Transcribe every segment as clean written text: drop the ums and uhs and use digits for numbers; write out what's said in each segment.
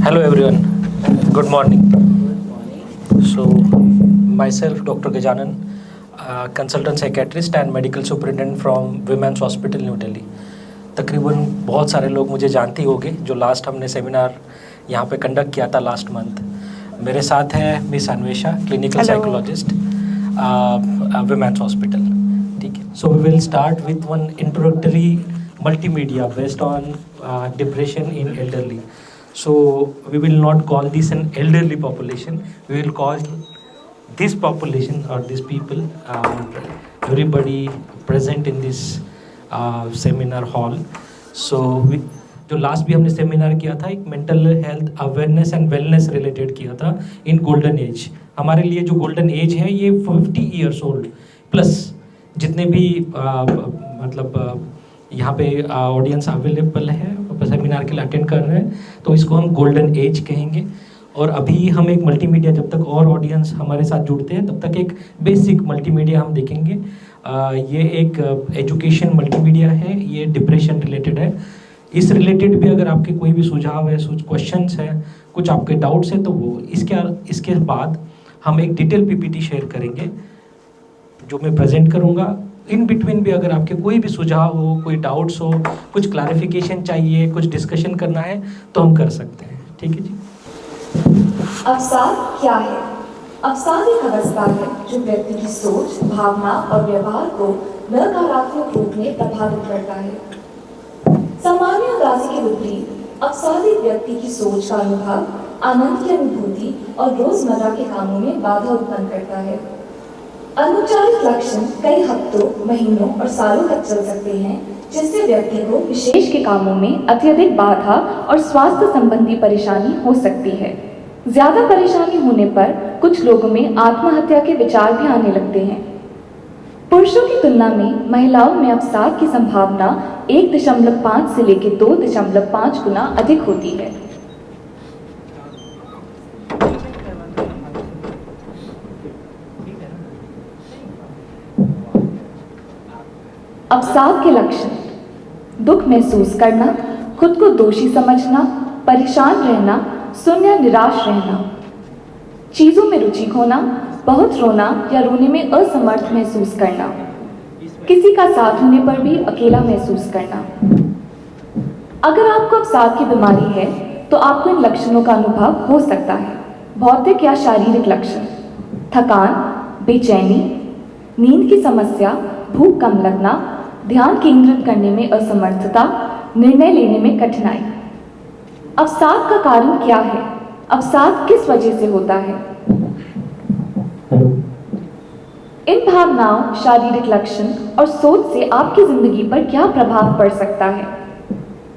Hello everyone, good morning. So, myself Dr. Gajanan, consultant psychiatrist and medical superintendent from Women's Hospital New Delhi. तकरीबन बहुत सारे लोग मुझे जानते ही होंगे जो लास्ट हमने सेमिनार यहाँ पे कंडक्ट किया था लास्ट मंथ. मेरे साथ है miss Anvesha, clinical psychologist, Women's Hospital. ठीक है. So we will start with one introductory multimedia based on depression in elderly. So we will not call this an elderly population. We will call this population or these people, everybody present in this seminar hall. So जो last भी हमने seminar किया था एक mental health awareness and wellness related किया था इन golden age. हमारे लिए जो गोल्डन एज है ये 50 ईयर्स ओल्ड प्लस जितने भी यहाँ पे ऑडियंस अवेलेबल है सेमिनार के लिए अटेंड कर रहे हैं तो इसको हम गोल्डन एज कहेंगे. और अभी हम एक मल्टीमीडिया, जब तक और ऑडियंस हमारे साथ जुड़ते हैं तब तक एक बेसिक मल्टीमीडिया हम देखेंगे. ये एक एजुकेशन मल्टीमीडिया है, ये डिप्रेशन रिलेटेड है. इस रिलेटेड भी अगर आपके कोई भी सुझाव है, कुछ क्वेश्चंस है, कुछ आपके डाउट्स हैं तो वो इसके बाद हम एक डिटेल पीपीटी शेयर करेंगे जो मैं प्रेजेंट करूँगा. इन बिटवीन भी अगर आपके कोई भी सुझाव हो, कोई डाउट्स हो, कुछ क्लैरिफिकेशन चाहिए, कुछ डिस्कशन करना है तो हम कर सकते हैं. ठीक है जी. अवसाद क्या है? अवसाद एक अवस्था है जो व्यक्ति की सोच, भावना और व्यवहार को नकारात्मक रूप में प्रभावित करता है. सामान्य उदासी के विपरीत अवसाद एक व्यक्ति की सोच का अनुभव, आनंद की अनुभूति और रोजमर्रा के कामों में बाधा उत्पन्न करता है. अनुपचारित लक्षण कई हफ्तों, महीनों और सालों तक चल सकते हैं, जिससे व्यक्ति को विशेष के कामों में अत्यधिक बाधा और स्वास्थ्य संबंधी परेशानी हो सकती है. ज्यादा परेशानी होने पर कुछ लोगों में आत्महत्या के विचार भी आने लगते हैं. पुरुषों की तुलना में महिलाओं में अवसाद की संभावना 1.5 से लेकर 2.5 गुना अधिक होती है. अवसाद के लक्षण: दुख महसूस करना, खुद को दोषी समझना, परेशान रहना, शून्य निराश रहना, चीजों में रुचि खोना, बहुत रोना या रोने में असमर्थ महसूस करना, किसी का साथ होने पर भी अकेला महसूस करना. अगर आपको अवसाद की बीमारी है तो आपको इन लक्षणों का अनुभव हो सकता है. भौतिक या शारीरिक लक्षण: थकान, बेचैनी, नींद की समस्या, भूख कम लगना, ध्यान केंद्रित करने में असमर्थता, निर्णय लेने में कठिनाई. अवसाद का कारण क्या है? अवसाद किस वजह से होता है? इन भावनाओं, शारीरिक लक्षण और सोच से आपकी जिंदगी पर क्या प्रभाव पड़ सकता है?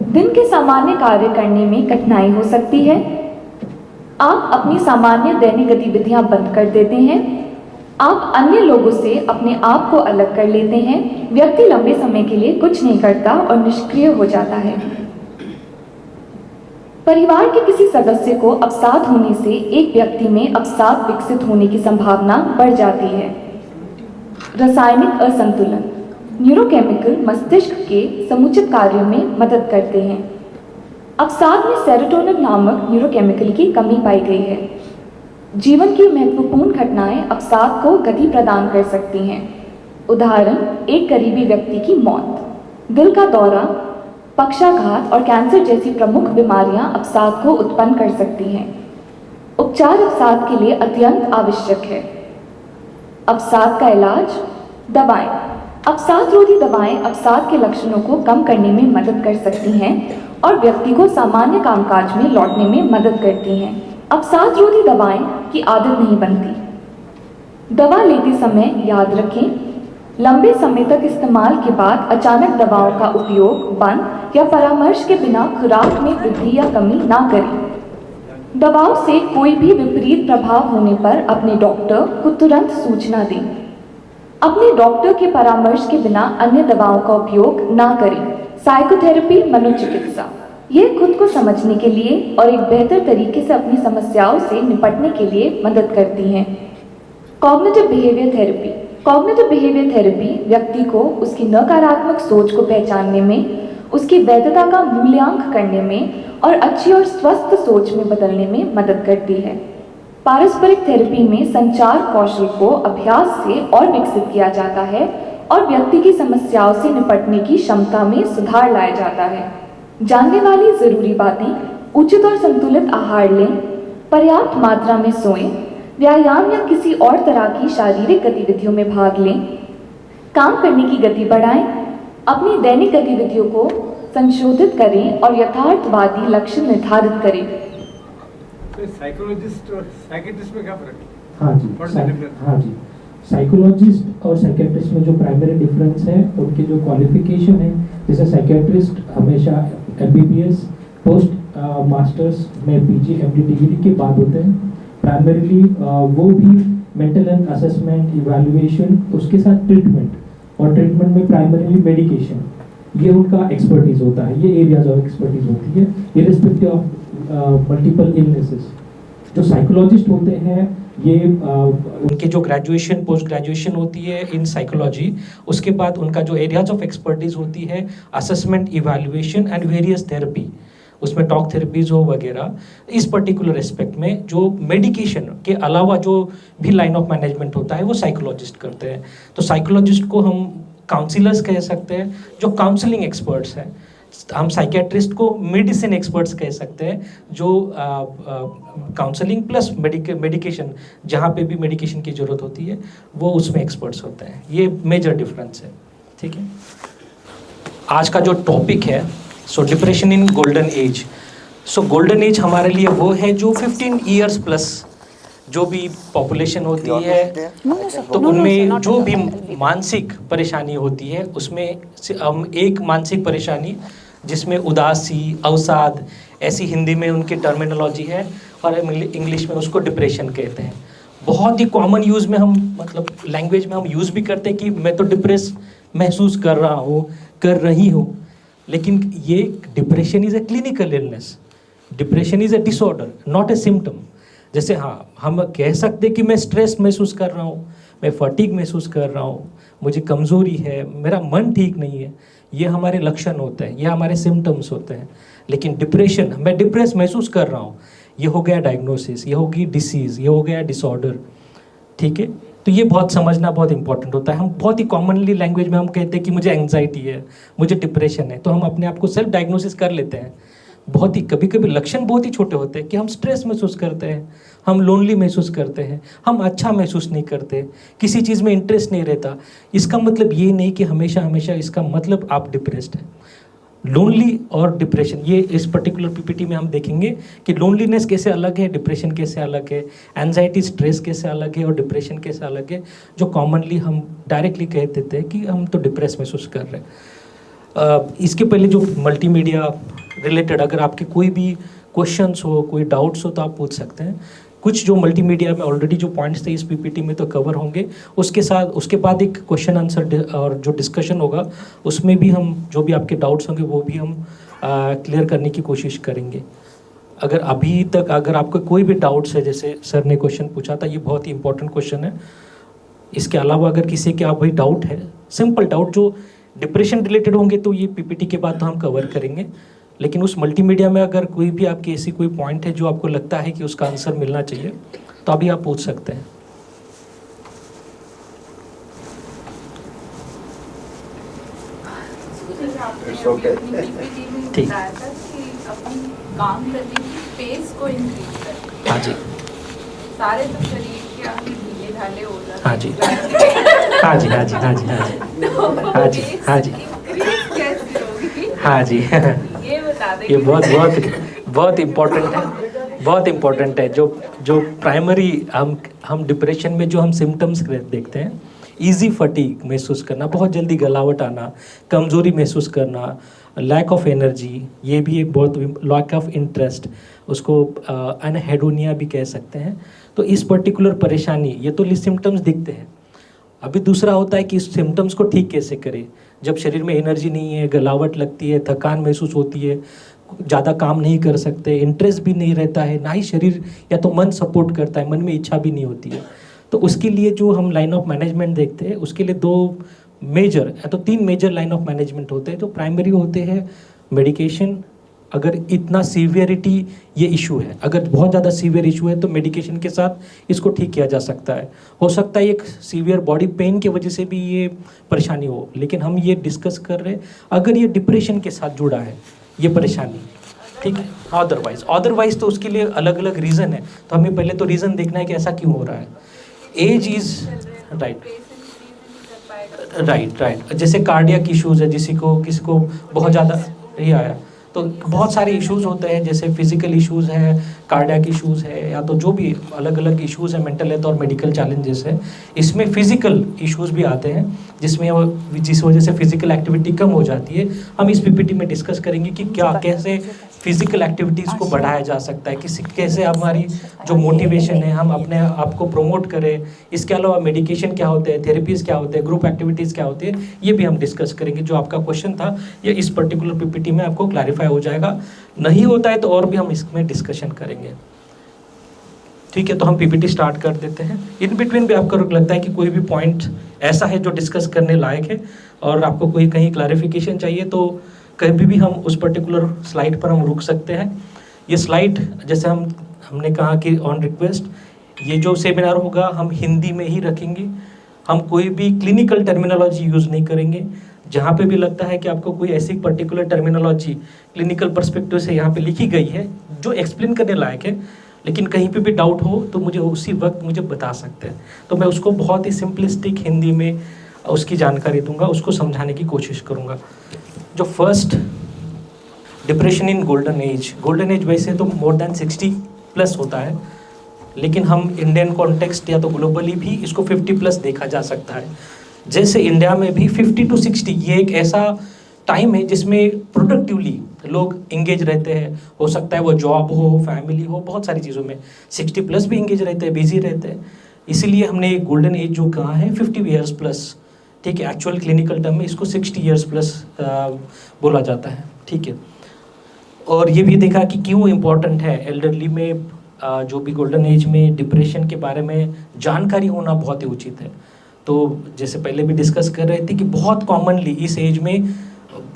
दिन के सामान्य कार्य करने में कठिनाई हो सकती है. आप अपनी सामान्य दैनिक गतिविधियां बंद कर देते हैं. आप अन्य लोगों से अपने आप को अलग कर लेते हैं. व्यक्ति लंबे समय के लिए कुछ नहीं करता और निष्क्रिय हो जाता है. परिवार के किसी सदस्य को अवसाद होने से एक व्यक्ति में अवसाद विकसित होने की संभावना बढ़ जाती है. रासायनिक असंतुलन: न्यूरोकेमिकल मस्तिष्क के समुचित कार्यों में मदद करते हैं. अवसाद में सेरोटोनिन नामक न्यूरोकेमिकल की कमी पाई गई है. जीवन की महत्वपूर्ण घटनाएं अवसाद को गति प्रदान कर सकती हैं. उदाहरण: एक करीबी व्यक्ति की मौत, दिल का दौरा, पक्षाघात और कैंसर जैसी प्रमुख बीमारियां अवसाद को उत्पन्न कर सकती हैं. उपचार अवसाद के लिए अत्यंत आवश्यक है. अवसाद का इलाज: दवाएं. अवसाद रोधी दवाएं अवसाद के लक्षणों को कम करने में मदद कर सकती हैं और व्यक्ति को सामान्य कामकाज में लौटने में मदद करती हैं. अवसाद रोधी दवाएं की आदत नहीं बनती. दवा लेते समय याद रखें, लंबे समय तक इस्तेमाल के बाद अचानक दवाओं का उपयोग बंद या परामर्श के बिना खुराक में वृद्धि या कमी ना करें. दवाओं से कोई भी विपरीत प्रभाव होने पर अपने डॉक्टर को तुरंत सूचना दें. अपने डॉक्टर के परामर्श के बिना अन्य दवाओं का उपयोग ना करें. साइकोथेरेपी, मनोचिकित्सा, यह खुद को समझने के लिए और एक बेहतर तरीके से अपनी समस्याओं से निपटने के लिए मदद करती हैं. Cognitive behaviour therapy: cognitive behaviour therapy व्यक्ति को उसकी नकारात्मक सोच को पहचानने में उसकी वैधता का मूल्यांकन करने में और अच्छी और स्वस्थ सोच में बदलने में मदद करती है। पारस्परिक थेरेपी में संचार कौशल को अभ्यास से और विकसित किया जाता है और व्यक्ति की समस्याओं से निपटने की क्षमता में सुधार लाया जाता है। जानने वाली जरूरी बातें: उचित और संतुलित आहार लें, पर्याप्त मात्रा में सोएं, व्यायाम या किसी और तरह की शारीरिक गतिविधियों में भाग लें, काम करने की गति बढ़ाएं, अपनी दैनिक गतिविधियों को संशोधित करें और यथार्थवादी लक्ष्य निर्धारित करें। साइकोलॉजिस्ट और साइकियाट्रिस्ट में क्या फर्क है? हाँ जी, साइकोलॉजिस्ट और साइकियाट्रिस्ट में जो प्राइमरी डिफरेंस है उनके जो क्वालिफिकेशन है, जैसे साइकियाट्रिस्ट हमेशा MBBS पोस्ट मास्टर्स में PG MD डिग्री के बाद होते हैं। प्राइमरीली वो भी मेंटल हेल्थ असेसमेंट, इवैल्यूएशन, उसके साथ ट्रीटमेंट, और ट्रीटमेंट में प्राइमरीली मेडिकेशन, ये उनका एक्सपर्टीज होता है, ये एरियाज ऑफ एक्सपर्टीज होती है इररिस्पेक्टिव ऑफ मल्टीपल इलनेसेस। जो साइकोलॉजिस्ट होते हैं ये उनकी जो ग्रेजुएशन पोस्ट ग्रेजुएशन होती है इन साइकोलॉजी, उसके बाद उनका जो एरियाज ऑफ एक्सपर्टीज होती है assessment, evaluation and various therapy, उसमें टॉक थेरेपीज हो वगैरह। इस पर्टिकुलर एस्पेक्ट में जो मेडिकेशन के अलावा जो भी लाइन ऑफ मैनेजमेंट होता है वो साइकोलॉजिस्ट करते हैं। तो साइकोलॉजिस्ट को हम काउंसलर्स कह सकते हैं जो काउंसलिंग एक्सपर्ट्स हैं। हम साइकियाट्रिस्ट को मेडिसिन एक्सपर्ट्स कह सकते हैं जो काउंसलिंग प्लस मेडिकेशन, जहाँ पे भी मेडिकेशन की ज़रूरत होती है वो उसमें एक्सपर्ट्स होते हैं। ये मेजर डिफरेंस है, ठीक है। आज का जो टॉपिक है सो depression in golden age. So golden age हमारे लिए वो है जो 15 ईयर्स प्लस जो भी पॉपुलेशन होती है, तो उनमें जो भी मानसिक परेशानी होती है उसमें से हम एक मानसिक परेशानी जिसमें उदासी, अवसाद, ऐसी हिंदी में उनकी टर्मिनोलॉजी है और इंग्लिश में उसको डिप्रेशन कहते हैं। बहुत ही कॉमन यूज़ में हम मतलब लैंग्वेज में हम यूज़ भी करते हैं कि मैं तो डिप्रेस महसूस कर रहा हूँ, कर रही हूँ, लेकिन ये depression is a clinical illness, depression is a disorder, not a symptom. जैसे हाँ हम कह सकते हैं कि मैं स्ट्रेस महसूस कर रहा हूँ, मैं फटीग महसूस कर रहा हूँ, मुझे कमज़ोरी है, मेरा मन ठीक नहीं है, ये हमारे लक्षण होते हैं, ये हमारे सिम्टम्स होते हैं। लेकिन डिप्रेशन, मैं डिप्रेस महसूस कर रहा हूँ, ये हो गया डायग्नोसिस, ये होगी डिसीज़, ये हो गया डिसऑर्डर, ठीक है। तो ये बहुत समझना बहुत इंपॉर्टेंट होता है। हम बहुत ही कॉमनली लैंग्वेज में हम कहते हैं कि मुझे एंग्जाइटी है, मुझे डिप्रेशन है, तो हम अपने आप को सेल्फ डायग्नोसिस कर लेते हैं। बहुत ही कभी कभी लक्षण बहुत ही छोटे होते हैं कि हम स्ट्रेस महसूस करते हैं, हम लोनली महसूस करते हैं, हम अच्छा महसूस नहीं करते, किसी चीज़ में इंटरेस्ट नहीं रहता। इसका मतलब ये नहीं कि हमेशा हमेशा इसका मतलब आप डिप्रेस्ड हैं। लोनली और डिप्रेशन, ये इस पर्टिकुलर PPT में हम देखेंगे कि लोनलीनेस कैसे अलग है, डिप्रेशन कैसे अलग है, एंजाइटी स्ट्रेस कैसे अलग है और डिप्रेशन कैसे अलग है, जो कॉमनली हम डायरेक्टली कह देते हैं कि हम तो डिप्रेस महसूस कर रहे हैं। इसके पहले जो मल्टीमीडिया रिलेटेड अगर आपके कोई भी क्वेश्चंस हो, कोई डाउट्स हो तो आप पूछ सकते हैं। कुछ जो मल्टीमीडिया में ऑलरेडी जो पॉइंट्स थे इस PPT में तो कवर होंगे, उसके बाद एक क्वेश्चन आंसर और जो डिस्कशन होगा उसमें भी हम जो भी आपके डाउट्स होंगे वो भी हम क्लियर करने की कोशिश करेंगे। अगर अभी तक अगर आपको कोई भी डाउट्स है, जैसे सर ने क्वेश्चन पूछा था, ये बहुत ही इंपॉर्टेंट क्वेश्चन है। इसके अलावा अगर किसी के कोई डाउट है, सिंपल डाउट जो डिप्रेशन रिलेटेड होंगे तो ये PPT के बाद तो हम कवर करेंगे, लेकिन उस मल्टीमीडिया में अगर कोई भी आपकी ऐसी कोई पॉइंट है जो आपको लगता है कि उसका आंसर मिलना चाहिए तो अभी आप पूछ सकते हैं। ठीक। काम करने की पेस को इंक्रीज करें। हाँ जी, सारे तो शरीर के अंग ढीले ढाले हो जाते हैं। हाँ जी, हाँ जी, हाँ जी, हाँ जी, हाँ जी, हाँ जी, हाँ जी, इंक्रीज कैसे होगी हाँ जी। ये बता दें। ये बहुत इम्पोर्टेंट है, बहुत इम्पोर्टेंट है। जो प्राइमरी हम डिप्रेशन में जो हम सिम्टम्स देखते हैं, इजी फटीग महसूस करना, बहुत जल्दी गलावट आना, कमज़ोरी महसूस करना, लैक ऑफ एनर्जी, ये भी एक बहुत लैक ऑफ इंटरेस्ट, उसको अनहेडोनिया भी कह सकते हैं। तो इस पर्टिकुलर परेशानी, ये तो सिम्टम्स दिखते हैं। अभी दूसरा होता है कि इस सिम्टम्स को ठीक कैसे करें। जब शरीर में एनर्जी नहीं है, गलावट लगती है, थकान महसूस होती है, ज़्यादा काम नहीं कर सकते, इंटरेस्ट भी नहीं रहता है, ना ही शरीर या तो मन सपोर्ट करता है, मन में इच्छा भी नहीं होती है, तो उसके लिए जो हम लाइन ऑफ मैनेजमेंट देखते हैं उसके लिए दो मेजर तो 3 मेजर लाइन ऑफ मैनेजमेंट होते हैं। जो प्राइमरी होते हैं मेडिकेशन, अगर इतना सीवियरिटी ये इशू है, अगर बहुत ज़्यादा सीवियर इशू है तो मेडिकेशन के साथ इसको ठीक किया जा सकता है। हो सकता है एक सीवियर बॉडी पेन की वजह से भी ये परेशानी हो, लेकिन हम ये डिस्कस कर रहे हैं अगर ये डिप्रेशन के साथ जुड़ा है ये परेशानी, ठीक है। अदरवाइज तो उसके लिए अलग अलग रीज़न है, तो हमें पहले तो रीज़न देखना है कि ऐसा क्यों हो रहा है। एज इज़ राइट, जैसे कार्डियक इश्यूज़ है, किसी को बहुत ज़्यादा ये आया, तो बहुत सारे इश्यूज़ होते हैं, जैसे फिजिकल इश्यूज़ है, कार्डियक इश्यूज़ है, या तो जो भी अलग अलग इश्यूज़ है, मेंटल हेल्थ और मेडिकल चैलेंजेस है। इसमें फिजिकल इश्यूज़ भी आते हैं जिस वजह से फिजिकल एक्टिविटी कम हो जाती है। हम इस पीपीटी में डिस्कस करेंगे कि कैसे फिजिकल एक्टिविटीज़ को बढ़ाया जा सकता है, कैसे हमारी जो मोटिवेशन है हम अपने आप को प्रमोट करें। इसके अलावा मेडिकेशन क्या होते हैं, थेरेपीज़ क्या होते हैं, ग्रुप एक्टिविटीज़ क्या होती है, ये भी हम डिस्कस करेंगे। जो आपका क्वेश्चन था ये इस पर्टिकुलर पीपीटी में आपको क्लैरिफाई हो जाएगा। नहीं होता है तो और भी हम इसमें डिस्कशन करेंगे, ठीक है। तो हम पीपीटी स्टार्ट कर देते हैं। इन बिटवीन भी आपको लगता है कि कोई भी पॉइंट ऐसा है जो डिस्कस करने लायक है और आपको कोई कहीं क्लैरिफिकेशन चाहिए तो कभी भी हम उस पर्टिकुलर स्लाइड पर हम रुक सकते हैं। ये स्लाइड जैसे हमने कहा कि ऑन रिक्वेस्ट ये जो सेमिनार होगा हम हिंदी में ही रखेंगे। हम कोई भी क्लिनिकल टर्मिनोलॉजी यूज़ नहीं करेंगे। जहाँ पे भी लगता है कि आपको कोई ऐसी पर्टिकुलर टर्मिनोलॉजी क्लिनिकल पर्सपेक्टिव से यहाँ पे लिखी गई है जो एक्सप्लेन करने लायक है, लेकिन कहीं पे भी डाउट हो तो मुझे उसी वक्त मुझे बता सकते हैं, तो मैं उसको बहुत ही सिंपलिस्टिक हिंदी में उसकी जानकारी दूंगा, उसको समझाने की कोशिश करूंगा। जो first depression in golden age वैसे तो मोर देन 60+ होता है, लेकिन हम इंडियन कॉन्टेक्स्ट या तो ग्लोबली भी इसको 50+ देखा जा सकता है। जैसे इंडिया में भी 50 to 60 ये एक ऐसा टाइम है जिसमें प्रोडक्टिवली लोग इंगेज रहते हैं। हो सकता है वो जॉब हो, फैमिली हो, बहुत सारी चीज़ों में 60+ भी इंगेज रहते हैं, बिजी रहते हैं। इसीलिए हमने गोल्डन एज जो कहा है 50 years+, ठीक है। एक्चुअल क्लिनिकल टर्म में इसको 60 years+ बोला जाता है, ठीक है। और ये भी देखा कि क्यों इम्पोर्टेंट है एल्डरली में जो भी गोल्डन एज में डिप्रेशन के बारे में जानकारी होना बहुत ही उचित है। तो जैसे पहले भी डिस्कस कर रहे थे कि बहुत कॉमनली इस एज में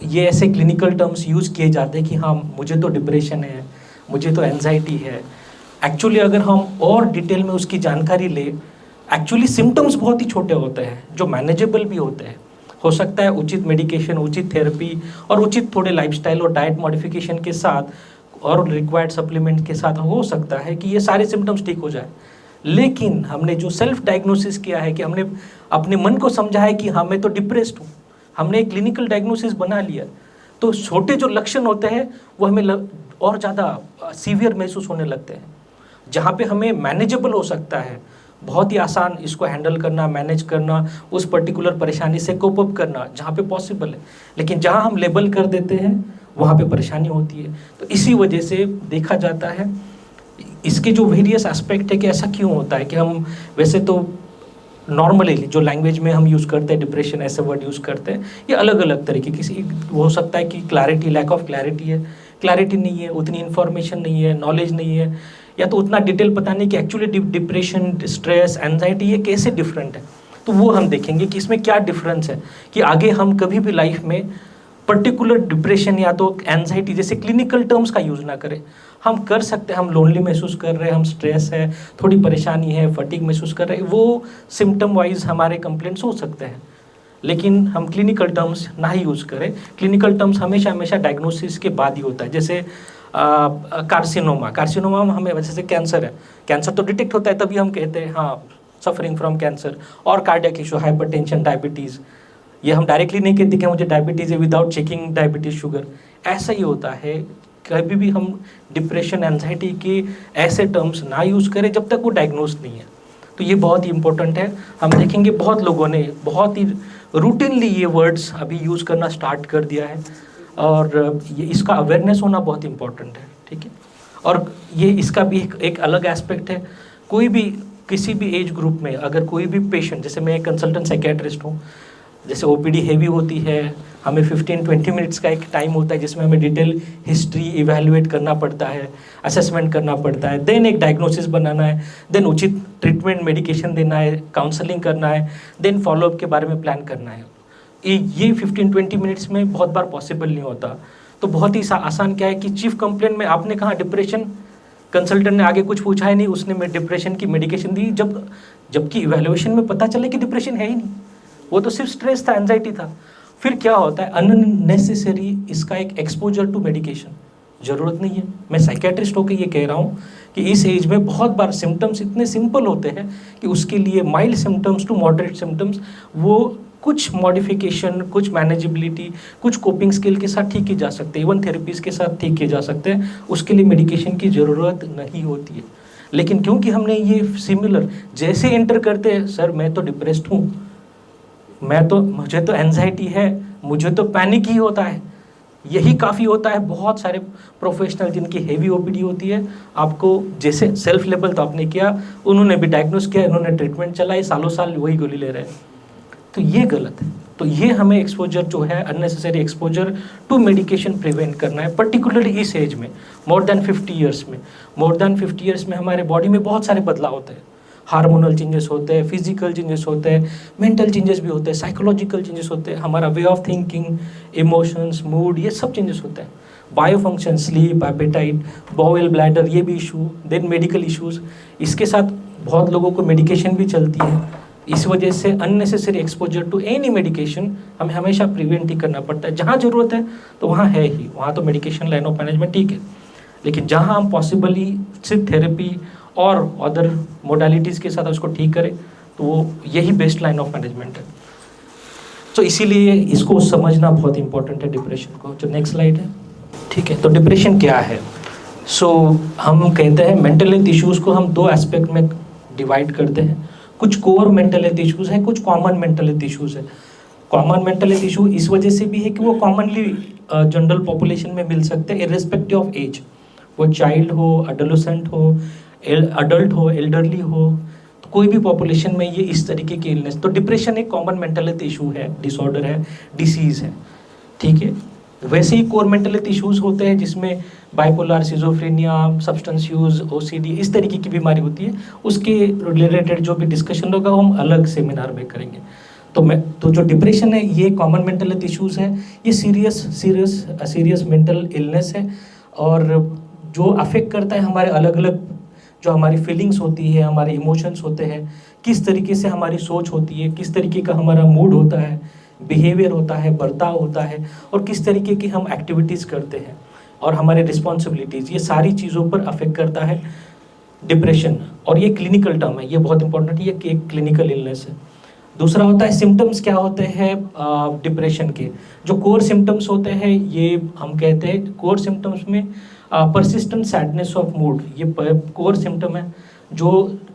ये ऐसे क्लिनिकल टर्म्स यूज़ किए जाते हैं कि हाँ मुझे तो डिप्रेशन है, मुझे तो एंजाइटी है। एक्चुअली अगर हम और डिटेल में उसकी जानकारी ले, एक्चुअली सिम्टम्स बहुत ही छोटे होते हैं जो मैनेजेबल भी होते हैं। हो सकता है उचित मेडिकेशन, उचित थेरेपी और उचित थोड़े लाइफस्टाइल और डाइट मॉडिफिकेशन के साथ और रिक्वायर्ड सप्लीमेंट के साथ हो सकता है कि ये सारे सिम्टम्स ठीक हो जाए। लेकिन हमने जो सेल्फ डायग्नोसिस किया है कि हमने अपने मन को समझा है कि हाँ मैं तो डिप्रेस्ड हूँ, हमने एक क्लिनिकल डायग्नोसिस बना लिया, तो छोटे जो लक्षण होते हैं वो हमें और ज़्यादा सीवियर महसूस होने लगते हैं। जहाँ पे हमें मैनेजेबल हो सकता है, बहुत ही आसान इसको हैंडल करना, मैनेज करना, उस पर्टिकुलर परेशानी से कोप अप करना जहाँ पे पॉसिबल है, लेकिन जहाँ हम लेबल कर देते हैं वहाँ पे परेशानी होती है। तो इसी वजह से देखा जाता है इसके जो वेरियस एस्पेक्ट है कि ऐसा क्यों होता है कि हम वैसे तो नॉर्मली जो लैंग्वेज में हम यूज़ करते हैं डिप्रेशन ऐसे वर्ड यूज़ करते हैं, ये अलग अलग तरीके किसी हो सकता है कि क्लैरिटी, लैक ऑफ क्लैरिटी है, क्लैरिटी नहीं है, उतनी इन्फॉर्मेशन नहीं है, नॉलेज नहीं है, या तो उतना डिटेल पता नहीं कि एक्चुअली डिप्रेशन, स्ट्रेस, एंजाइटी ये कैसे डिफरेंट है। तो वो हम देखेंगे कि इसमें क्या डिफरेंस है कि आगे हम कभी भी लाइफ में पर्टिकुलर डिप्रेशन या तो एंजाइटी जैसे क्लिनिकल टर्म्स का यूज़ ना करें। हम कर सकते हैं, हम लोनली महसूस कर रहे हैं, हम स्ट्रेस है, थोड़ी परेशानी है, फटीग महसूस कर रहे हैं, वो सिम्टम वाइज हमारे कंप्लेंट्स हो सकते हैं, लेकिन हम क्लिनिकल टर्म्स ना ही यूज़ करें। क्लिनिकल टर्म्स हमेशा हमेशा डायग्नोसिस के बाद ही होता है। जैसे कार्सिनोमा में हमें जैसे कैंसर है, कैंसर तो डिटेक्ट होता है तभी हम कहते हैं हाँ सफरिंग फ्रॉम कैंसर। और कार्डियक इशू, हाइपरटेंशन, डायबिटीज़, ये हम डायरेक्टली नहीं कहते कि मुझे डायबिटीज़ है विदाउट चेकिंग डायबिटीज़ शुगर। ऐसा ही होता है, कभी भी हम डिप्रेशन, एंजाइटी के ऐसे टर्म्स ना यूज़ करें जब तक वो डायग्नोज नहीं है। तो ये बहुत ही इंपॉर्टेंट है। हम देखेंगे बहुत लोगों ने बहुत ही रूटीनली ये वर्ड्स अभी यूज़ करना स्टार्ट कर दिया है और ये इसका अवेयरनेस होना बहुत इंपॉर्टेंट है, ठीक है। और ये इसका भी एक अलग एस्पेक्ट है। कोई भी किसी भी एज ग्रुप में अगर कोई भी पेशेंट, जैसे मैं एक कंसल्टेंट साइकेट्रिस्ट हूँ, जैसे ओपीडी हेवी होती है, हमें 15-20 मिनट्स का एक टाइम होता है जिसमें हमें डिटेल हिस्ट्री इवैल्यूएट करना पड़ता है, असेसमेंट करना पड़ता है, देन एक डायग्नोसिस बनाना है, देन उचित ट्रीटमेंट मेडिकेशन देना है, काउंसलिंग करना है, देन फॉलोअप के बारे में प्लान करना है। ये 15-20 मिनट्स में बहुत बार पॉसिबल नहीं होता। तो बहुत ही आसान क्या है कि चीफ कंप्लेंट में आपने कहा डिप्रेशन, कंसल्टेंट ने आगे कुछ पूछा ही नहीं, उसने डिप्रेशन की मेडिकेशन दी, जबकि इवैल्यूएशन में पता चले कि डिप्रेशन है ही नहीं, वो तो सिर्फ स्ट्रेस था, एंजाइटी था। फिर क्या होता है, अननेसेसरी इसका एक एक्सपोजर टू मेडिकेशन, ज़रूरत नहीं है। मैं साइकेट्रिस्ट होकर ये कह रहा हूँ कि इस एज में बहुत बार सिम्टम्स इतने सिंपल होते हैं कि उसके लिए mild symptoms to moderate symptoms वो कुछ मॉडिफिकेशन, कुछ मैनेजेबिलिटी, कुछ कोपिंग स्किल के साथ ठीक किए जा सकते हैं, इवन थेरेपीज़ के साथ ठीक किए जा सकते हैं। उसके लिए मेडिकेशन की ज़रूरत नहीं होती है। लेकिन क्योंकि हमने ये सिमिलर जैसे एंटर करते हैं, सर मैं तो डिप्रेस्ड हूँ, मुझे तो एंजाइटी है, मुझे तो पैनिक ही होता है, यही काफ़ी होता है। बहुत सारे प्रोफेशनल जिनकी हेवी ओपीडी होती है, आपको जैसे सेल्फ लेवल तो आपने किया, उन्होंने भी डायग्नोस किया, उन्होंने ट्रीटमेंट चलाई, सालों साल वही गोली ले रहे हैं, तो ये गलत है। तो ये हमें एक्सपोजर जो है, unnecessary exposure to medication prevent करना है, पर्टिकुलरली इस एज में, मोर देन 50 ईयर्स में। मोर देन 50 ईयर्स में हमारे बॉडी में बहुत सारे बदलाव होते हैं, हार्मोनल चेंजेस होते हैं, फिजिकल चेंजेस होते हैं, मेंटल चेंजेस भी होते हैं, साइकोलॉजिकल चेंजेस होते हैं, हमारा way of thinking, emotions, mood, ये सब चेंजेस होते हैं। Bio function, sleep, appetite, bowel, bladder, ये भी इशू, देन मेडिकल इश्यूज, इसके साथ बहुत लोगों को मेडिकेशन भी चलती है। इस वजह से unnecessary exposure to any medication हमें हमेशा प्रिवेंट ही करना पड़ता है। जहाँ ज़रूरत है तो वहाँ है ही, वहाँ तो मेडिकेशन लाइन ऑफ मैनेजमेंट ठीक है, लेकिन जहाँ हम पॉसिबली सिर्फ थेरेपी और अदर मोडालिटीज़ के साथ उसको ठीक करें, तो वो यही बेस्ट लाइन ऑफ मैनेजमेंट है। तो इसीलिए इसको समझना बहुत इंपॉर्टेंट है डिप्रेशन को। जो नेक्स्ट स्लाइड है, ठीक है। तो डिप्रेशन क्या है? हम कहते हैं मेंटल हेल्थ इश्यूज़ को हम 2 एस्पेक्ट में डिवाइड करते हैं। कुछ कोर मेंटल हेल्थ इश्यूज़ हैं, कुछ कॉमन मेंटल हेल्थ इश्यूज़ है। कॉमन मेंटल हेल्थ इशू इस वजह से भी है कि वो कॉमनली जनरल पॉपुलेशन में मिल सकते हैं, इर्रिस्पेक्टिव ऑफ एज, वो चाइल्ड हो, एडोलेसेंट हो, अडल्ट हो, एल्डरली हो, तो कोई भी पॉपुलेशन में ये इस तरीके की इलनेस। तो डिप्रेशन एक कॉमन मेंटल हेल्थ इशू है, डिसऑर्डर है, डिसीज़ है, ठीक है। वैसे ही कोर मेंटल हेल्थ इश्यूज़ होते हैं जिसमें bipolar, schizophrenia, substance use, OCD, इस तरीके की बीमारी होती है। उसके रिलेटेड जो भी डिस्कशन होगा वो हम अलग सेमिनार में करेंगे। तो जो डिप्रेशन है ये कॉमन मेंटल हेल्थ इश्यूज़ है, ये सीरियस मेंटल इलनेस है, और जो अफेक्ट करता है हमारे अलग अलग जो हमारी फीलिंग्स होती है, हमारे इमोशंस होते हैं, किस तरीके से हमारी सोच होती है, किस तरीके का हमारा मूड होता है, बिहेवियर होता है, बर्ताव होता है, और किस तरीके की हम एक्टिविटीज़ करते हैं, और हमारे रिस्पॉन्सिबिलिटीज़, ये सारी चीज़ों पर अफेक्ट करता है डिप्रेशन। और ये क्लिनिकल टर्म है, ये बहुत इंपॉर्टेंट है, ये एक क्लिनिकल इलनेस है। दूसरा होता है सिम्टम्स क्या होते हैं डिप्रेशन के। जो कोर सिम्टम्स होते हैं ये हम कहते हैं कोर सिम्टम्स में परसिस्टेंट सैडनेस ऑफ मूड, ये कोर सिम्टम है जो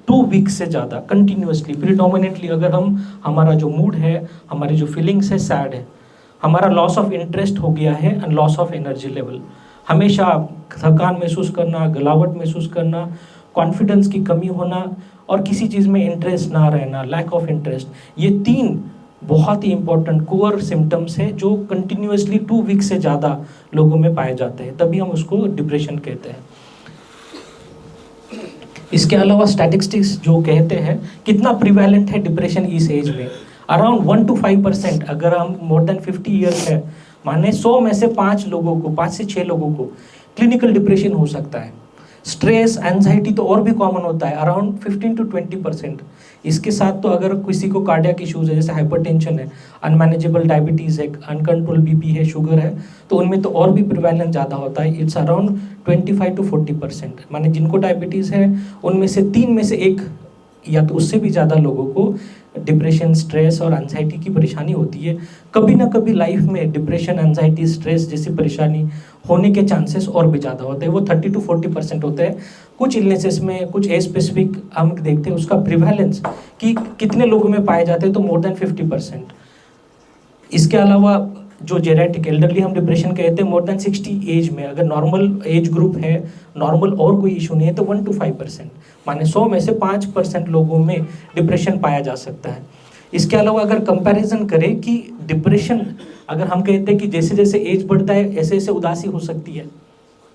2 वीक्स से ज़्यादा कंटिन्यूसली प्रीडोमिनेटली अगर हमारा जो मूड है, हमारी जो फीलिंग्स है सैड है, हमारा लॉस ऑफ इंटरेस्ट हो गया है and loss of energy level, हमेशा थकान महसूस करना, गलावट महसूस करना, कॉन्फिडेंस की कमी होना, और किसी चीज़ में इंटरेस्ट ना रहना, लैक ऑफ इंटरेस्ट, ये 3 बहुत ही इंपॉर्टेंट कोर सिम्टम्स है जो कंटिन्यूसली 2 वीक से ज़्यादा लोगों में पाए जाते हैं, तभी हम उसको डिप्रेशन कहते हैं। इसके अलावा स्टैटिस्टिक्स जो कहते हैं कितना प्रिवेलेंट है डिप्रेशन इस एज में, अराउंड 1 to 5%। अगर हम मोर देन 50 ईयर्स है, माने 100 में से 5 लोगों को, 5 से 6 लोगों को क्लिनिकल डिप्रेशन हो सकता है। स्ट्रेस, एंजाइटी तो और भी कॉमन होता है, अराउंड 15 to 20%। इसके साथ तो अगर किसी को कार्डियक इश्यूज है, जैसे हाइपरटेंशन है, अनमैनेजेबल डायबिटीज़ है, अनकंट्रोल बीपी है, शुगर है, तो उनमें तो और भी प्रिवेलेंस ज़्यादा होता है। It's around 25 to 40%। माने जिनको डायबिटीज़ है उनमें से 3 में से 1 या तो उससे भी ज़्यादा लोगों को डिप्रेशन, स्ट्रेस और एंजाइटी की परेशानी होती है। कभी ना कभी लाइफ में डिप्रेशन, एंजाइटी, स्ट्रेस जैसी परेशानी होने के चांसेस और भी ज़्यादा होते हैं, वो 30 to 40% होते हैं। कुछ इलनेसेस में कुछ ए स्पेसिफिक हम देखते हैं उसका प्रिवेलेंस कि कितने लोगों में पाए जाते हैं, तो मोर देन 50%। इसके अलावा जो जेनेटिक एल्डरली हम डिप्रेशन कहते हैं, मोर देन 60 एज में, अगर नॉर्मल एज ग्रुप है, नॉर्मल और कोई इशू नहीं है, तो 1 to 5%, माने 100 में से 5% लोगों में डिप्रेशन पाया जा सकता है। इसके अलावा अगर कंपैरिजन करें कि डिप्रेशन, अगर हम कहते हैं कि जैसे जैसे एज बढ़ता है ऐसे ऐसे उदासी हो सकती है,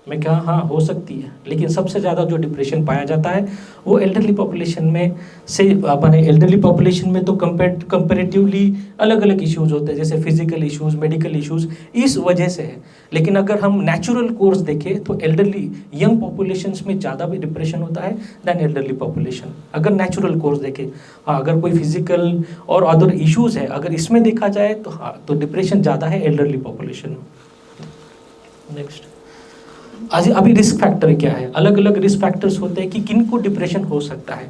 मैं कहा हाँ हो सकती है, लेकिन सबसे ज़्यादा जो डिप्रेशन पाया जाता है वो एल्डरली पॉपुलेशन में से अपने एल्डरली पॉपुलेशन में तो कंपेरेटिवली अलग अलग इश्यूज होते हैं, जैसे फिजिकल इश्यूज, मेडिकल इश्यूज, इस वजह से है। लेकिन अगर हम नेचुरल कोर्स देखें तो एल्डरली यंग पॉपुलेशंस में ज़्यादा भी डिप्रेशन होता है दैन एल्डरली पॉपुलेशन, अगर नेचुरल कोर्स देखें। हाँ, अगर कोई फिजिकल और अदर इश्यूज है अगर इसमें देखा जाए तो हाँ, तो डिप्रेशन ज़्यादा है एल्डरली पॉपुलेशन में। नेक्स्ट, आज अभी रिस्क फैक्टर क्या है? अलग अलग रिस्क फैक्टर्स होते हैं कि किनको डिप्रेशन हो सकता है,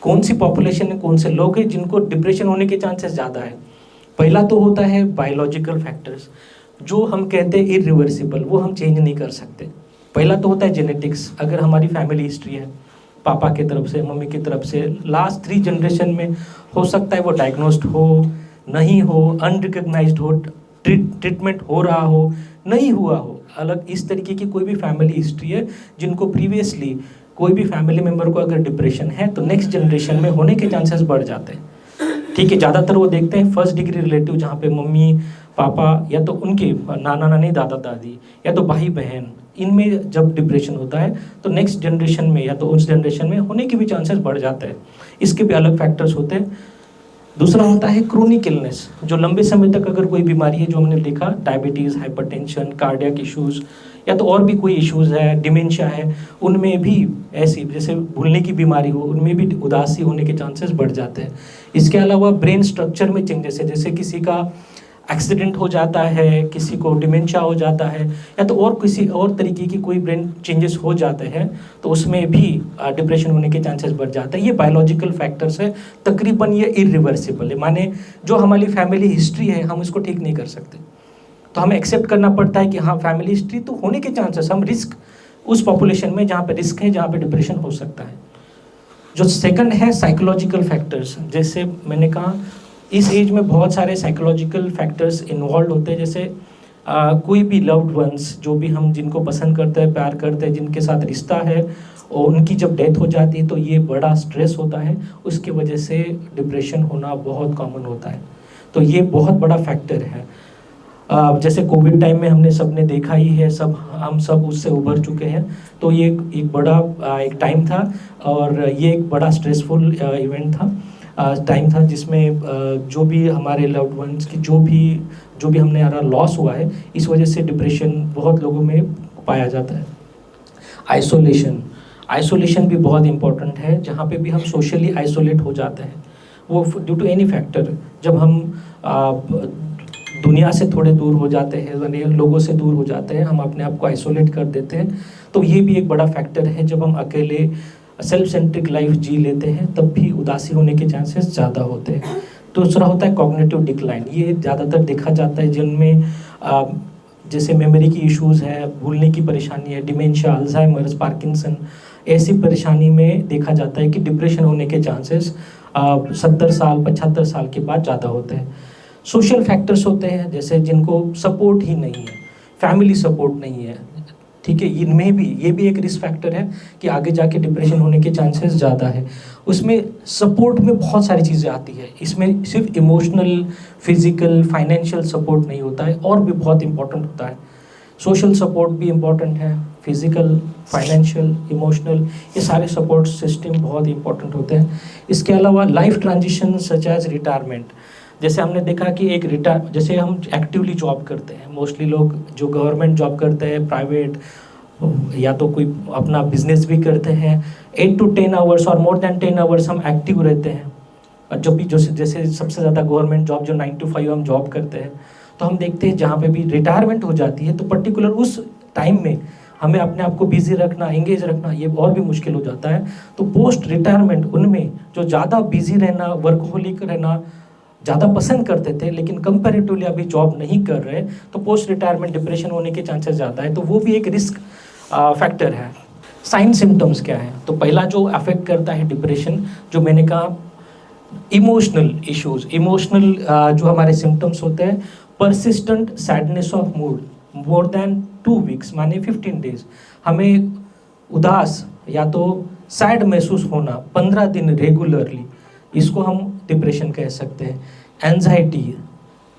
कौन सी पॉपुलेशन में कौन से लोग हैं जिनको डिप्रेशन होने के चांसेस ज़्यादा है। पहला तो होता है बायोलॉजिकल फैक्टर्स, जो हम कहते हैं इरिवर्सिबल, वो हम चेंज नहीं कर सकते। पहला तो होता है जेनेटिक्स, अगर हमारी फैमिली हिस्ट्री है, पापा की तरफ से, मम्मी की तरफ से, लास्ट 3 जनरेशन में हो सकता है वो डायग्नोस्ड हो, नहीं हो, अनरिकग्नाइज्ड हो, ट्रीटमेंट हो रहा हो, नहीं हुआ हो, अलग इस तरीके की कोई भी फैमिली हिस्ट्री है जिनको प्रीवियसली कोई भी फैमिली मेम्बर को अगर डिप्रेशन है तो नेक्स्ट जनरेशन में होने के चांसेस बढ़ जाते हैं। ठीक है, ज़्यादातर वो देखते हैं फर्स्ट डिग्री रिलेटिव, जहाँ पे मम्मी पापा या तो उनके नाना नानी, दादा दादी या तो भाई बहन, इनमें जब डिप्रेशन होता है तो नेक्स्ट जनरेशन में या तो उस जनरेशन में होने के भी चांसेस बढ़ जाते हैं। इसके भी अलग फैक्टर्स होते हैं। दूसरा होता है क्रोनिक इलनेस, जो लंबे समय तक अगर कोई बीमारी है, जो हमने देखा डायबिटीज़, हाइपरटेंशन, कार्डियक इश्यूज़ या तो और भी कोई इश्यूज़ है, डिमेंशिया है, उनमें भी ऐसी जैसे भूलने की बीमारी हो, उनमें भी उदासी होने के चांसेस बढ़ जाते हैं। इसके अलावा ब्रेन स्ट्रक्चर में चेंजेस है, जैसे किसी का एक्सीडेंट हो जाता है, किसी को डिमेंशिया हो जाता है या तो और किसी और तरीके की कोई ब्रेन चेंजेस हो जाते हैं, तो उसमें भी डिप्रेशन होने के चांसेस बढ़ जाते हैं। ये बायोलॉजिकल फैक्टर्स है, तकरीबन ये इरिवर्सिबल है, माने जो हमारी फैमिली हिस्ट्री है हम इसको ठीक नहीं कर सकते, तो हमें एक्सेप्ट करना पड़ता है कि हाँ फैमिली हिस्ट्री तो होने के चांसेस, हम रिस्क उस पॉपुलेशन में जहाँ पे रिस्क है, जहाँ पे डिप्रेशन हो सकता है। जो सेकंड है साइकोलॉजिकल फैक्टर्स, जैसे मैंने कहा इस एज में बहुत सारे साइकोलॉजिकल फैक्टर्स इन्वॉल्व होते हैं, जैसे कोई भी लव्ड वंस, जो भी हम जिनको पसंद करते हैं, प्यार करते हैं, जिनके साथ रिश्ता है, और उनकी जब डेथ हो जाती है तो ये बड़ा स्ट्रेस होता है, उसकी वजह से डिप्रेशन होना बहुत कॉमन होता है। तो ये बहुत बड़ा फैक्टर है। जैसे कोविड टाइम में हमने सबने देखा ही है, हम सब उससे उभर चुके हैं, तो ये एक बड़ा एक टाइम था और ये एक बड़ा स्ट्रेसफुल इवेंट था, टाइम था, जिसमें जो भी हमारे लव्ड वंस की जो भी हमने हमारा लॉस हुआ है, इस वजह से डिप्रेशन बहुत लोगों में पाया जाता है। आइसोलेशन भी बहुत इम्पोर्टेंट है, जहाँ पे भी हम सोशली आइसोलेट हो जाते हैं, वो ड्यू टू एनी फैक्टर, जब हम दुनिया से थोड़े दूर हो जाते हैं, लोगों से दूर हो जाते हैं, हम अपने आप को आइसोलेट कर देते हैं, तो ये भी एक बड़ा फैक्टर है। जब हम अकेले सेल्फ सेंट्रिक लाइफ जी लेते हैं तब भी उदासी होने के चांसेस ज़्यादा होते हैं। दूसरा होता है कॉग्निटिव डिक्लाइन, ये ज़्यादातर देखा जाता है जिनमें जैसे मेमोरी की इश्यूज़ है, भूलने की परेशानी है, डिमेंशिया, अल्जाइमर्स, पार्किंसन, ऐसी परेशानी में देखा जाता है कि डिप्रेशन होने के चांसेस 70 साल 75 साल के बाद ज़्यादा होते हैं। सोशल फैक्टर्स होते हैं, जैसे जिनको सपोर्ट ही नहीं है, फैमिली सपोर्ट नहीं है, ठीक है, इनमें भी ये भी एक रिस्क फैक्टर है कि आगे जाके डिप्रेशन होने के चांसेस ज़्यादा है। उसमें सपोर्ट में बहुत सारी चीज़ें आती है, इसमें सिर्फ इमोशनल, फिजिकल, फाइनेंशियल सपोर्ट नहीं होता है, और भी बहुत इंपॉर्टेंट होता है। सोशल सपोर्ट भी इम्पॉर्टेंट है, फिजिकल, फाइनेंशियल, इमोशनल, ये सारे सपोर्ट सिस्टम बहुत इंपॉर्टेंट होते हैं। इसके अलावा life transition such as retirement, जैसे हमने देखा कि एक जैसे हम एक्टिवली जॉब करते हैं, मोस्टली लोग जो गवर्नमेंट जॉब करते हैं, प्राइवेट या तो कोई अपना बिजनेस भी करते हैं, 8 to 10 आवर्स और मोर देन 10 आवर्स हम एक्टिव रहते हैं। और जब भी जैसे सबसे ज़्यादा गवर्नमेंट जॉब जो 9 to 5 हम जॉब करते हैं, तो हम देखते हैं जहाँ पे भी रिटायरमेंट हो जाती है तो पर्टिकुलर उस टाइम में हमें अपने आप को बिजी रखना, एंगेज रखना, ये और भी मुश्किल हो जाता है। तो पोस्ट रिटायरमेंट उनमें जो ज़्यादा बिजी रहना, वर्कहोलिक रहना ज़्यादा पसंद करते थे, लेकिन कंपैरेटिवली अभी जॉब नहीं कर रहे, तो पोस्ट रिटायरमेंट डिप्रेशन होने के चांसेस ज़्यादा है, तो वो भी एक रिस्क फैक्टर है। साइन सिम्टम्स क्या है? तो पहला जो अफेक्ट करता है डिप्रेशन, जो मैंने कहा इमोशनल इश्यूज, इमोशनल जो हमारे सिम्टम्स होते हैं, persistent sadness of mood more than 2 weeks, माने 15 डेज, हमें उदास या तो सैड महसूस होना 15 दिन रेगुलरली, इसको हम डिप्रेशन कह सकते हैं। एंजाइटी,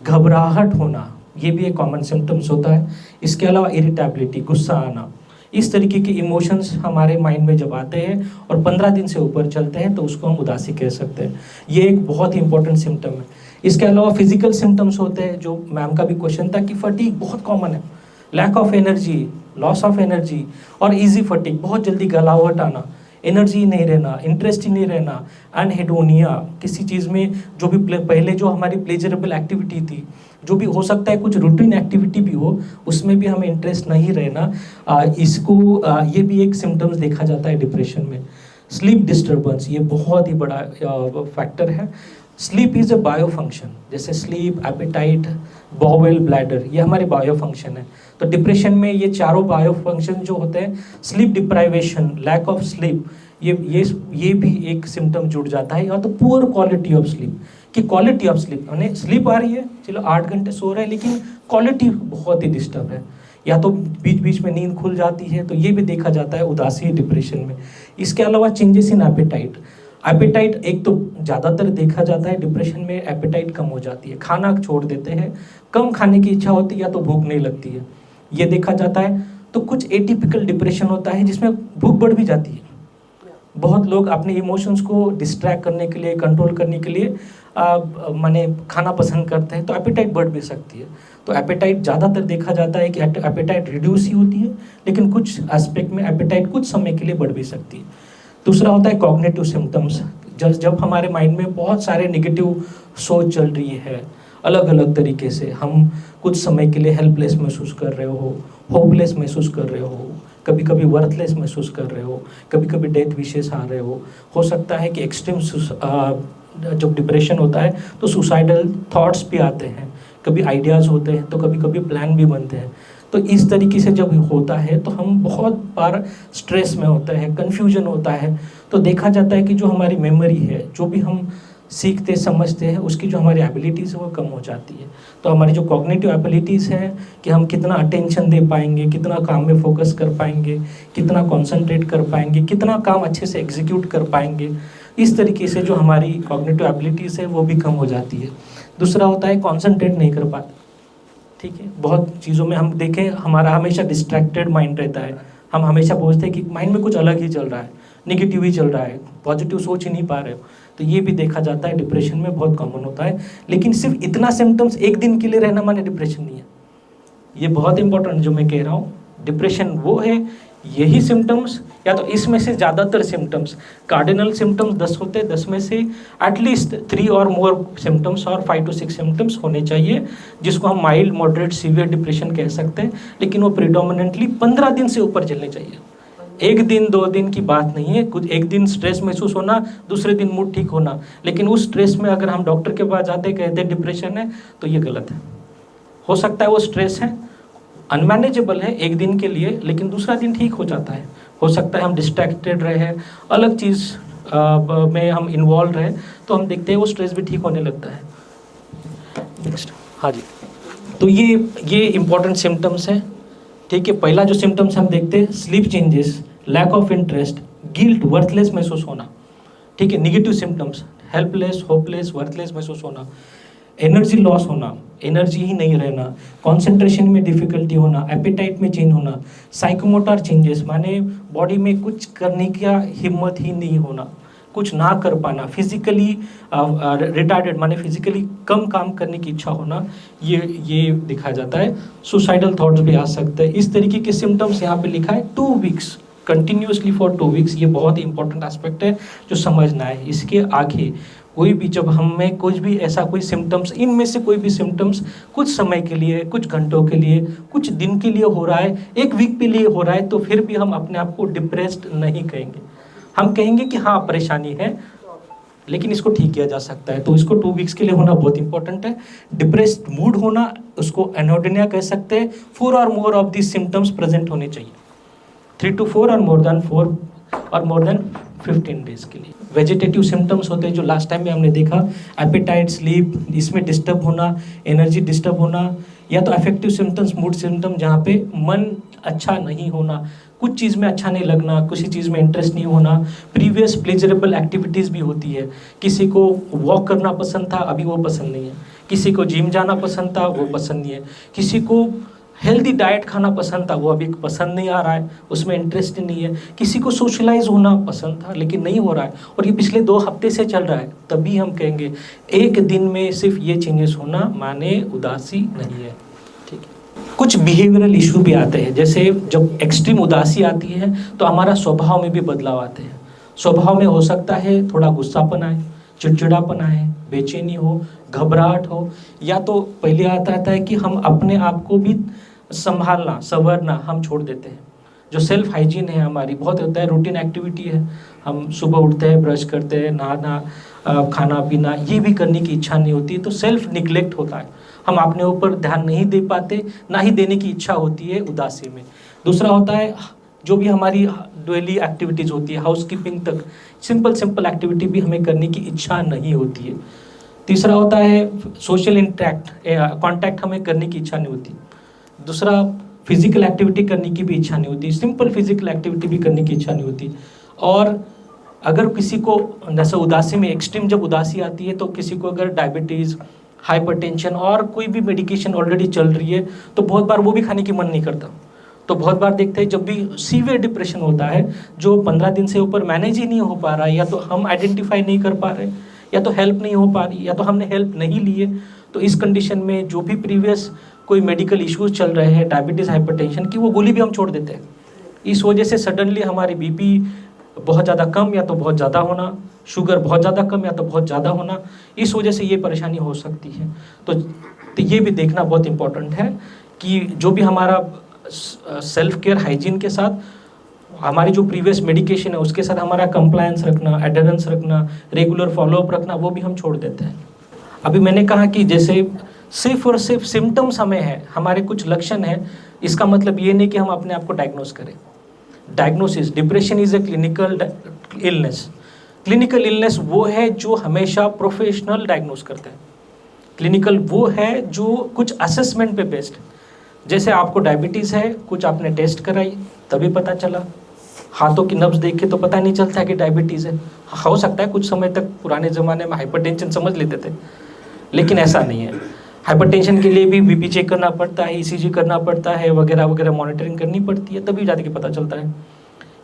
घबराहट होना, ये भी एक कॉमन सिम्टम्स होता है। इसके अलावा इरिटेबिलिटी, गुस्सा आना, इस तरीके के इमोशंस हमारे माइंड में जब आते हैं और 15 दिन से ऊपर चलते हैं तो उसको हम उदासी कह सकते हैं। ये एक बहुत ही इंपॉर्टेंट सिम्टम है। इसके अलावा फिजिकल सिम्टम्स होते हैं, जो मैम का भी क्वेश्चन था कि फटीग बहुत कॉमन है, lack of energy, loss of energy और इजी फटीग, बहुत जल्दी गलावट आना, एनर्जी नहीं रहना, इंटरेस्ट ही नहीं रहना, अनहेडोनिया, किसी चीज़ में जो भी पहले जो हमारी प्लेजरेबल एक्टिविटी थी, जो भी हो सकता है कुछ रूटीन एक्टिविटी भी हो, उसमें भी हमें इंटरेस्ट नहीं रहना, ये भी एक सिम्टम्स देखा जाता है डिप्रेशन में। स्लीप डिस्टर्बेंस, ये बहुत ही बड़ा फैक्टर है। Sleep is a bio function, जैसे स्लीप, एपेटाइट, बॉवेल, ब्लैडर, ये हमारे बायो फंक्शन है। तो डिप्रेशन में ये चारों बायो फंक्शन जो होते हैं, sleep deprivation, lack of sleep, ये भी एक सिम्टम जुड़ जाता है। या तो पुअर क्वालिटी ऑफ स्लीप, कि क्वालिटी ऑफ स्लीप, यानी स्लीप आ रही है, चलो 8 घंटे सो रहे हैं, लेकिन क्वालिटी बहुत ही डिस्टर्ब है, या तो बीच बीच में नींद खुल जाती है, तो ये भी देखा जाता है उदासी डिप्रेशन में। इसके अलावा चेंजेस इन एपेटाइट, एपेटाइट एक तो ज़्यादातर देखा जाता है डिप्रेशन में, एपेटाइट कम हो जाती है, खाना छोड़ देते हैं, कम खाने की इच्छा होती है या तो भूख नहीं लगती है, ये देखा जाता है। तो कुछ एटिपिकल डिप्रेशन होता है जिसमें भूख बढ़ भी जाती है। बहुत लोग अपने इमोशंस को डिस्ट्रैक्ट करने के लिए, कंट्रोल करने के लिए माने खाना पसंद करते हैं, तो एपेटाइट बढ़ भी सकती है। तो एपेटाइट ज़्यादातर देखा जाता है कि एपेटाइट रिड्यूस ही होती है, लेकिन कुछ एस्पेक्ट में एपेटाइट कुछ समय के लिए बढ़ भी सकती है। दूसरा होता है कॉग्निटिव सिम्टम्स, जब हमारे माइंड में बहुत सारे नेगेटिव सोच चल रही है अलग अलग तरीके से, हम कुछ समय के लिए हेल्पलेस महसूस कर रहे हो, होपलेस महसूस कर रहे हो, कभी कभी वर्थलेस महसूस कर रहे हो, कभी कभी डेथ विशेस आ रहे हो सकता है कि एक्सट्रीम जब डिप्रेशन होता है तो सुसाइडल थॉट्स भी आते हैं, कभी आइडियाज़ होते हैं, तो कभी कभी प्लान भी बनते हैं। तो इस तरीके से जब होता है तो हम बहुत बार स्ट्रेस में होते हैं, कन्फ्यूजन होता है, तो देखा जाता है कि जो हमारी मेमोरी है, जो भी हम सीखते समझते हैं, उसकी जो हमारी एबिलिटीज़ है वो कम हो जाती है। तो हमारी जो कॉग्निटिव एबिलिटीज़ हैं कि हम कितना अटेंशन दे पाएंगे, कितना काम में फोकस कर पाएंगे, कितना कॉन्सेंट्रेट कर पाएंगे, कितना काम अच्छे से एग्जीक्यूट कर पाएंगे, इस तरीके से जो हमारी कॉग्निटिव एबिलिटीज़ है वो भी कम हो जाती है। दूसरा होता है कॉन्सेंट्रेट नहीं कर पाते, ठीक है, बहुत चीज़ों में हम देखें हमारा हमेशा डिस्ट्रैक्टेड माइंड रहता है, हम हमेशा बोलते हैं कि माइंड में कुछ अलग ही चल रहा है, नेगेटिव ही चल रहा है, पॉजिटिव सोच ही नहीं पा रहे हो, तो ये भी देखा जाता है डिप्रेशन में बहुत कॉमन होता है। लेकिन सिर्फ इतना सिम्टम्स एक दिन के लिए रहना माने डिप्रेशन नहीं है, ये बहुत इंपॉर्टेंट जो मैं कह रहा हूँ। डिप्रेशन वो है, यही सिम्टम्स या तो इसमें से ज़्यादातर सिम्टम्स, कार्डिनल सिम्टम्स 10 होते हैं, 10 में से एटलीस्ट 3 और मोर सिम्टम्स और 5 to 6 सिम्टम्स होने चाहिए, जिसको हम माइल्ड, मॉडरेट, सीवियर डिप्रेशन कह सकते हैं। लेकिन वो प्रिडोमिनेंटली 15 दिन से ऊपर चलने चाहिए, 1 दिन 2 दिन की बात नहीं है। कुछ एक दिन स्ट्रेस महसूस होना, दूसरे दिन मूड ठीक होना, लेकिन उस स्ट्रेस में अगर हम डॉक्टर के पास जाते कहते डिप्रेशन है, तो ये गलत है। हो सकता है वो स्ट्रेस है, अनमैनेजेबल है एक दिन के लिए, लेकिन दूसरा दिन ठीक हो जाता है। हो सकता है हम डिस्ट्रैक्टेड रहे, अलग चीज़ में हम इन्वॉल्व रहे, तो हम देखते हैं वो स्ट्रेस भी ठीक होने लगता है। नेक्स्ट, हाँ जी, तो ये इम्पॉर्टेंट सिम्टम्स हैं, ठीक है। पहला जो सिम्टम्स हम देखते हैं, sleep changes, lack of interest, guilt, worthless महसूस होना, ठीक है। Negative symptoms, helpless, hopeless, worthless महसूस होना, एनर्जी लॉस होना, एनर्जी ही नहीं रहना, कंसंट्रेशन में डिफिकल्टी होना, एपेटाइट में चेंज होना, साइकोमोटर चेंजेस माने बॉडी में कुछ करने की हिम्मत ही नहीं होना, कुछ ना कर पाना, फिजिकली रिटार्डेड माने फिजिकली कम काम करने की इच्छा होना, ये दिखाया जाता है। सुसाइडल थॉट्स भी आ सकते हैं। इस तरीके के सिम्टम्स यहाँ पे लिखा है 2 वीक्स कंटिन्यूसली फॉर 2 वीक्स, ये बहुत ही इंपॉर्टेंट एस्पेक्ट है जो समझना है। इसके आगे कोई भी जब हमें कुछ भी ऐसा कोई सिम्टम्स, इनमें से कोई भी सिम्टम्स कुछ समय के लिए, कुछ घंटों के लिए, कुछ दिन के लिए हो रहा है, 1 वीक के लिए हो रहा है, तो फिर भी हम अपने आप को डिप्रेस्ड नहीं कहेंगे, हम कहेंगे कि हाँ परेशानी है, लेकिन इसको ठीक किया जा सकता है। तो इसको 2 वीक्स के लिए होना बहुत इंपॉर्टेंट है। डिप्रेस्ड मूड होना, उसको एनोडिनिया कह सकते हैं। 4 और more of this symptoms present होने चाहिए, 3 to 4 और मोर देन 15 डेज के लिए। वेजिटेटिव सिम्टम्स होते हैं जो लास्ट टाइम में हमने देखा, एपेटाइट, स्लीप, इसमें डिस्टर्ब होना, एनर्जी डिस्टर्ब होना, या तो अफेक्टिव सिम्टम्स, मूड सिम्टम जहाँ पे मन अच्छा नहीं होना, कुछ चीज़ में अच्छा नहीं लगना, किसी चीज़ में इंटरेस्ट नहीं होना, प्रीवियस प्लेजरेबल एक्टिविटीज़ भी होती है। किसी को वॉक करना पसंद था, अभी वो पसंद नहीं है, किसी को जिम जाना पसंद था, वो पसंद नहीं है, किसी को हेल्दी डाइट खाना पसंद था, वो अभी पसंद नहीं आ रहा है, उसमें इंटरेस्ट नहीं है। किसी को सोशलाइज होना पसंद था लेकिन नहीं हो रहा है, और ये पिछले 2 हफ्ते से चल रहा है, तभी हम कहेंगे एक दिन में सिर्फ ये चेंजेस होना माने उदासी नहीं है। ठीक है, कुछ बिहेवियरल इशू भी आते हैं, जैसे जब एक्सट्रीम उदासी आती है तो हमारा स्वभाव में भी बदलाव आते हैं। स्वभाव में हो सकता है थोड़ा गुस्सापन आए, चिड़चिड़ापन आए, बेचैनी हो, घबराहट हो, या तो पहले आता है कि हम अपने आप को भी संभालना संवरना हम छोड़ देते हैं। जो सेल्फ हाइजीन है हमारी बहुत होता है, रूटीन एक्टिविटी है, हम सुबह उठते हैं, ब्रश करते हैं, नहाना, खाना पीना, ये भी करने की इच्छा नहीं होती, तो सेल्फ निग्लेक्ट होता है, हम अपने ऊपर ध्यान नहीं दे पाते, ना ही देने की इच्छा होती है उदासी में। दूसरा होता है जो भी हमारी डेली एक्टिविटीज़ होती है, हाउसकीपिंग तक सिंपल एक्टिविटी भी हमें करने की इच्छा नहीं होती है। तीसरा होता है सोशल कांटेक्ट हमें करने की इच्छा नहीं होती। दूसरा फिजिकल एक्टिविटी करने की भी इच्छा नहीं होती, सिंपल फिजिकल एक्टिविटी भी करने की इच्छा नहीं होती। और अगर किसी को जैसे उदासी में एक्सट्रीम जब उदासी आती है तो किसी को अगर डायबिटीज़, हाइपरटेंशन और कोई भी मेडिकेशन ऑलरेडी चल रही है तो बहुत बार वो भी खाने की मन नहीं करता। तो बहुत बार देखते हैं जब भी सीवियर डिप्रेशन होता है जो 15 दिन से ऊपर मैनेज ही नहीं हो पा रहा है, या तो हम आइडेंटिफाई नहीं कर पा रहे, या तो हेल्प नहीं हो पा रही, या तो हमने हेल्प नहीं ली है, तो इस कंडीशन में जो भी प्रीवियस कोई मेडिकल इश्यूज चल रहे हैं, डायबिटीज़, हाइपरटेंशन की, वो गोली भी हम छोड़ देते हैं। इस वजह से सडनली हमारी बीपी बहुत ज़्यादा कम या तो बहुत ज़्यादा होना, शुगर बहुत ज़्यादा कम या तो बहुत ज़्यादा होना, इस वजह से ये परेशानी हो सकती है। तो ये भी देखना बहुत इम्पोर्टेंट है कि जो भी हमारा सेल्फ केयर हाइजीन के साथ हमारी जो प्रीवियस मेडिकेशन है उसके साथ हमारा कंप्लायंस रखना, एडहेरेंस रखना, रेगुलर फॉलोअप रखना, वो भी हम छोड़ देते हैं। अभी मैंने कहा कि जैसे सिर्फ और सिर्फ सिम्टम्स हमें है, हमारे कुछ लक्षण है, इसका मतलब ये नहीं कि हम अपने आप को डायग्नोस करें। Diagnosis, depression is a clinical illness. Clinical illness वो है जो हमेशा प्रोफेशनल डायग्नोस करते हैं। क्लिनिकल वो है जो कुछ असेसमेंट पे बेस्ड, जैसे आपको डायबिटीज़ है, कुछ आपने टेस्ट कराई तभी पता चला, हाथों की नब्ज देख के तो पता नहीं चलता है कि डायबिटीज़ है। हो सकता है कुछ समय तक पुराने ज़माने में हाइपरटेंशन समझ लेते थे, लेकिन ऐसा नहीं है। हाइपरटेंशन के लिए भी बीपी चेक करना पड़ता है, ईसीजी करना पड़ता है, वगैरह वगैरह मॉनिटरिंग करनी पड़ती है, तभी जाके पता चलता है।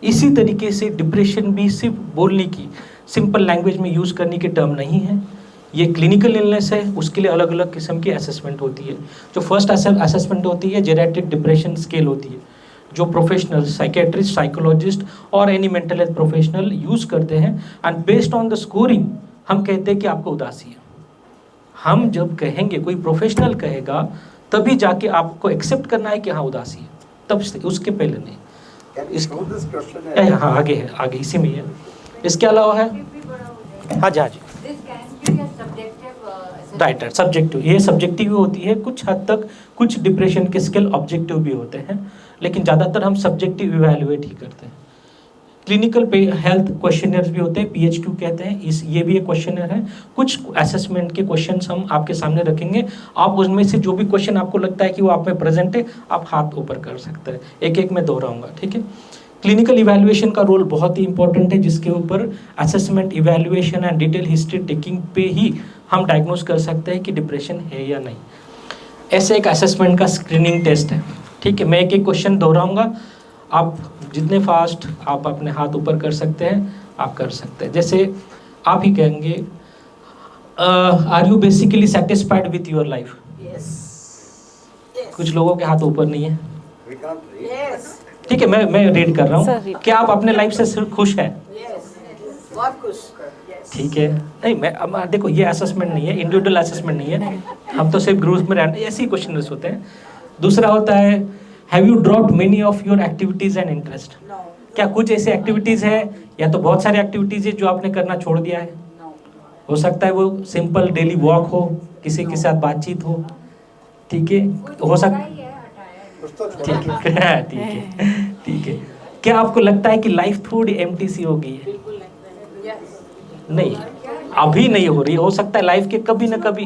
इसी तरीके से डिप्रेशन भी सिर्फ बोलने की, सिंपल लैंग्वेज में यूज़ करने की टर्म नहीं है, ये क्लिनिकल इलनेस है, उसके लिए अलग अलग किस्म की असेसमेंट होती है। जो फर्स्ट असेसमेंट होती है जेरियाट्रिक डिप्रेशन स्केल होती है, जो प्रोफेशनल साइकेट्रिस्ट, साइकोलॉजिस्ट और any mental health professional use करते हैं, and based on the scoring हम कहते हैं कि आपको उदासी है। हम जब कहेंगे, कोई प्रोफेशनल कहेगा, तभी जाके आपको एक्सेप्ट करना है कि हाँ उदासी है, तब से, उसके पहले नहीं। हाँ आगे है, आगे इसी में है। इसके अलावा है हाँ जी, हाँ जी, राइट, सब्जेक्टिव, ये सब्जेक्टिव होती है कुछ हद तक। कुछ डिप्रेशन के स्केल ऑब्जेक्टिव भी होते हैं, लेकिन ज़्यादातर हम सब्जेक्टिव इवैल्यूएट ही करते हैं। क्लिनिकल पे हेल्थ क्वेश्चनर्स भी होते हैं, PHQ कहते हैं, ये भी एक क्वेश्चनर है। कुछ असेसमेंट के क्वेश्चंस हम आपके सामने रखेंगे, आप उसमें से जो भी क्वेश्चन आपको लगता है कि वो आप में प्रेजेंट है, आप हाथ ऊपर कर सकते हैं। एक एक में दोहराऊंगा, ठीक है। क्लिनिकल इवैल्यूएशन का रोल बहुत ही इंपॉर्टेंट है, जिसके ऊपर assessment, evaluation and detail history taking पे ही हम डायग्नोस कर सकते हैं कि डिप्रेशन है या नहीं। ऐसे एक असेसमेंट का स्क्रीनिंग टेस्ट है, ठीक है। मैं एक एक क्वेश्चन दोहराऊंगा, आप जितने फास्ट आप अपने हाथ ऊपर कर सकते हैं आप कर सकते हैं। जैसे आप ही कहेंगे, are you basically satisfied with your life? कुछ लोगों के हाथ ऊपर नहीं है, ठीक है, मैं रीड कर रहा हूँ। क्या आप अपने लाइफ से सिर्फ खुश हैं? बहुत खुश, ठीक है। नहीं, मैं देखो, ये असेसमेंट नहीं है, इंडिविजुअल असेसमेंट नहीं है, हम तो सिर्फ ग्रुप में रहते, ऐसे ही क्वेश्चन होते हैं। दूसरा होता है, have you dropped many of your activities and interest? क्या कुछ ऐसी एक्टिविटीज है या तो बहुत सारी एक्टिविटीज है जो आपने करना छोड़ दिया है? हो सकता है वो सिंपल डेली वॉक हो, किसी के साथ बातचीत हो, ठीक है, हो सकता, ठीक है, ठीक है, ठीक है। क्या आपको लगता है कि लाइफ थोड़ी एम्प्टी सी हो गई है? नहीं, अभी नहीं हो रही, हो सकता है लाइफ के कभी ना कभी,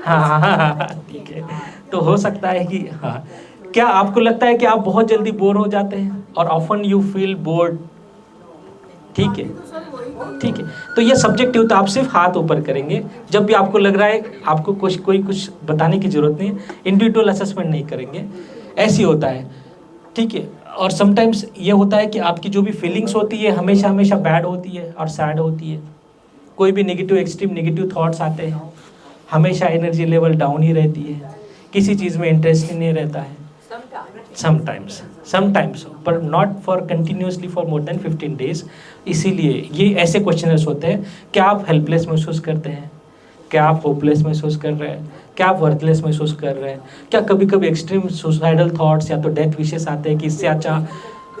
हाँ हाँ हाँ, ठीक है, तो हो सकता है कि हाँ। क्या आपको लगता है कि आप बहुत जल्दी बोर हो जाते हैं और ऑफन यू फील बोर्ड? ठीक है, ठीक है। तो ये सब्जेक्टिव, तो आप सिर्फ हाथ ऊपर करेंगे जब भी आपको लग रहा है आपको कुछ बताने की जरूरत नहीं है, इंडिविजुअल असेसमेंट नहीं करेंगे, ऐसी होता है, ठीक है। और समटाइम्स ये होता है कि आपकी जो भी फीलिंग्स होती है हमेशा हमेशा बैड होती है और सैड होती है। कोई भी नेगेटिव, एक्सट्रीम नेगेटिव थॉट्स आते हैं, हमेशा एनर्जी लेवल डाउन ही रहती है, किसी चीज़ में इंटरेस्ट ही नहीं रहता है। समटाइम्स पर not for continuously for more then 15 days. इसीलिए ये ऐसे क्वेश्चनर्स होते हैं, क्या आप हेल्पलेस महसूस करते हैं, क्या आप होपलेस महसूस कर रहे हैं, क्या आप वर्थलेस महसूस कर रहे हैं, क्या कभी कभी एक्सट्रीम सुसाइडल थॉट्स या तो डेथ विशेस आते हैं कि इससे अच्छा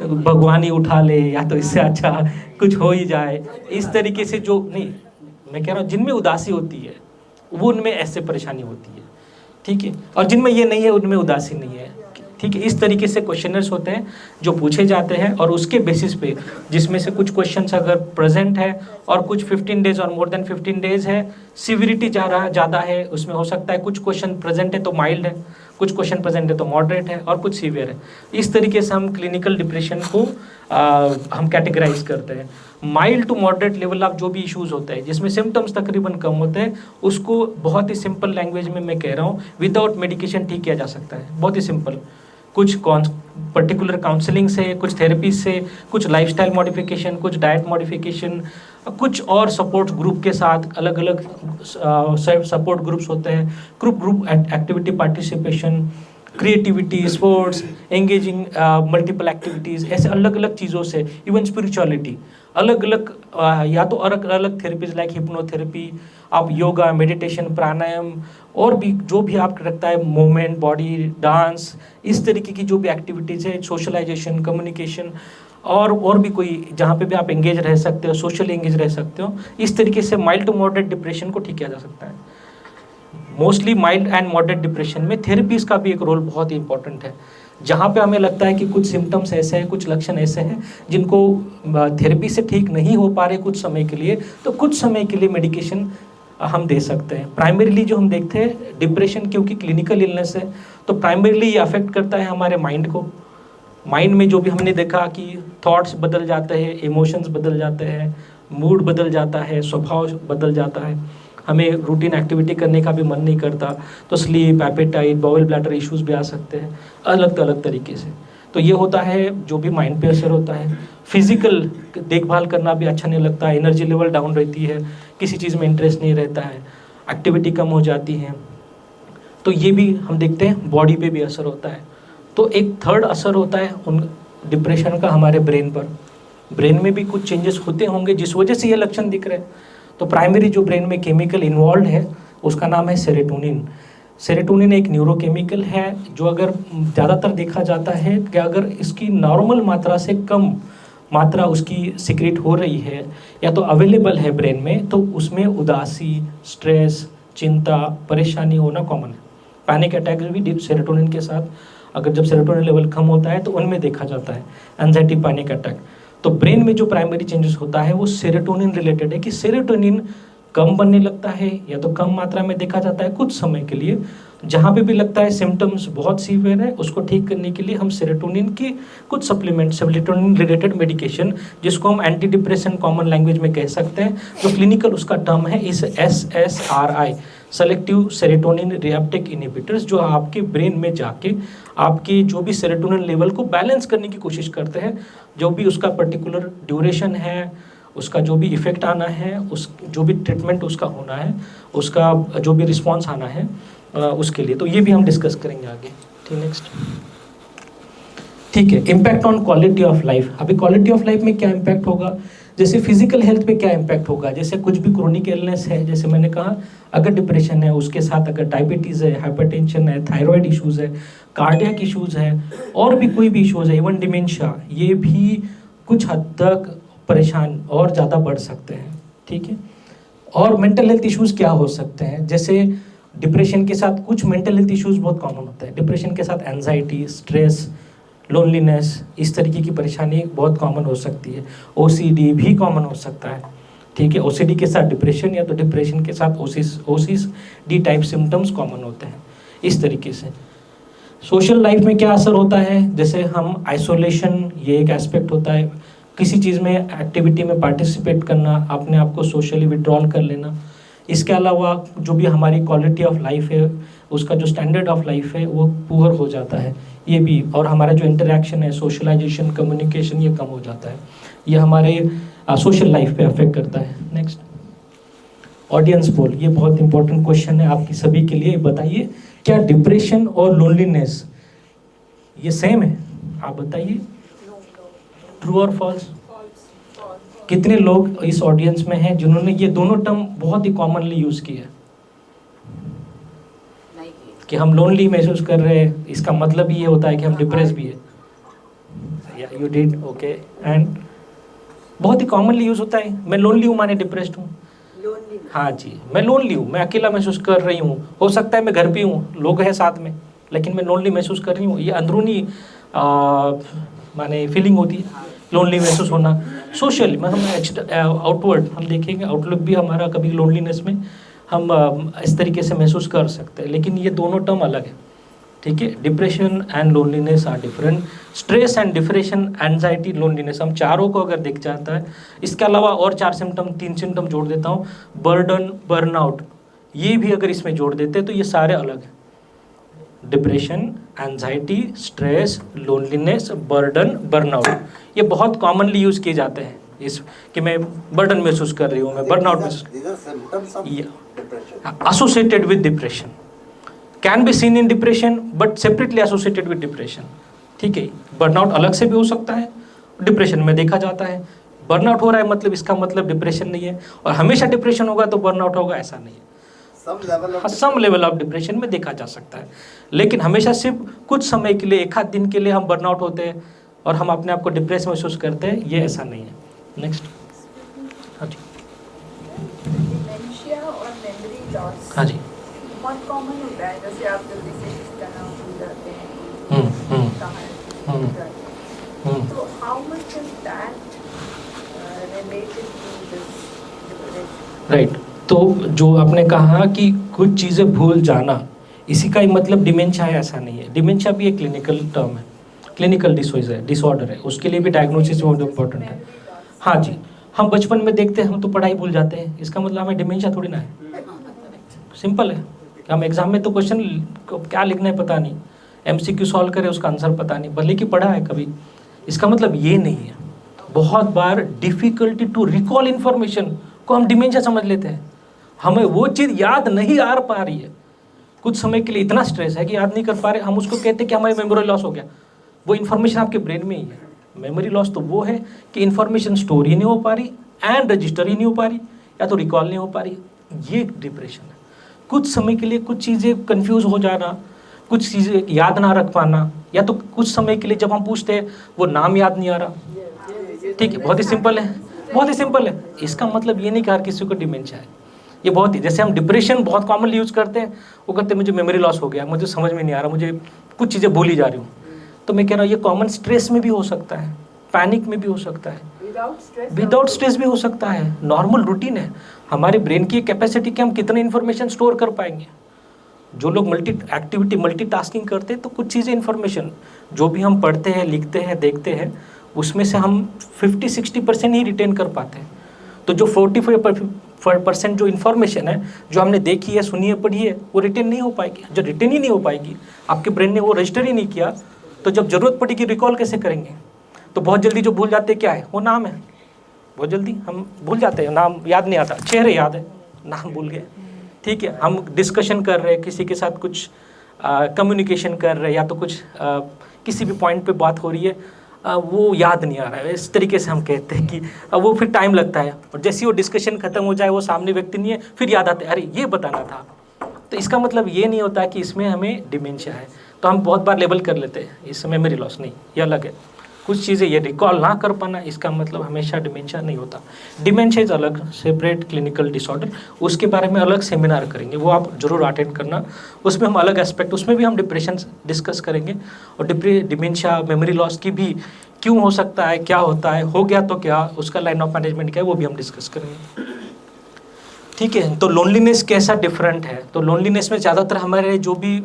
भगवान ही उठा ले, या तो इससे अच्छा कुछ हो ही जाए, इस तरीके से। जो नहीं, मैं कह रहा हूँ जिनमें उदासी होती है वो उनमें ऐसे परेशानी होती है, ठीक है। और जिनमें ये नहीं है उनमें उदासी नहीं है, ठीक है। इस तरीके से क्वेश्चनर्स होते हैं जो पूछे जाते हैं, और उसके बेसिस पे जिसमें से कुछ क्वेश्चंस अगर प्रेजेंट है और कुछ 15 डेज और मोर देन 15 डेज है, सिविरिटी ज़्यादा है, उसमें हो सकता है कुछ क्वेश्चन प्रेजेंट है तो माइल्ड है, कुछ क्वेश्चन प्रेजेंट है तो मॉडरेट है, और कुछ सीवियर है। इस तरीके से हम क्लिनिकल डिप्रेशन को हम कैटेगराइज करते हैं। Mild to moderate level of जो भी इश्यूज होते हैं जिसमें सिम्टम्स तकरीबन कम होते हैं, उसको बहुत ही सिंपल लैंग्वेज में मैं कह रहा हूँ विदाउट मेडिकेशन ठीक किया जा सकता है, बहुत ही सिंपल। कुछ पर्टिकुलर काउंसलिंग से, कुछ थेरेपी से, कुछ लाइफस्टाइल मॉडिफिकेशन, कुछ डाइट मॉडिफिकेशन, कुछ और सपोर्ट ग्रुप के साथ अलग अलग सपोर्ट ग्रुप्स होते हैं, group activity participation, creativity, sports, engaging multiple activities, ऐसे अलग अलग चीज़ों से, इवन स्पिरिचुअलिटी, अलग अलग या तो अलग अलग थेरेपीज लाइक हिप्नोथेरेपी, आप योगा, मेडिटेशन, प्राणायाम, और भी जो भी आपको लगता है, मूवमेंट, बॉडी, डांस, इस तरीके की जो भी एक्टिविटीज़ है, सोशलाइजेशन, कम्युनिकेशन, और भी कोई जहाँ पे भी आप एंगेज रह सकते हो, सोशली एंगेज रह सकते हो, इस तरीके से माइल्ड टू मॉडरेट डिप्रेशन को ठीक किया जा सकता है। Mostly mild and moderate depression में थेरेपीज का भी एक रोल बहुत ही इंपॉर्टेंट है। जहाँ पे हमें लगता है कि कुछ सिम्टम्स ऐसे हैं, कुछ लक्षण ऐसे हैं जिनको थेरेपी से ठीक नहीं हो पा रहे कुछ समय के लिए, तो कुछ समय के लिए मेडिकेशन हम दे सकते हैं। प्राइमरीली जो हम देखते हैं डिप्रेशन, क्योंकि क्लिनिकल इलनेस है, तो प्राइमरीली ये अफेक्ट करता है हमारे माइंड को। माइंड में जो भी हमने देखा कि थॉट्स बदल जाते हैं, इमोशंस बदल जाते हैं, मूड बदल जाता है, स्वभाव बदल जाता है, हमें रूटीन एक्टिविटी करने का भी मन नहीं करता, तो sleep, appetite, bowel bladder issues भी आ सकते हैं अलग अलग तरीके से। तो ये होता है जो भी माइंड पे असर होता है। फिजिकल देखभाल करना भी अच्छा नहीं लगता, एनर्जी लेवल डाउन रहती है, किसी चीज़ में इंटरेस्ट नहीं रहता है, एक्टिविटी कम हो जाती है। तो ये भी हम देखते हैं बॉडी पे भी असर होता है। तो एक थर्ड असर होता है उन डिप्रेशन का हमारे ब्रेन पर। ब्रेन में भी कुछ चेंजेस होते होंगे जिस वजह से ये लक्षण दिख रहे हैं। तो प्राइमरी जो ब्रेन में केमिकल इन्वॉल्व है उसका नाम है सेरोटोनिन। सेरोटोनिन एक न्यूरोकेमिकल है जो अगर ज़्यादातर देखा जाता है कि अगर इसकी नॉर्मल मात्रा से कम मात्रा उसकी सिक्रेट हो रही है या तो अवेलेबल है ब्रेन में, तो उसमें उदासी, स्ट्रेस, चिंता, परेशानी होना कॉमन है। पैनिक अटैक भी सेरोटोनिन के साथ, अगर जब सेरोटोनिन लेवल कम होता है तो उनमें देखा जाता है एंजाइटी, पैनिक अटैक। तो ब्रेन में जो प्राइमरी चेंजेस होता है वो सेरोटोनिन रिलेटेड है कि सेरोटोनिन कम बनने लगता है या तो कम मात्रा में देखा जाता है कुछ समय के लिए। जहाँ पे भी लगता है सिम्टम्स बहुत सीवियर है, उसको ठीक करने के लिए हम सेरोटोनिन की कुछ सप्लीमेंट, सेरोटोनिन रिलेटेड मेडिकेशन, जिसको हम एंटी डिप्रेसेंट कॉमन लैंग्वेज में कह सकते हैं, जो क्लिनिकल उसका टर्म है इस SSRI, selective serotonin reuptake inhibitors, जो आपके ब्रेन में जाके आपके जो भी सेरोटोनिन लेवल को बैलेंस करने की कोशिश करते हैं। जो भी उसका पर्टिकुलर ड्यूरेशन है, उसका जो भी इफेक्ट आना है, उस जो भी ट्रीटमेंट उसका होना है, उसका जो भी रिस्पॉन्स आना है उसके लिए, तो ये भी हम डिस्कस करेंगे आगे। ठीक, नेक्स्ट। ठीक है, impact on quality of life. अभी क्वालिटी ऑफ लाइफ में क्या इम्पैक्ट होगा, जैसे फिजिकल हेल्थ पे क्या इम्पैक्ट होगा, जैसे कुछ भी क्रोनिक इलनेस है, जैसे मैंने कहा अगर डिप्रेशन है उसके साथ अगर डायबिटीज़ है, हाइपरटेंशन है, थायराइड इश्यूज़ है, कार्डियक इश्यूज़ है, और भी कोई भी इश्यूज़ है, इवन डिमेंशिया, ये भी कुछ हद तक परेशान और ज़्यादा बढ़ सकते हैं। ठीक है, और मेंटल हेल्थ इश्यूज़ क्या हो सकते हैं, जैसे डिप्रेशन के साथ कुछ मेंटल हेल्थ इश्यूज़ बहुत कॉमन होता है। डिप्रेशन के साथ एंजाइटी, स्ट्रेस, लोनलीनेस, इस तरीके की परेशानी बहुत कॉमन हो सकती है। OCD भी कॉमन हो सकता है। ठीक है, OCD के साथ डिप्रेशन या तो डिप्रेशन के साथ OCD टाइप सिम्टम्स कॉमन होते हैं। इस तरीके से सोशल लाइफ में क्या असर होता है, जैसे हम आइसोलेशन, ये एक एस्पेक्ट होता है। किसी चीज़ में एक्टिविटी में पार्टिसिपेट करना, अपने आप को सोशली विड्रॉल कर लेना। इसके अलावा जो भी हमारी क्वालिटी ऑफ लाइफ है, उसका जो स्टैंडर्ड ऑफ लाइफ है वो पुअर हो जाता है, ये भी। और हमारा जो इंटरेक्शन है, सोशलाइजेशन, कम्युनिकेशन, ये कम हो जाता है। ये हमारे सोशल लाइफ पे अफेक्ट करता है। नेक्स्ट, ऑडियंस पोल, ये बहुत इंपॉर्टेंट क्वेश्चन है आपकी सभी के लिए। बताइए, क्या डिप्रेशन और लोनलीनेस ये सेम है? आप बताइए, ट्रू और फॉल्स? कितने लोग इस ऑडियंस में हैं जिन्होंने ये दोनों टर्म बहुत ही कॉमनली यूज किया है कि हम लोनली महसूस कर रहे हैं, इसका मतलब ये होता है कि हम डिप्रेस भी है? या यू डिड, ओके। एंड बहुत ही कॉमनली यूज होता है, मैं लोनली हूँ माने डिप्रेस्ड हूँ। हाँ जी, मैं लोनली हूँ, मैं अकेला महसूस कर रही हूँ। हो सकता है मैं घर पे हूँ, लोग हैं साथ में, लेकिन मैं लोनली महसूस कर रही हूँ। ये अंदरूनी माने फीलिंग होती है, लोनली महसूस होना। सोशल में हम आउटवर्ड हम देखेंगे, आउटलुक भी हमारा कभी लोनलीनेस में हम इस तरीके से महसूस कर सकते हैं, लेकिन ये दोनों टर्म अलग है, ठीक है। Depression and loneliness are different. Stress and depression, anxiety, loneliness, हम चारों को अगर दिख जाता है। इसके अलावा और 4 सिम्टम, 3 सिम्टम जोड़ देता हूँ, बर्डन, बर्नआउट, ये भी अगर इसमें जोड़ देते हैं तो ये सारे अलग हैं। Depression, anxiety, stress, loneliness, burden, burnout, ये बहुत कॉमनली यूज किए जाते हैं। इस कि मैं बर्डन महसूस कर रही हूँ, मैं बर्नआउट महसूस, associated with depression, can be seen in depression but separately associated with depression, ठीक है। बर्नआउट अलग से भी हो सकता है, डिप्रेशन में देखा जाता है। बर्नआउट हो रहा है मतलब इसका मतलब डिप्रेशन नहीं है, और हमेशा डिप्रेशन होगा तो बर्नआउट होगा, ऐसा नहीं है। सम लेवल ऑफ डिप्रेशन में देखा जा सकता है, लेकिन हमेशा सिर्फ कुछ समय के लिए, एक आध दिन के लिए हम बर्नआउट होते हैं और हम अपने आप को डिप्रेस महसूस करते हैं, ये ऐसा नहीं है। नेक्स्ट, हाँ जी, डिमेंशिया और मेमोरी लॉस हाँ जी, बहुत कॉमन होता है। जैसे आप जल्दी से किसी का नाम भूल जाते हैं, कहाँ भूल जाते हैं, तो how much is that related to this depression? Right. तो जो आपने कहा कि कुछ चीज़ें भूल जाना, इसी का ही मतलब डिमेंशिया है, ऐसा नहीं है। डिमेंशिया भी एक क्लिनिकल टर्म है, क्लिनिकल डिसऑर्डर है, उसके लिए भी डायग्नोसिस बहुत इंपॉर्टेंट है। हाँ जी, हम बचपन में देखते हैं, हम तो पढ़ाई भूल जाते हैं, इसका मतलब हमें डिमेंशिया थोड़ी ना है। सिंपल है कि हम एग्जाम में तो क्वेश्चन क्या लिखना है पता नहीं, MCQ सॉल्व करें उसका आंसर पता नहीं, भले कि पढ़ा है कभी, इसका मतलब ये नहीं है। बहुत बार डिफिकल्टी टू रिकॉल इन्फॉर्मेशन को हम डिमेंशिया समझ लेते हैं, हमें वो चीज़ याद नहीं आ पा रही है, कुछ समय के लिए इतना स्ट्रेस है कि याद नहीं कर पा रहे, हम उसको कहते हैं कि हमारी मेमोरी लॉस हो गया। वो इन्फॉर्मेशन आपके ब्रेन में ही है। मेमोरी लॉस तो वो है कि इन्फॉर्मेशन स्टोर ही नहीं हो पा रही एंड रजिस्टर ही नहीं हो पा रही, या तो रिकॉल नहीं हो पा रही, ये डिप्रेशन है। कुछ समय के लिए कुछ चीज़ें कंफ्यूज हो जाना, कुछ चीज़ें याद ना रख पाना, या तो कुछ समय के लिए जब हम पूछते हैं वो नाम याद नहीं आ रहा, ठीक है। बहुत ही सिंपल है, बहुत ही सिंपल है। इसका मतलब ये नहीं कि हर किसी को डिमेंशिया है। ये बहुत ही, जैसे हम डिप्रेशन बहुत कॉमनली यूज़ करते हैं, वो कहते हैं मुझे मेमोरी लॉस हो गया, मुझे समझ में नहीं आ रहा, मुझे कुछ चीज़ें भूल ही जा रही हूँ। तो मैं कह रहा हूँ ये कॉमन स्ट्रेस में भी हो सकता है, पैनिक में भी हो सकता है, विदाउट स्ट्रेस भी हो सकता है। नॉर्मल रूटीन है, हमारे ब्रेन की कैपेसिटी कि हम कितने इन्फॉर्मेशन स्टोर कर पाएंगे। जो लोग मल्टीटास्किंग करते हैं, तो कुछ चीज़ें इन्फॉर्मेशन जो भी हम पढ़ते हैं, लिखते हैं, देखते हैं, उसमें से हम 50-60% ही रिटेन कर पाते हैं। तो जो 45% जो इन्फॉर्मेशन है, जो हमने देखी है, सुनी है, पढ़ी है, वो रिटेन नहीं हो पाएगी। जब रिटेन ही नहीं हो पाएगी, आपके ब्रेन ने वो रजिस्टर ही नहीं किया, तो जब जरूरत पड़ेगी रिकॉल कैसे करेंगे? तो बहुत जल्दी जो भूल जाते क्या है, वो नाम है। बहुत जल्दी हम भूल जाते हैं, नाम याद नहीं आता, चेहरे याद है, नाम भूल गए, ठीक है। हम डिस्कशन कर रहे हैं, किसी के साथ कुछ कम्युनिकेशन कर रहे हैं, या तो कुछ किसी भी पॉइंट पे बात हो रही है, वो याद नहीं आ रहा है, इस तरीके से हम कहते हैं कि वो फिर टाइम लगता है, और जैसे वो डिस्कशन खत्म हो जाए, वो सामने व्यक्ति नहीं है, फिर याद आता है अरे ये बताना था। तो इसका मतलब ये नहीं होता कि इसमें हमें डिमेंशिया है। तो हम बहुत बार लेबल कर लेते हैं, इस समय मेमोरी लॉस नहीं, ये अलग है। कुछ चीज़ें ये रिकॉल ना कर पाना, इसका मतलब हमेशा डिमेंशिया नहीं होता। डिमेंशिया इज अलग, सेपरेट क्लिनिकल डिसऑर्डर, उसके बारे में अलग सेमिनार करेंगे, वो आप जरूर अटेंड करना। उसमें हम अलग एस्पेक्ट, उसमें भी हम डिप्रेशन डिस्कस करेंगे, और डिमेंशिया, मेमोरी लॉस की भी क्यों हो सकता है, क्या होता है, हो गया तो क्या, उसका लाइन ऑफ मैनेजमेंट क्या है, वो भी हम डिस्कस करेंगे, ठीक है। तो लोनलीनेस कैसा डिफरेंट है? तो लोनलीनेस में ज़्यादातर हमारे जो भी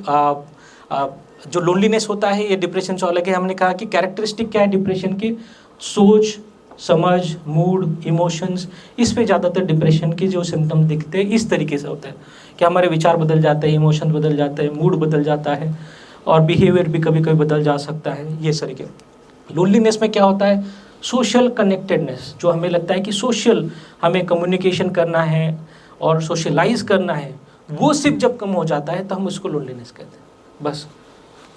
जो लोनलीनेस होता है, ये डिप्रेशन से अलग है। हमने कहा कि कैरेक्टरिस्टिक क्या है डिप्रेशन की? सोच, समझ, मूड, इमोशंस, इस पे ज़्यादातर डिप्रेशन के जो सिम्टम्स दिखते हैं इस तरीके से होता है कि हमारे विचार बदल जाते हैं, इमोशन बदल जाते हैं, मूड बदल जाता है और बिहेवियर भी कभी कभी बदल जा सकता है, ये तरीके। लोनलीनेस में क्या होता है, सोशल कनेक्टेडनेस, जो हमें लगता है कि सोशल हमें कम्युनिकेशन करना है और सोशलाइज करना है, वो सिर्फ जब कम हो जाता है तो हम उसको लोनलीनेस कहते हैं। बस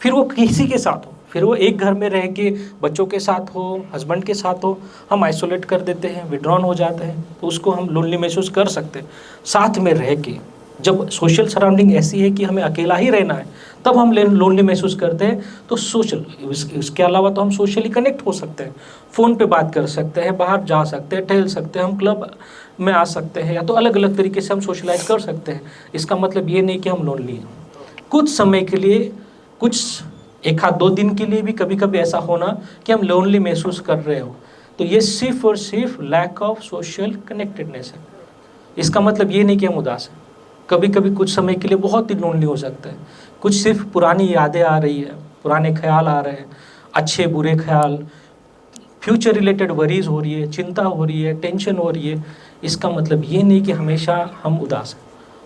फिर वो किसी के साथ हो, फिर वो एक घर में रह के बच्चों के साथ हो, हस्बैंड के साथ हो, हम आइसोलेट कर देते हैं, विड्रॉन हो जाते हैं, तो उसको हम लोनली महसूस कर सकते हैं। साथ में रह के जब सोशल सराउंडिंग ऐसी है कि हमें अकेला ही रहना है, तब हम लोनली महसूस करते हैं। तो सोशल, इसके अलावा तो हम सोशली कनेक्ट हो सकते हैं, फ़ोन पे बात कर सकते हैं, बाहर जा सकते हैं, टहल सकते हैं, हम क्लब में आ सकते हैं, या तो अलग अलग तरीके से हम सोशलाइज कर सकते हैं। इसका मतलब ये नहीं कि हम लोनली हैं। कुछ समय के लिए, कुछ 1-2 दिन के लिए भी कभी कभी ऐसा होना कि हम लोनली महसूस कर रहे हो, तो ये सिर्फ और सिर्फ लैक ऑफ सोशल कनेक्टेडनेस है। इसका मतलब ये नहीं कि हम उदास हैं। कभी कभी कुछ समय के लिए बहुत ही लोनली हो सकता है, कुछ सिर्फ पुरानी यादें आ रही है, पुराने ख्याल आ रहे हैं, अच्छे बुरे ख्याल, फ्यूचर रिलेटेड वरीज हो रही है, चिंता हो रही है, टेंशन हो रही है। इसका मतलब ये नहीं कि हमेशा हम उदास हैं,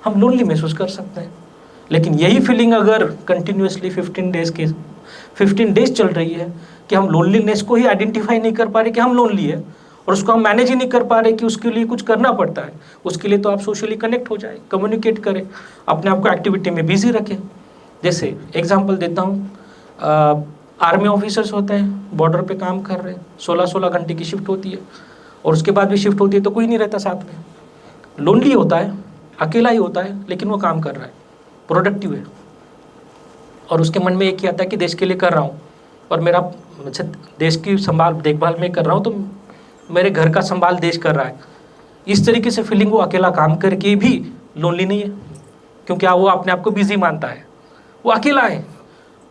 हम लोनली महसूस कर सकते हैं। लेकिन यही फीलिंग अगर कंटिन्यूसली 15 डेज चल रही है कि हम लोनलीनेस को ही आइडेंटिफाई नहीं कर पा रहे कि हम लोनली है, और उसको हम मैनेज ही नहीं कर पा रहे कि उसके लिए कुछ करना पड़ता है, उसके लिए तो आप सोशली कनेक्ट हो जाए, कम्युनिकेट करें, अपने आप को एक्टिविटी में बिजी रखें। जैसे एग्जांपल देता हूँ, आर्मी ऑफिसर्स होते हैं, बॉर्डर पे काम कर रहे हैं, 16-16 घंटे की शिफ्ट होती है, और उसके बाद भी शिफ्ट होती है तो कोई नहीं रहता साथ में, लोनली होता है, अकेला ही होता है, लेकिन वो काम कर रहा है, प्रोडक्टिव है, और उसके मन में एक ही आता है कि देश के लिए कर रहा हूँ, और मेरा देश की देखभाल में कर रहा हूँ, तो मेरे घर का संभाल देश कर रहा है। इस तरीके से फीलिंग, वो अकेला काम करके भी लोनली नहीं है, क्योंकि वो अपने आप को बिजी मानता है, वो अकेला है,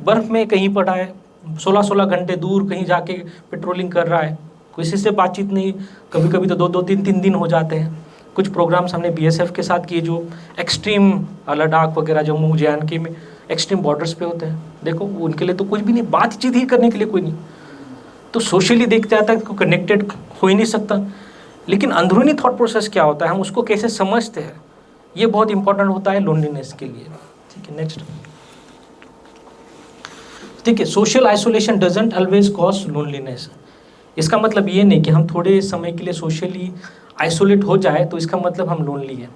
बर्फ़ में कहीं पड़ा है, 16-16 घंटे दूर कहीं जाके पेट्रोलिंग कर रहा है, किसी से बातचीत नहीं, कभी कभी तो 2-2, 3-3 दिन हो जाते हैं। कुछ प्रोग्राम्स हमने BSF के साथ किए जो एक्सट्रीम लद्दाख वगैरह, जम्मू JNK में एक्सट्रीम बॉर्डर्स पे होते हैं, देखो उनके लिए तो कुछ भी नहीं, बातचीत ही करने के लिए कोई नहीं, तो सोशली देखते आता है कि कनेक्टेड हो ही नहीं सकता। लेकिन अंदरूनी थॉट प्रोसेस क्या होता है, हम उसको कैसे समझते हैं, ये बहुत इंपॉर्टेंट होता है लोनलीनेस के लिए। ठीक है, नेक्स्ट। ठीक है, social isolation doesn't always cause loneliness. इसका मतलब ये नहीं कि हम थोड़े समय के लिए सोशली आइसोलेट हो जाए तो इसका मतलब हम लोनली हैं।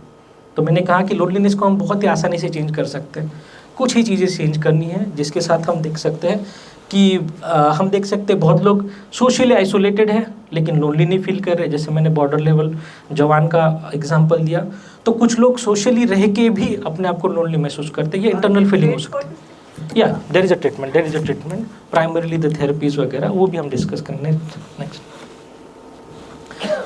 तो मैंने कहा कि लोनलीनेस को हम बहुत ही आसानी से चेंज कर सकते हैं। कुछ ही चीज़ें चेंज करनी है, जिसके साथ हम देख सकते हैं कि हम देख सकते हैं बहुत लोग सोशली आइसोलेटेड है लेकिन लोनली नहीं फील कर रहे। जैसे मैंने बॉर्डर लेवल जवान का एग्जांपल दिया, तो कुछ लोग सोशली रह के भी अपने आप को लोनली महसूस करते हैं। ये इंटरनल फीलिंग हो सकती है। या there is a treatment, primarily the therapies वगैरह, वो भी हम डिस्कस करेंगे नेक्स्ट।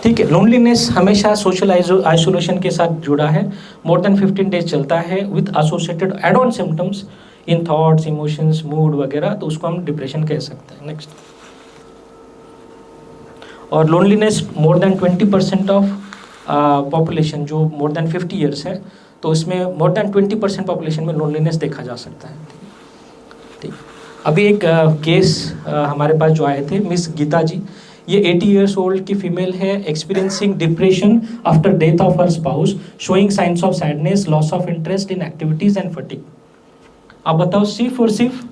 ठीक है, लोनलीनेस हमेशा सोशल आइसोलेशन के साथ जुड़ा है। मोर देन 15 डेज चलता है with associated add on symptoms in thoughts, emotions, mood वगैरह, तो उसको हम डिप्रेशन कह सकते हैं। नेक्स्ट। और loneliness more than 20% of population जो मोर देन 50 ईयर्स है, तो इसमें मोर देन 20% पॉपुलेशन में लोनलीनेस देखा जा सकता है। ठीक, अभी एक केस हमारे पास जो आए थे, मिस गीता जी, ये 80 ईयर्स ओल्ड की फीमेल है, experiencing depression after death of her spouse, showing science of sadness, loss of interest in activities and fatigue. आप बताओ, सिर्फ और सिर्फ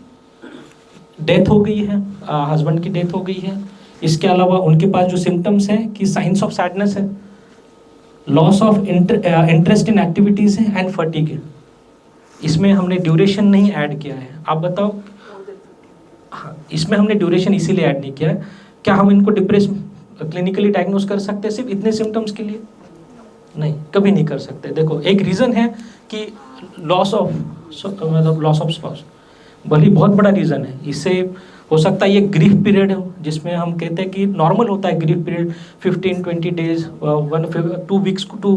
डेथ हो गई है, हस्बैंड की डेथ हो गई है, इसके अलावा उनके पास जो सिम्टम्स हैं कि साइंस ऑफ सैडनेस है, loss of interest in activities है एंड फटीग है। इसमें हमने ड्यूरेशन नहीं ऐड किया है। आप बताओ, हाँ, इसमें हमने ड्यूरेशन इसीलिए ऐड नहीं किया है, क्या हम इनको डिप्रेशन क्लिनिकली डायग्नोज कर सकते हैं सिर्फ इतने सिम्टम्स के लिए? नहीं, कभी नहीं कर सकते। देखो, एक रीज़न है कि लॉस ऑफ स्पाउस, भले बहुत बड़ा रीज़न है। इससे हो सकता है ये ग्रीफ पीरियड हो, जिसमें हम कहते हैं कि नॉर्मल होता है grief period 15-20 days, 2 weeks to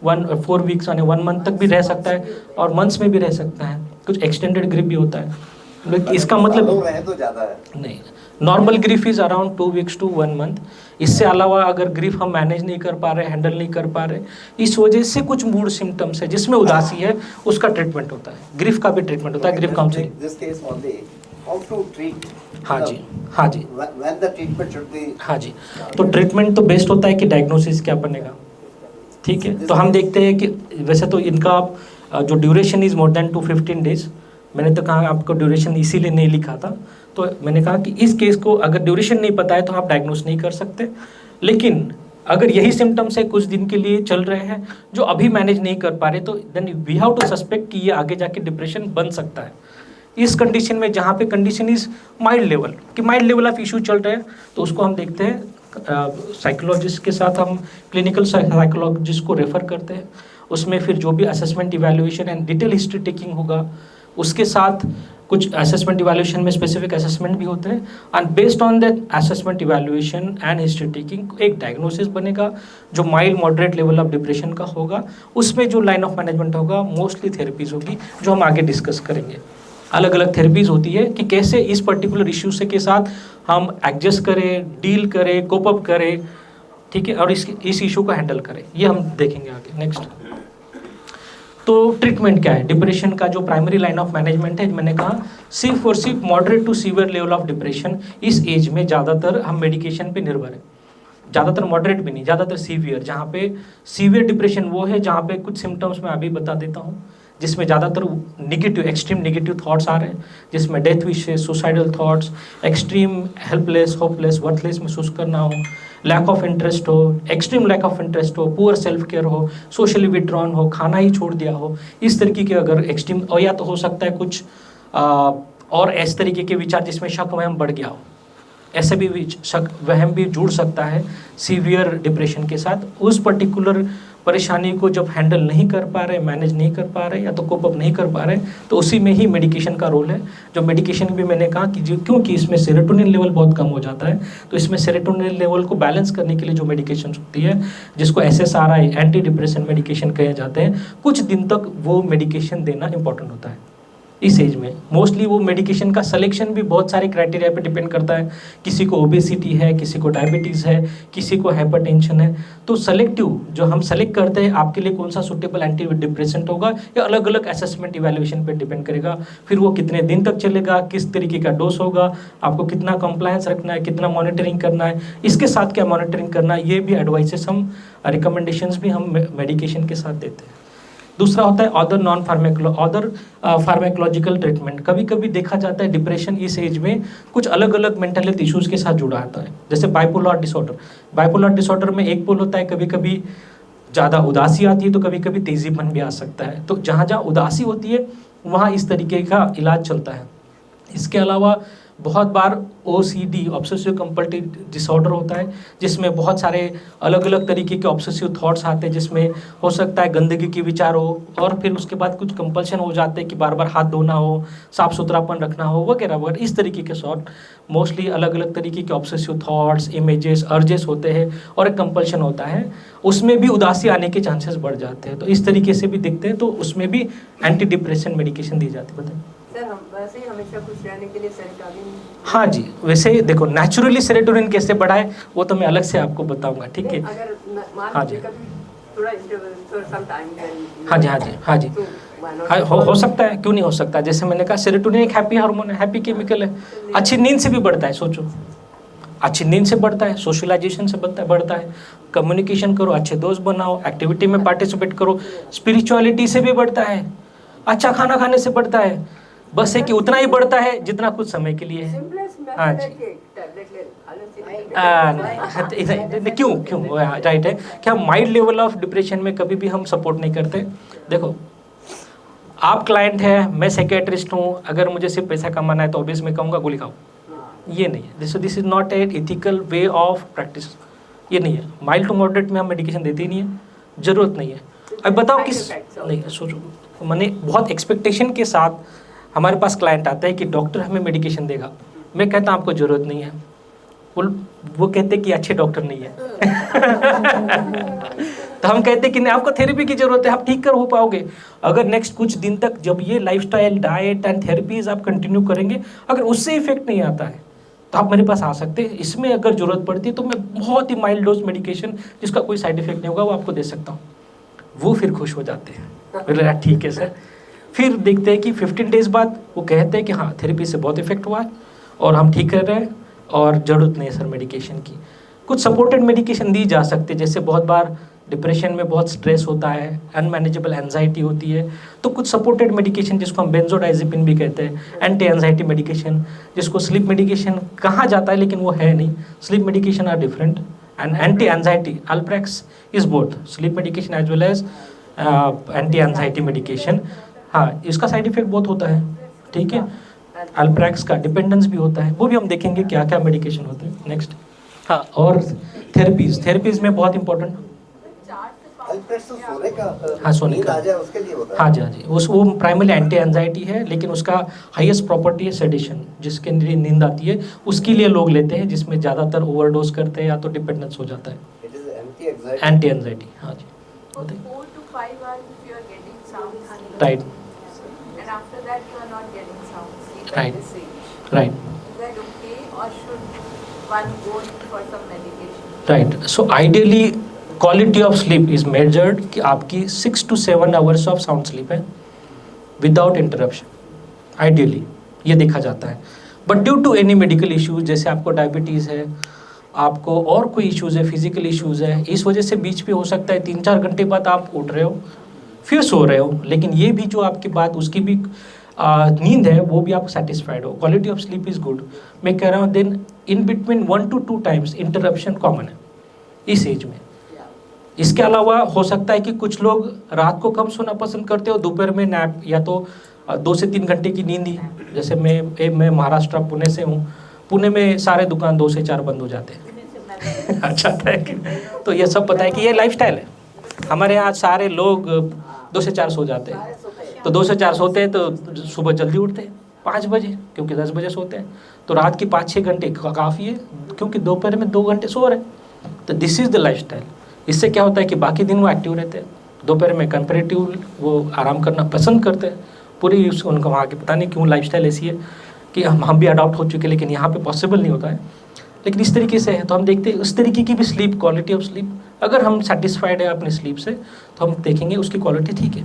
4 weeks यानी 1 मंथ तक भी रह सकता है, और मंथ्स में भी रह सकता है, कुछ एक्सटेंडेड ग्रीफ भी होता है। लेकिन इसका मतलब तो ज़्यादा है नहीं, normal grief is around 2 weeks to 1 month. इससे अलावा अगर ग्रीफ हम मैनेज नहीं कर पा रहे, हैंडल नहीं कर पा रहे, इस वजह से कुछ मूड सिम्टम्स है जिसमें उदासी है, उसका ट्रीटमेंट होता है। ग्रीफ का भी ट्रीटमेंट होता है, grief counselling. This case only, how to treat. हाँ जी, हाँ जी, When the treatment should be. हाँ जी। तो ट्रीटमेंट तो बेस्ड होता है कि डायग्नोसिस क्या बनेगा, ठीक है। तो हम देखते हैं कि वैसे तो इनका जो duration is more than 215 days. मैंने तो कहा आपको ड्यूरेशन इसीलिए नहीं लिखा था, तो मैंने कहा कि इस केस को अगर ड्यूरेशन नहीं पता है तो आप डायग्नोस नहीं कर सकते। लेकिन अगर यही सिम्टम्स है कुछ दिन के लिए चल रहे हैं जो अभी मैनेज नहीं कर पा रहे, तो then we have to suspect कि ये आगे जाके डिप्रेशन बन सकता है। इस कंडीशन में जहाँ पे कंडीशन इज माइल्ड लेवल, कि माइल्ड लेवल ऑफ इशू चल रहे हैं, तो उसको हम देखते हैं साइकोलॉजिस्ट के साथ, हम क्लिनिकल साइकोलॉजिस्ट को रेफर करते हैं। उसमें फिर जो भी assessment evaluation and detail history taking होगा, उसके साथ कुछ असेसमेंट इवैल्यूएशन में स्पेसिफिक असेसमेंट भी होते हैं, and based on that assessment evaluation and history taking एक डायग्नोसिस बनेगा जो mild moderate level of depression का होगा। उसमें जो लाइन ऑफ मैनेजमेंट होगा मोस्टली थेरेपीज होगी, जो हम आगे डिस्कस करेंगे। अलग अलग थेरेपीज होती है कि कैसे इस पर्टिकुलर इश्यू से के साथ हम एडजस्ट करें, डील करें, कोप अप करें, ठीक है, और इस इशू को हैंडल करें, ये हम देखेंगे आगे। नेक्स्ट, तो ट्रीटमेंट क्या है डिप्रेशन का? जो प्राइमरी लाइन ऑफ मैनेजमेंट है, मैंने कहा सिर्फ और सिर्फ moderate to severe level of depression. इस एज में ज़्यादातर हम मेडिकेशन पे निर्भर है, ज़्यादातर मॉडरेट भी नहीं, ज़्यादातर सीवियर। जहाँ पे सीवियर डिप्रेशन वो है जहाँ पे कुछ सिम्टम्स मैं अभी बता देता हूँ, जिसमें ज़्यादातर नेगेटिव, एक्सट्रीम नेगेटिव थॉट्स आ रहे हैं, जिसमें death wishes, suicidal thoughts, extreme helpless, hopeless, worthless महसूस करना हो, लैक ऑफ इंटरेस्ट हो, एक्सट्रीम लैक ऑफ इंटरेस्ट हो, पुअर सेल्फ केयर हो, सोशली विड्रॉन हो, खाना ही छोड़ दिया हो, इस तरीके के अगर एक्सट्रीम, और या तो हो सकता है कुछ और इस तरीके के विचार जिसमें शक वहम बढ़ गया हो, ऐसे भी शक वहम भी जुड़ सकता है सीवियर डिप्रेशन के साथ। उस पर्टिकुलर परेशानी को जब हैंडल नहीं कर पा रहे, मैनेज नहीं कर पा रहे, या तो कोप अप नहीं कर पा रहे, तो उसी में ही मेडिकेशन का रोल है। जो मेडिकेशन भी मैंने कहा कि क्योंकि इसमें सेरोटोनिन लेवल बहुत कम हो जाता है, तो इसमें सेरोटोनिन लेवल को बैलेंस करने के लिए जो मेडिकेशन होती है, जिसको SSRI एंटी डिप्रेशन मेडिकेशन कहे जाते हैं, कुछ दिन तक वो मेडिकेशन देना इंपॉर्टेंट होता है इस एज में। मोस्टली वो मेडिकेशन का सिलेक्शन भी बहुत सारे क्राइटेरिया पे डिपेंड करता है। किसी को ओबेसिटी है, किसी को डायबिटीज़ है, किसी को हाइपरटेंशन है, तो सेलेक्टिव जो हम सेलेक्ट करते हैं आपके लिए कौन सा सूटेबल एंटी डिप्रेसेंट होगा, या अलग अलग असेसमेंट इवैल्यूएशन पे डिपेंड करेगा। फिर वो कितने दिन तक चलेगा, किस तरीके का डोज होगा, आपको कितना कंप्लायंस रखना है, कितना मॉनिटरिंग करना है, इसके साथ क्या मॉनिटरिंग करना है, ये भी एडवाइसेस हम, रिकमेंडेशंस भी हम मेडिकेशन के साथ देते हैं। दूसरा होता है अदर नॉन फार्मेकोलॉजिकल ट्रीटमेंट। कभी कभी देखा जाता है डिप्रेशन इस एज में कुछ अलग अलग मेंटल हेल्थ इश्यूज के साथ जुड़ा आता है, जैसे बाइपोलर डिसऑर्डर। बाइपोलर डिसऑर्डर में एक पोल होता है, कभी कभी ज़्यादा उदासी आती है तो कभी कभी तेजीपन भी आ सकता है। तो जहाँ जहाँ उदासी होती है वहाँ इस तरीके का इलाज चलता है। इसके अलावा बहुत बार OCD, ऑब्सेसिव कंपल्सिव डिसऑर्डर होता है, जिसमें बहुत सारे अलग अलग तरीके के ऑब्सेसिव थॉट्स आते हैं, जिसमें हो सकता है गंदगी के विचार हो, और फिर उसके बाद कुछ कंपल्शन हो जाते हैं कि बार बार हाथ धोना हो, साफ सुथरापन रखना हो, वगैरह वगैरह। इस तरीके के शॉर्ट मोस्टली अलग अलग तरीके के ऑब्सेसिव थॉट्स, इमेजेस, अर्जेस होते हैं, और एक कंपल्शन होता है, उसमें भी उदासी आने के चांसेस बढ़ जाते हैं। तो इस तरीके से भी दिखते हैं, तो उसमें भी एंटी डिप्रेशन मेडिकेशन दी जाती है। बताइए सर, हम वैसे ही हमेशा खुश रहने के लिए सेरोटोनिन। हाँ जी, वैसे देखो नेचुरली सेरोटोनिन कैसे बढ़ाए वो तो मैं अलग से आपको बताऊंगा, ठीक है। अगर हाँ जी, थोड़ा इंटरवल सम टाइम। हाँ जी, हाँ जी, हाँ जी, हाँ, हो सकता है, क्यों नहीं हो सकता। जैसे मैंने कहा सेरोटोनिन एक हैप्पी हार्मोन है, हैप्पी केमिकल है। अच्छी नींद से भी बढ़ता है, सोचो, अच्छी नींद से बढ़ता है, सोशलाइजेशन से बढ़ता है, कम्युनिकेशन करो, अच्छे दोस्त बनाओ, एक्टिविटी में पार्टिसिपेट करो, स्पिरिचुअलिटी से भी बढ़ता है, अच्छा खाना खाने से बढ़ता है। बस है कि उतना ही बढ़ता है जितना कुछ समय के लिए है। हाँ जी, क्यों राइट है क्या माइल्ड लेवल ऑफ डिप्रेशन में कभी भी हम सपोर्ट नहीं करते। देखो, आप क्लाइंट है, मैं साइकियाट्रिस्ट हूँ, अगर मुझे सिर्फ पैसा कमाना है तो ऑब्वियस मैं कहूँगा गोली खाओ, ये नहीं है। This is not a ethical way of practice, ये नहीं है। माइल्ड टू मॉडरेट में हम मेडिकेशन देते ही नहीं है, ज़रूरत नहीं है। अब बताओ किस, नहीं सोचो, मैंने बहुत एक्सपेक्टेशन के साथ हमारे पास क्लाइंट आता है कि डॉक्टर हमें मेडिकेशन देगा, मैं कहता हूँ आपको ज़रूरत नहीं है, वो कहते कि अच्छे डॉक्टर नहीं है तो हम कहते कि नहीं, आपको थेरेपी की ज़रूरत है, आप ठीक कर हो पाओगे अगर नेक्स्ट कुछ दिन तक जब ये लाइफस्टाइल, डाइट एंड थेरेपीज आप कंटिन्यू करेंगे। अगर उससे इफेक्ट नहीं आता है तो आप मेरे पास आ सकते हैं। इसमें अगर ज़रूरत पड़ती है तो मैं बहुत ही माइल्ड डोज मेडिकेशन जिसका कोई साइड इफेक्ट नहीं होगा वो आपको दे सकता हूँ। वो फिर खुश हो जाते हैं, बोले ठीक है सर। फिर देखते हैं कि 15 डेज बाद वो कहते हैं कि हाँ थेरेपी से बहुत इफेक्ट हुआ है और हम ठीक कर रहे हैं और ज़रूरत नहीं है सर मेडिकेशन की। कुछ सपोर्टेड मेडिकेशन दी जा सकती है, जैसे बहुत बार डिप्रेशन में बहुत स्ट्रेस होता है, अनमैनेजेबल एंजाइटी होती है, तो कुछ सपोर्टेड मेडिकेशन जिसको हम बेंजोडाइजेपिन भी कहते हैं, एंटी एंजाइटी मेडिकेशन, जिसको स्लीप मेडिकेशन कहा जाता है लेकिन वो है नहीं, sleep medication are different and anti anxiety alprax is both sleep medication as well as anti anxiety medication. हाँ, इसका साइड इफेक्ट बहुत होता है, ठीक है, अल्प्रेक्स का डिपेंडेंस भी होता है, वो भी हम देखेंगे क्या क्या मेडिकेशन होते हैं। नेक्स्ट, हाँ, और थेरेपीज में बहुत इंपॉर्टेंट, अल्प्रेक्स तो सोने का हाँ, सोने नींद का, आ जाए उसके लिए होता है। हाँ जी, हाँ जी, वो प्राइमरी एंटी एंजाइटी है, लेकिन उसका हाईएस्ट प्रॉपर्टी है सेडेशन, जिसके लिए नींद आती है उसके लिए लोग लेते हैं, जिसमें ज़्यादातर ओवरडोज करते हैं या तो डिपेंडेंस हो जाता है। It is anti anxiety. Anti anxiety, हाँ जी, For 4 to 5 hours if you are getting sound sleep. Right And after that you are not getting sound sleep Right. at this age. Right Is that okay or should one go in for some medication? Right. So ideally quality of sleep is measured कि आपकी 6 to 7 hours of sound sleep है without interruption, ideally ये देखा जाता है। But due to any medical issues, जैसे आपको diabetes है, आपको और कोई इश्यूज़ है, फिजिकल इश्यूज़ है, इस वजह से बीच पे हो सकता है 3-4 घंटे बाद आप उठ रहे हो फिर सो रहे हो, लेकिन ये भी जो आपकी बात उसकी भी नींद है वो भी आप सेटिस्फाइड हो, quality of sleep is good. मैं कह रहा हूँ then in between 1 to 2 times interruption common है इस एज में। इसके अलावा हो सकता है कि कुछ लोग रात को कम सोना पसंद करते हो, दोपहर में नैप या तो 2 से 3 घंटे की नींद ही, जैसे मैं महाराष्ट्र पुणे से हूँ, पुणे में सारे दुकान 2 से 4 बंद हो जाते हैं अच्छा है कि तो ये सब पता है कि ये लाइफस्टाइल है हमारे यहाँ, सारे लोग 2 से 4 सो जाते हैं, तो 2 से 4 सोते हैं तो सुबह जल्दी उठते हैं 5 बजे, क्योंकि 10 बजे सोते हैं, तो रात की 5-6 घंटे काफ़ी है, क्योंकि दोपहर में 2 घंटे सो रहे हैं। तो दिस इज़ द लाइफस्टाइल। इससे क्या होता है कि बाकी दिन वो एक्टिव रहते हैं, दोपहर में कंपेरेटिव वो आराम करना पसंद करते हैं। पूरी उनका वहाँ की पता नहीं क्यों लाइफस्टाइल ऐसी है कि हम भी अडॉप्ट हो चुके हैं, लेकिन यहाँ पे पॉसिबल नहीं होता है, लेकिन इस तरीके से है। तो हम देखते हैं उस तरीके की भी स्लीप, क्वालिटी ऑफ स्लीप, अगर हम सेटिस्फाइड है अपनी स्लीप से तो हम देखेंगे उसकी क्वालिटी ठीक है।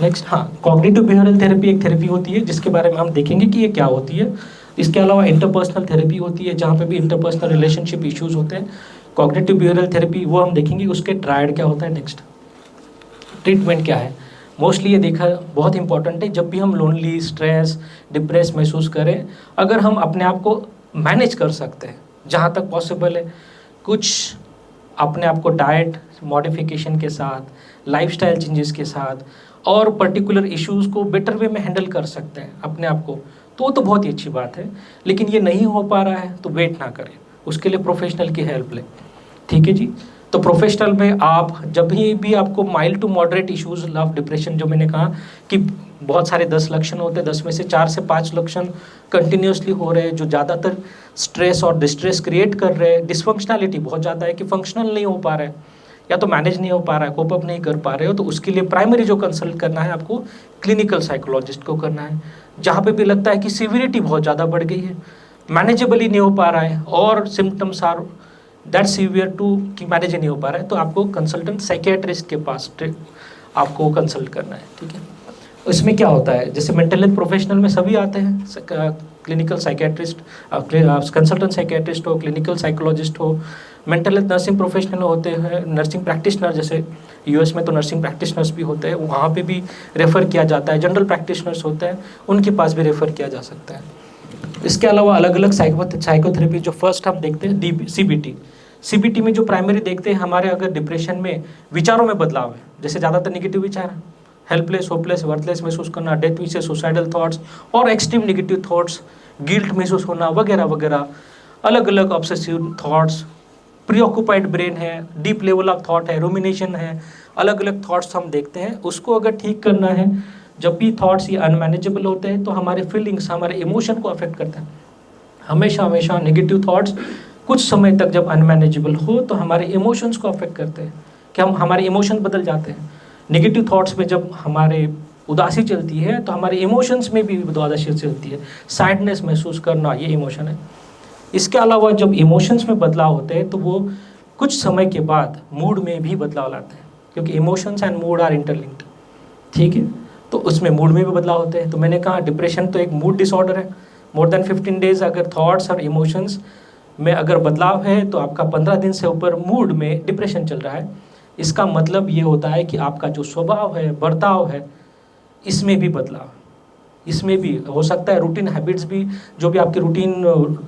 नेक्स्ट, हाँ, कॉग्निटिव बिहेवियरल थेरेपी एक थेरेपी होती है जिसके बारे में हम देखेंगे कि ये क्या होती है। इसके अलावा इंटरपर्सनल थेरेपी होती है जहाँ पे भी इंटरपर्सनल रिलेशनशिप इश्यूज होते हैं। कॉग्निटिव बिहेवियरल थेरेपी वो हम देखेंगे उसके ट्रायड क्या होता है। नेक्स्ट, ट्रीटमेंट क्या है। मोस्टली ये देखा बहुत इंपॉर्टेंट है, जब भी हम लोनली, स्ट्रेस, डिप्रेस महसूस करें, अगर हम अपने आप को मैनेज कर सकते हैं जहाँ तक पॉसिबल है, कुछ अपने आप को डाइट मॉडिफिकेशन के साथ, लाइफस्टाइल चेंजेस के साथ और पर्टिकुलर इश्यूज़ को बेटर वे में हैंडल कर सकते हैं अपने आप को, तो वो तो बहुत ही अच्छी बात है। लेकिन ये नहीं हो पा रहा है तो वेट ना करें, उसके लिए प्रोफेशनल की हेल्प लें, ठीक है जी। तो प्रोफेशनल में आप जब भी आपको mild to moderate issues of depression, जो मैंने कहा कि बहुत सारे 10 लक्षण होते हैं, 10 में से 4 से 5 लक्षण कंटिन्यूसली हो रहे हैं, जो ज़्यादातर स्ट्रेस और डिस्ट्रेस क्रिएट कर रहे हैं। डिसफंक्शनैलिटी बहुत ज़्यादा है कि फंक्शनल नहीं हो पा रहा है या तो मैनेज नहीं हो पा रहा है, कोप अप नहीं कर पा रहे हो, तो उसके लिए प्राइमरी जो कंसल्ट करना है आपको क्लिनिकल साइकोलॉजिस्ट को करना है। जहाँ पे भी लगता है कि सिविरिटी बहुत ज़्यादा बढ़ गई है, मैनेजेबल ही नहीं हो पा रहा है और symptoms are that severe to कि मैनेज नहीं हो पा रहा है, तो आपको कंसल्टेंट साइकियाट्रिस्ट के पास आपको कंसल्ट करना है, ठीक है। इसमें क्या होता है, जैसे मेंटल हेल्थ प्रोफेशनल में सभी आते हैं, क्लिनिकल साइकियाट्रिस्ट, कंसल्टेंट साइकियाट्रिस्ट हो, क्लिनिकल साइकोलॉजिस्ट हो, मेंटल हेल्थ नर्सिंग प्रोफेशनल होते हैं, नर्सिंग प्रैक्टिशनर, जैसे यूएस में तो नर्सिंग प्रैक्टिशनर्स भी होते हैं, वहाँ पे भी रेफ़र किया जाता है, जनरल प्रैक्टिशनर्स होते हैं उनके पास भी रेफ़र किया जा सकता है। इसके अलावा अलग अलग साइकोथेरेपी, जो फर्स्ट हम देखते हैं सीबीटी में जो प्राइमरी देखते हैं हमारे अगर डिप्रेशन में विचारों में बदलाव है, जैसे ज़्यादातर नेगेटिव विचार, हेल्पलेस, होपलेस, वर्थलेस महसूस करना, डेथ विच से सुसाइडल थॉट्स और एक्सट्रीम नेगेटिव थॉट्स, गिल्ट महसूस होना वगैरह वगैरह, अलग अलग ऑब्सेसिव थॉट्स, प्रीऑक्युपाइड ब्रेन है, डीप लेवल ऑफ थॉट है, रूमिनेशन है, अलग अलग थॉट्स हम देखते हैं। उसको अगर ठीक करना है, जब भी थॉट्स ये अनमैनेजेबल होते हैं तो हमारे फीलिंग्स, हमारे इमोशन को अफेक्ट करता है। हमेशा नेगेटिव थॉट्स कुछ समय तक जब अनमैनेजेबल हो तो हमारे इमोशंस को अफेक्ट करते हैं, कि हमारे इमोशन बदल जाते हैं। नेगेटिव थॉट्स में जब हमारे उदासी चलती है तो हमारे इमोशंस में भी उदासी चलती है, सैडनेस महसूस करना ये इमोशन है। इसके अलावा जब इमोशंस में बदलाव होते हैं तो वो कुछ समय के बाद मूड में भी बदलाव लाते हैं, क्योंकि emotions and mood are interlinked, ठीक है। तो उसमें मूड में भी बदलाव होते हैं। तो मैंने कहा डिप्रेशन तो एक मूड डिसऑर्डर है। मोर देन 15 डेज अगर थॉट्स और इमोशंस में अगर बदलाव है तो आपका 15 दिन से ऊपर मूड में डिप्रेशन चल रहा है, इसका मतलब ये होता है कि आपका जो स्वभाव है, बर्ताव है, इसमें भी बदलाव, इसमें भी हो सकता है रूटीन हैबिट्स भी, जो भी आपकी रूटीन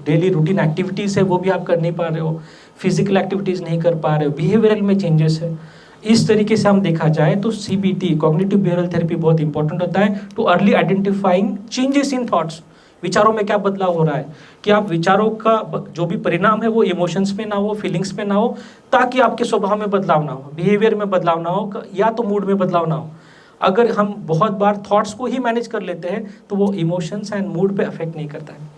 डेली रूटीन एक्टिविटीज़ है वो भी आप कर नहीं पा रहे हो, फिजिकल एक्टिविटीज़ नहीं कर पा रहे हो, बिहेवियरल में चेंजेस है। इस तरीके से हम देखा जाए तो CBT कॉग्निटिव बिहेवियरल थेरेपी बहुत इंपॉर्टेंट होता है too early identifying changes in thoughts. विचारों में क्या बदलाव हो रहा है, कि आप विचारों का जो भी परिणाम है वो इमोशंस में ना हो, फीलिंग्स में ना हो, ताकि आपके स्वभाव में बदलाव ना हो, बिहेवियर में बदलाव ना हो, या तो मूड में बदलाव ना हो। अगर हम बहुत बार थॉट्स को ही मैनेज कर लेते हैं तो वो इमोशंस एंड मूड पे अफेक्ट नहीं करता है।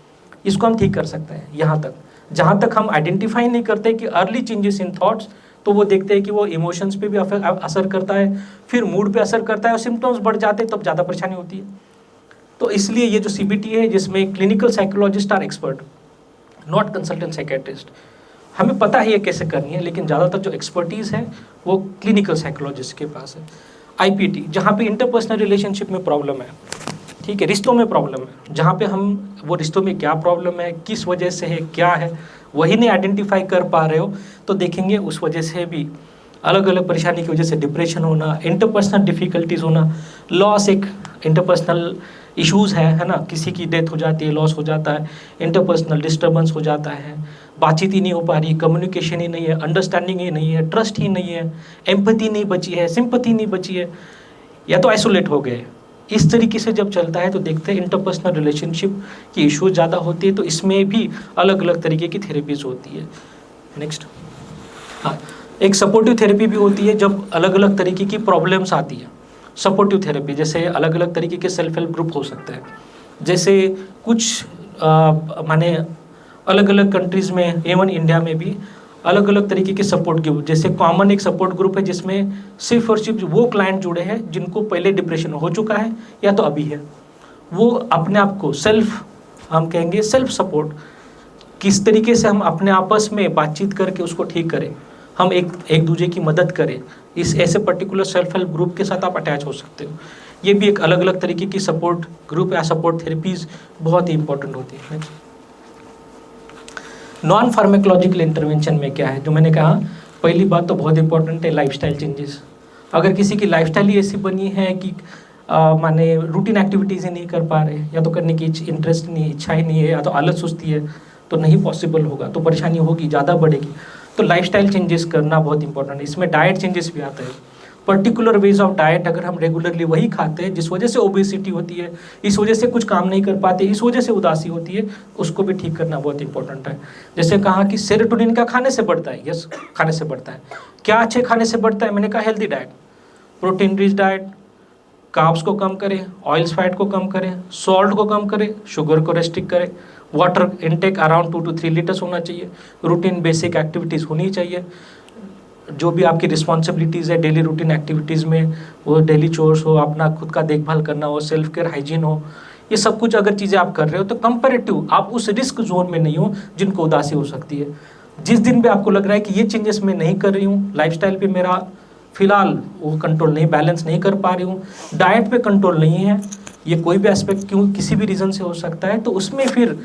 इसको हम ठीक कर सकते हैं। यहाँ तक जहाँ तक हम आइडेंटिफाई नहीं करते कि अर्ली चेंजेस इन थॉट्स, तो वो देखते हैं कि वो इमोशंस पे भी असर करता है, फिर मूड पे असर करता है और सिम्टम्स बढ़ जाते हैं, तब ज़्यादा परेशानी होती है। तो इसलिए ये जो CBT है, जिसमें clinical psychologist are expert, not consultant psychiatrist, हमें पता है ये कैसे करनी है, लेकिन ज़्यादातर जो एक्सपर्टीज़ है वो क्लिनिकल साइकोलॉजिस्ट के पास है। IPT जहाँ पे इंटरपर्सनल रिलेशनशिप में प्रॉब्लम है, ठीक है, रिश्तों में प्रॉब्लम है, जहाँ पे हम वो रिश्तों में क्या प्रॉब्लम है, किस वजह से है, क्या है, वही नहीं आइडेंटिफाई कर पा रहे हो, तो देखेंगे उस वजह से भी अलग अलग परेशानी की वजह से डिप्रेशन होना, इंटरपर्सनल डिफ़िकल्टीज होना, लॉस, एक इंटरपर्सनल इश्यूज़ है ना, किसी की डेथ हो जाती है, लॉस हो जाता है, इंटरपर्सनल डिस्टर्बेंस हो जाता है, बातचीत ही नहीं हो पा रही, कम्युनिकेशन ही नहीं है, अंडरस्टैंडिंग ही नहीं है, ट्रस्ट ही नहीं है, एम्पैथी नहीं बची है, सिंपैथी नहीं बची है, या तो आइसोलेट हो गए। इस तरीके से जब चलता है तो देखते हैं इंटरपर्सनल रिलेशनशिप की इश्यूज ज़्यादा होती है, तो इसमें भी अलग अलग तरीके की थेरेपीज होती है। नेक्स्ट, हाँ, एक सपोर्टिव थेरेपी भी होती है जब अलग अलग तरीके की प्रॉब्लम्स आती है। सपोर्टिव थेरेपी जैसे अलग अलग तरीके के सेल्फ हेल्प ग्रुप हो सकते हैं, जैसे कुछ माने अलग अलग कंट्रीज़ में, एवन इंडिया में भी अलग अलग तरीके के सपोर्ट ग्रुप, जैसे कॉमन एक सपोर्ट ग्रुप है जिसमें सिर्फ और सिर्फ वो क्लाइंट जुड़े हैं जिनको पहले डिप्रेशन हो चुका है या तो अभी है, वो अपने आप को सेल्फ, हम कहेंगे सेल्फ सपोर्ट, किस तरीके से हम अपने आपस में बातचीत करके उसको ठीक करें, हम एक दूसरे की मदद करें, इस ऐसे पर्टिकुलर सेल्फ हेल्प ग्रुप के साथ आप अटैच हो सकते हो। ये भी एक अलग अलग तरीके की सपोर्ट ग्रुप या सपोर्ट थेरेपीज बहुत ही इंपॉर्टेंट होती है। नॉन फार्मेकोलॉजिकल इंटरवेंशन में क्या है, जो मैंने कहा, पहली बात तो बहुत इंपॉर्टेंट है लाइफस्टाइल चेंजेस। अगर किसी की लाइफस्टाइल ही ऐसी बनी है कि माने रूटीन एक्टिविटीज़ ही नहीं कर पा रहे, या तो करने की इंटरेस्ट नहीं, इच्छा ही नहीं है, या तो आलस सुस्ती है, तो नहीं पॉसिबल होगा, तो परेशानी होगी, ज़्यादा बढ़ेगी। तो लाइफस्टाइल चेंजेस करना बहुत इंपॉर्टेंट है। इसमें डाइट चेंजेस भी आता है, पर्टिकुलर वेज ऑफ डाइट, अगर हम रेगुलरली वही खाते हैं जिस वजह से ओबेसिटी होती है, इस वजह से कुछ काम नहीं कर पाते, इस वजह से उदासी होती है, उसको भी ठीक करना बहुत इंपॉर्टेंट है। जैसे कहा कि सेरोटोनिन का खाने से बढ़ता है, यस, खाने से बढ़ता है। क्या अच्छे खाने से बढ़ता है? मैंने कहा healthy diet, protein rich diet, carbs को कम करें, ऑयल्स फैट को कम करें, सॉल्ट को कम करें, शुगर को रेस्ट्रिक्ट करें, water intake around 2 to 3 litres होना चाहिए, रूटीन बेसिक एक्टिविटीज़ होनी चाहिए, जो भी आपकी रिस्पॉन्सिबिलिटीज़ है डेली रूटीन एक्टिविटीज़ में, वो डेली चोर्स हो, अपना खुद का देखभाल करना हो, सेल्फ केयर, हाइजीन हो, ये सब कुछ अगर चीज़ें आप कर रहे हो तो कंपैरेटिव आप उस रिस्क जोन में नहीं हो जिनको उदासी हो सकती है। जिस दिन भी आपको लग रहा है कि ये चेंजेस मैं नहीं कर रही हूँ, लाइफस्टाइल पे मेरा फिलहाल वो कंट्रोल नहीं, बैलेंस नहीं कर पा रही हूँ, डाइट पे कंट्रोल नहीं है, ये कोई भी एस्पेक्ट क्यों किसी भी रीज़न से हो सकता है, तो उसमें फिर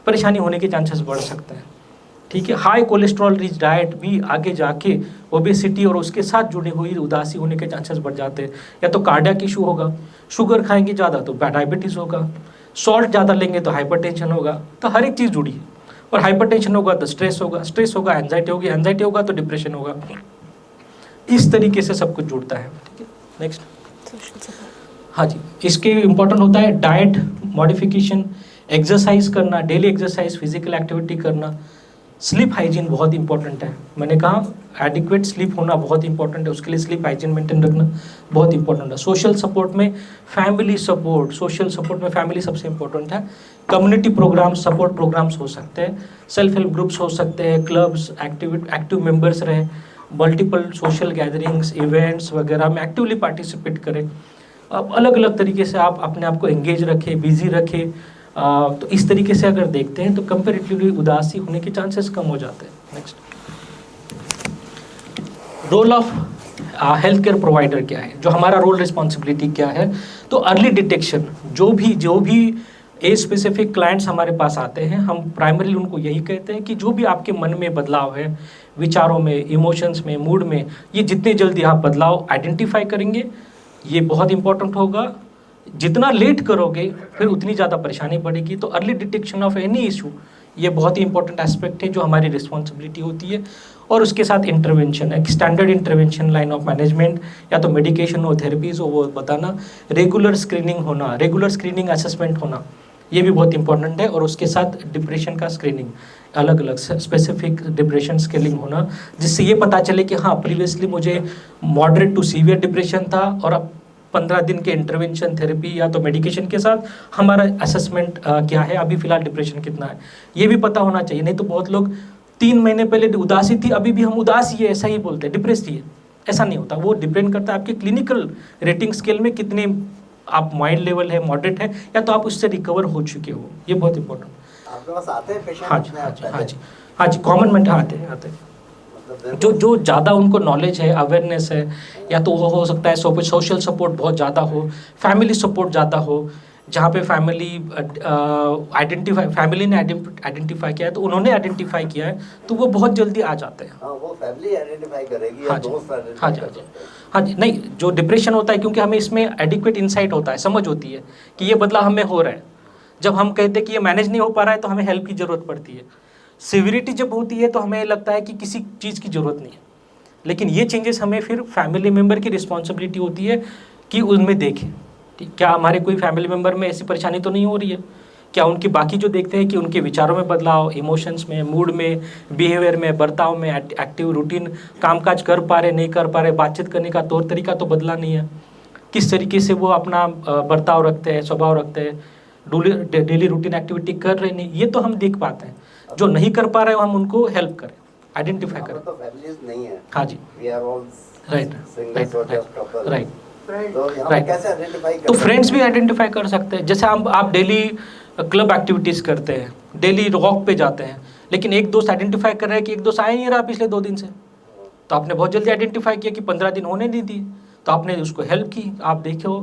परेशानी होने के चांसेस बढ़ सकते हैं। ठीक है, हाई कोलेस्ट्रॉल रिच डाइट भी आगे जाके ओबेसिटी और उसके साथ जुड़ी हुई उदासी होने के चांसेस बढ़ जाते हैं। या तो कार्डियक इशू होगा, शुगर खाएंगे ज़्यादा तो डायबिटीज़ होगा, सॉल्ट ज़्यादा लेंगे तो हाइपरटेंशन होगा, तो हर एक चीज़ जुड़ी है। और हाइपरटेंशन होगा तो स्ट्रेस होगा, स्ट्रेस होगा एंजाइटी होगी, एंजाइटी होगा तो डिप्रेशन होगा। इस तरीके से सब कुछ जुड़ता है। ठीक है, नेक्स्ट, हाँ जी, इसके इम्पोर्टेंट होता है डाइट मॉडिफिकेशन, एक्सरसाइज करना, डेली एक्सरसाइज, फिजिकल एक्टिविटी करना, स्लीप हाइजीन बहुत इंपॉर्टेंट है। मैंने कहा एडिक्वेट स्लीप होना बहुत इंपॉर्टेंट है, उसके लिए स्लीप हाइजीन मेंटेन रखना बहुत इंपॉर्टेंट है। सोशल सपोर्ट में फैमिली सपोर्ट, सोशल सपोर्ट में फैमिली सबसे इंपॉर्टेंट है। कम्युनिटी प्रोग्राम्स, सपोर्ट प्रोग्राम्स हो सकते हैं, सेल्फ हेल्प ग्रुप्स हो सकते हैं, क्लब्स, एक्टिव मेंबर्स रहे, मल्टीपल सोशल गैदरिंग्स, इवेंट्स वगैरह में एक्टिवली पार्टिसिपेट करें। अब अलग अलग तरीके से आप अपने आप को एंगेज रखें, बिजी रखें। तो इस तरीके से अगर देखते हैं तो कंपैरेटिवली उदासी होने के चांसेस कम हो जाते हैं। Next, role of health care provider क्या है, जो हमारा रोल रिस्पॉन्सिबिलिटी क्या है। तो अर्ली डिटेक्शन, जो भी एज स्पेसिफिक क्लाइंट्स हमारे पास आते हैं, हम प्राइमरीली उनको यही कहते हैं कि जो भी आपके मन में बदलाव है, विचारों में, इमोशंस में, मूड में, ये जितने जल्दी आप बदलाव आइडेंटिफाई करेंगे ये बहुत इंपॉर्टेंट होगा। जितना लेट करोगे फिर उतनी ज़्यादा परेशानी बढ़ेगी। तो early detection of any issue ये बहुत ही इंपॉर्टेंट एस्पेक्ट है जो हमारी रिस्पॉन्सिबिलिटी होती है। और उसके साथ इंटरवेंशन, एक standard intervention line of management, या तो मेडिकेशन हो, थेरेपीज हो, वो बताना, रेगुलर स्क्रीनिंग होना, रेगुलर स्क्रीनिंग असेसमेंट होना, ये भी बहुत इंपॉर्टेंट है। और उसके साथ डिप्रेशन का स्क्रीनिंग, अलग अलग स्पेसिफिक डिप्रेशन स्केलिंग होना, जिससे ये पता चले कि हाँ प्रीवियसली मुझे मॉडरेट टू सीवियर डिप्रेशन था और अब 15 दिन के इंटरवेंशन थेरेपी या तो मेडिकेशन के साथ हमारा असेसमेंट क्या है, अभी फिलहाल डिप्रेशन कितना है, ये भी पता होना चाहिए। नहीं तो बहुत लोग 3 महीने पहले उदासी थी, अभी भी हम उदास ही है ऐसा ही बोलते हैं, डिप्रेस ही है, ऐसा नहीं होता। वो डिपेंड करता है आपके क्लिनिकल रेटिंग स्केल में कितने आप माइल्ड लेवल है, मॉडरेट है, या तो आप उससे रिकवर हो चुके हो, ये बहुत इंपॉर्टेंट। आपके पास आते हैं पेशेंट? हाँ जी, हाँ जी, हाँ जी, हाँ जी, कॉमन में आते हैं। जो ज़्यादा उनको नॉलेज है, अवेयरनेस है, या तो वो हो सकता है सोशल सपोर्ट बहुत ज़्यादा हो, फैमिली सपोर्ट ज़्यादा हो, जहाँ पे फैमिली ने आइडेंटिफाई किया है, तो उन्होंने आइडेंटिफाई किया है, तो वो बहुत जल्दी आ जाते हैं। हाँ, वो फैमिली आइडेंटिफाई करेगी या हाँ जी, दोस्त हाँ आइडेंटिफाई जी, कर हाँ जी, सकते हैं। हाँ जी। नहीं, जो डिप्रेशन होता है, क्योंकि हमें इसमें एडिक्वेट इंसाइट होता है, समझ होती है कि ये बदलाव हमें हो रहा है। जब हम कहते हैं कि ये मैनेज नहीं हो पा रहा है तो हमें हेल्प की ज़रूरत पड़ती है। सिविरिटी जब होती है तो हमें लगता है कि किसी चीज़ की ज़रूरत नहीं है। लेकिन ये चेंजेस हमें फिर फैमिली मेम्बर की रिस्पॉन्सिबिलिटी होती है कि उनमें देखें, ठीक, क्या हमारे कोई फैमिली मेम्बर में ऐसी परेशानी तो नहीं हो रही है, क्या उनकी बाकी जो देखते हैं कि उनके विचारों में बदलाव, इमोशंस में, मूड में, बिहेवियर में, बर्ताव में, एक्टिव रूटीन कामकाज कर पा रहे, नहीं कर पा रहे, बातचीत करने का तौर तरीका तो बदला नहीं है, किस तरीके से वो अपना बर्ताव रखते हैं, स्वभाव रखते हैं, डेली रूटीन एक्टिविटी कर रहे नहीं, ये तो हम देख पाते हैं। जो नहीं कर पा रहे हो हम उनको हेल्प करें, आइडेंटिफाई करें। तो फैमिलीज नहीं है। हाँ जी, we are all right, singles और जस्ट कपल। राइट। तो यहाँ Right. पे कैसे आइडेंटिफाई तो फ्रेंड्स भी आइडेंटिफाई कर सकते हैं। जैसे आप डेली क्लब एक्टिविटीज़ करते हैं, डेली वॉक पे जाते हैं, लेकिन एक दोस्त आइडेंटिफाई कर रहा है कि एक दोस्त आया नहीं रहा पिछले 2 दिन से, तो आपने बहुत जल्दी आइडेंटिफाई किया कि 15 दिन होने नहीं दिए, तो आपने उसको हेल्प की। आप देखो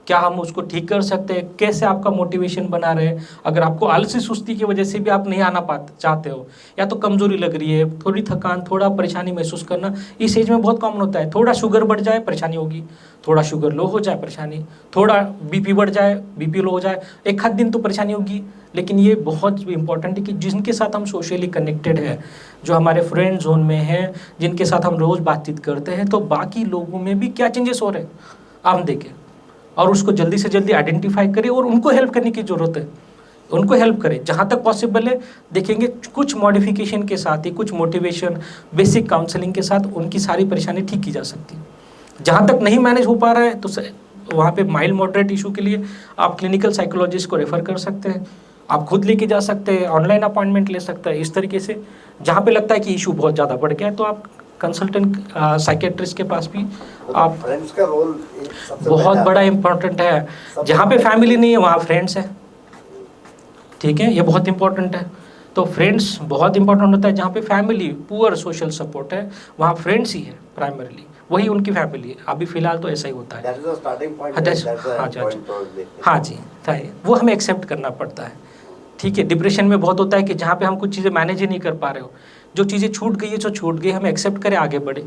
क्या हम उसको ठीक कर सकते हैं, कैसे आपका मोटिवेशन बना रहे। अगर आपको आलसी सुस्ती की वजह से भी आप नहीं आना चाहते हो, या तो कमज़ोरी लग रही है, थोड़ी थकान, थोड़ा परेशानी महसूस करना, इस एज में बहुत कॉमन होता है। थोड़ा शुगर बढ़ जाए परेशानी होगी, थोड़ा शुगर लो हो जाए परेशानी, थोड़ा बीपी बढ़ जाए, बीपी लो हो जाए, एक आध दिन तो परेशानी होगी। लेकिन ये बहुत इंपॉर्टेंट है कि जिनके साथ हम सोशली कनेक्टेड है, जो हमारे फ्रेंड जोन में हैं, जिनके साथ हम रोज़ बातचीत करते हैं, तो बाकी लोगों में भी क्या चेंजेस हो रहे हैं हम देखें और उसको जल्दी से जल्दी आइडेंटिफाई करें और उनको हेल्प करने की ज़रूरत है। उनको हेल्प करें जहाँ तक पॉसिबल है। देखेंगे कुछ मॉडिफिकेशन के साथ ही, कुछ मोटिवेशन, बेसिक काउंसलिंग के साथ उनकी सारी परेशानी ठीक की जा सकती है। जहाँ तक नहीं मैनेज हो पा रहा है तो वहाँ पे माइल्ड मॉडरेट इशू के लिए आप क्लिनिकल साइकोलॉजिस्ट को रेफ़र कर सकते हैं, आप खुद लेके जा सकते हैं, ऑनलाइन अपॉइंटमेंट ले सकते हैं। इस तरीके से जहाँ पे लगता है कि इशू बहुत ज़्यादा बढ़ गया है तो आप कंसल्टेंट साइकेट्रिस्ट के पास भी आप, फ्रेंड्स का रोल सबसे बहुत बड़ा इम्पोर्टेंट है। जहाँ पे फैमिली नहीं है वहाँ फ्रेंड्स है, ठीक है, ये बहुत इंपॉर्टेंट है। तो फ्रेंड्स बहुत इंपॉर्टेंट होता है। जहाँ पे फैमिली पुअर सोशल सपोर्ट है वहाँ फ्रेंड्स ही है प्राइमरीली, वही उनकी फैमिली है। अभी फिलहाल तो ऐसा ही होता है। That is the starting point. हाँ, that's- That's the हाँ end जी, हाँ जी। point probably. हाँ जी, है, वो हमें एक्सेप्ट करना पड़ता है। ठीक है, डिप्रेशन में बहुत होता है कि जहाँ पे हम कुछ चीज़ें मैनेज ही नहीं कर पा रहे हो, जो चीज़ें छूट गई है जो छूट गई, हमें एक्सेप्ट करें, आगे बढ़े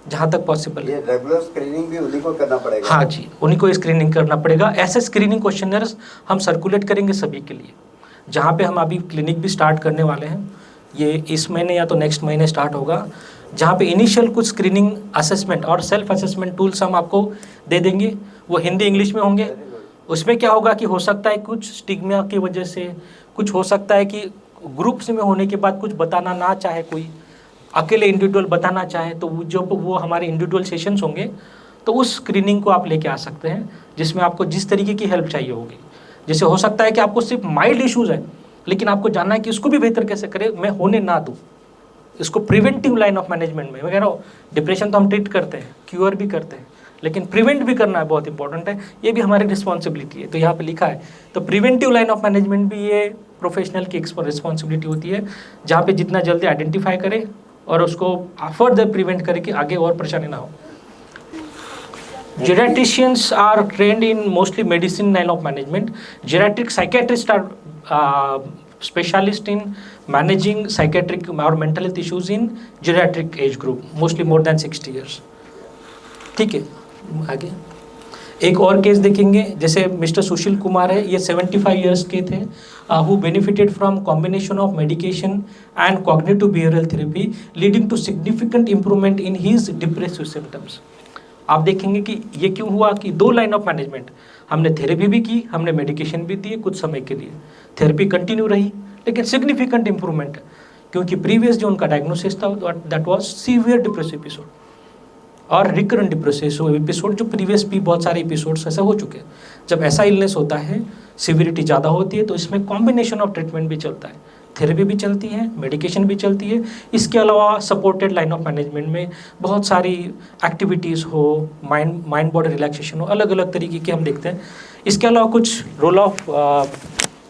जहाँ तक पॉसिबल है। ये रेगुलर स्क्रीनिंग भी उन्हीं को करना पड़ेगा। हाँ जी, उन्हीं को स्क्रीनिंग करना पड़ेगा। ऐसे स्क्रीनिंग क्वेश्चनर्स हम सर्कुलेट करेंगे सभी के लिए। जहाँ पे हम अभी क्लिनिक भी स्टार्ट करने वाले हैं, ये इस महीने या तो नेक्स्ट महीने स्टार्ट होगा, जहाँ पे इनिशियल कुछ स्क्रीनिंग असेसमेंट और सेल्फ असेसमेंट टूल्स हम आपको दे देंगे। वो हिंदी इंग्लिश में होंगे। उसमें क्या होगा कि हो सकता है कुछ स्टिग्मा की वजह से, कुछ हो सकता है कि ग्रुप्स में होने के बाद कुछ बताना ना चाहे, कोई अकेले इंडिविजुअल बताना चाहे, तो वो हमारे इंडिविजुअल सेशंस होंगे, तो उस स्क्रीनिंग को आप लेके आ सकते हैं, जिसमें आपको जिस तरीके की हेल्प चाहिए होगी। जैसे हो सकता है कि आपको सिर्फ माइल्ड इश्यूज़ है, लेकिन आपको जानना है कि उसको भी बेहतर कैसे करें, मैं होने ना दूँ। इसको प्रिवेंटिव लाइन ऑफ मैनेजमेंट में मैं कह रहा हूँ, डिप्रेशन तो हम ट्रीट करते हैं, क्योर भी करते हैं, लेकिन प्रिवेंट भी करना है, बहुत इंपॉर्टेंट है। ये भी हमारी रिस्पॉन्सिबिलिटी है। तो यहाँ पे लिखा है, तो प्रिवेंटिव लाइन ऑफ मैनेजमेंट भी ये प्रोफेशनल की रिस्पॉन्सिबिलिटी होती है, जहाँ पे जितना जल्दी आइडेंटिफाई करें और उसको फर्दर प्रिवेंट करें कि आगे और परेशानी ना हो। Geriatricians are trained in mostly medicine line of management. Geriatric psychiatrists are specialists in managing psychiatric or mental health issues in geriatric age group, mostly more than 60 years. ठीक है, आगे एक और केस देखेंगे, जैसे मिस्टर सुशील कुमार है, ये 75 इयर्स के थे, who benefited from combination of medication and cognitive behavioral therapy leading to significant improvement in his depressive symptoms. आप देखेंगे कि ये क्यों हुआ कि दो लाइन ऑफ मैनेजमेंट, हमने थेरेपी भी की, हमने मेडिकेशन भी दिए कुछ समय के लिए, थेरेपी कंटिन्यू रही लेकिन सिग्निफिकेंट इंप्रूवमेंट, क्योंकि प्रीवियस जो उनका डायग्नोसिस था that was severe depressive episode और रिकरेंट डिप्रेसिव एपिसोड, जो प्रीवियस भी बहुत सारे एपिसोड्स ऐसे हो चुके हैं. जब ऐसा इलनेस होता है, सिविरिटी ज़्यादा होती है, तो इसमें कॉम्बिनेशन ऑफ ट्रीटमेंट भी चलता है, थेरेपी भी चलती है, मेडिकेशन भी चलती है. इसके अलावा सपोर्टेड लाइन ऑफ मैनेजमेंट में बहुत सारी एक्टिविटीज़ हो, माइंड बॉडी रिलैक्सेशन हो, अलग अलग तरीके के हम देखते हैं. इसके अलावा कुछ रोल ऑफ,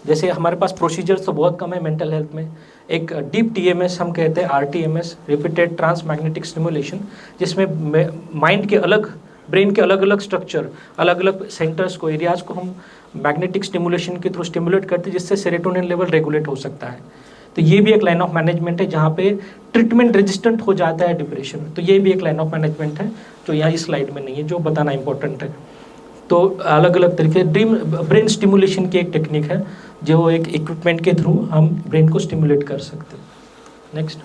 जैसे हमारे पास प्रोसीजर्स तो बहुत कम है मेंटल हेल्थ में. एक डीप टीएमएस हम कहते हैं, RTMS, repeated trans magnetic stimulation, जिसमें माइंड के अलग, ब्रेन के अलग अलग स्ट्रक्चर, अलग अलग सेंटर्स को, एरियाज को हम मैग्नेटिक स्टिमुलेशन के थ्रू स्टिमुलेट करते हैं, जिससे सेरोटोनिन लेवल रेगुलेट हो सकता है. तो ये भी एक लाइन ऑफ मैनेजमेंट है जहाँ पे ट्रीटमेंट रेजिस्टेंट हो जाता है डिप्रेशन. तो ये भी एक लाइन ऑफ मैनेजमेंट है जो यहाँ इस स्लाइड में नहीं है, जो बताना इंपॉर्टेंट है. तो अलग अलग तरीके, ब्रेन स्टिमुलेशन की एक टेक्निक है जो एक इक्विपमेंट के थ्रू हम ब्रेन को स्टिमुलेट कर सकते हैं. नेक्स्ट,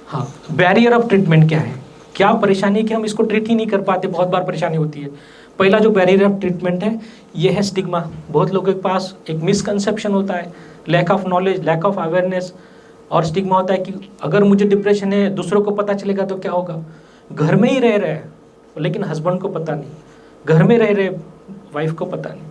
हाँ, बैरियर ऑफ ट्रीटमेंट क्या है, क्या परेशानी है कि हम इसको ट्रीट ही नहीं कर पाते, बहुत बार परेशानी होती है. पहला जो बैरियर ऑफ ट्रीटमेंट है ये है स्टिग्मा. बहुत लोगों के पास एक मिसकंसेप्शन होता है, lack of knowledge, lack of awareness, और स्टिग्मा होता है कि अगर मुझे डिप्रेशन है, दूसरों को पता चलेगा तो क्या होगा. घर में ही रह रहे हैं लेकिन हस्बैंड को पता नहीं, घर में रह रहे वाइफ को पता नहीं,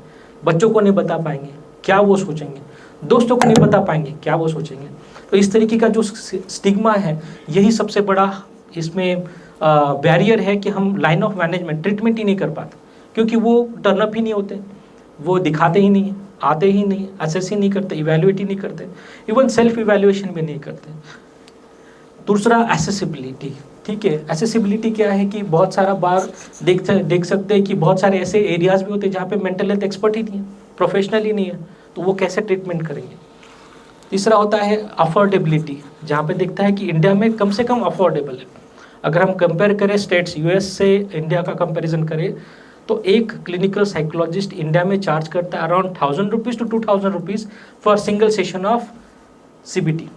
बच्चों को नहीं बता पाएंगे, क्या वो सोचेंगे, दोस्तों को नहीं बता पाएंगे, क्या वो सोचेंगे. तो इस तरीके का जो स्टिग्मा है, यही सबसे बड़ा इसमें बैरियर है कि हम लाइन ऑफ मैनेजमेंट ट्रीटमेंट ही नहीं कर पाते, क्योंकि वो टर्नअप ही नहीं होते, वो दिखाते ही नहीं, आते ही नहीं, असेस ही नहीं करते, इवैल्यूएट ही नहीं करते, इवन सेल्फ इवैल्यूएशन भी नहीं करते. दूसरा एसेसिबिलिटी. ठीक है, एसेसिबिलिटी क्या है कि बहुत सारा बार देख सकते हैं कि बहुत सारे ऐसे एरियाज भी होते हैं जहाँ पे मेंटल हेल्थ एक्सपर्ट ही नहीं है, प्रोफेशनल ही नहीं है, तो वो कैसे ट्रीटमेंट करेंगे. तीसरा होता है अफोर्डेबिलिटी, जहाँ पे देखता है कि इंडिया में कम से कम अफोर्डेबल है. अगर हम कंपेयर करें स्टेट्स, यूएस से इंडिया का कंपैरिजन करें, तो एक क्लिनिकल साइकोलॉजिस्ट इंडिया में चार्ज करता है around 1000 rupees to 2000 rupees for single session of CBT,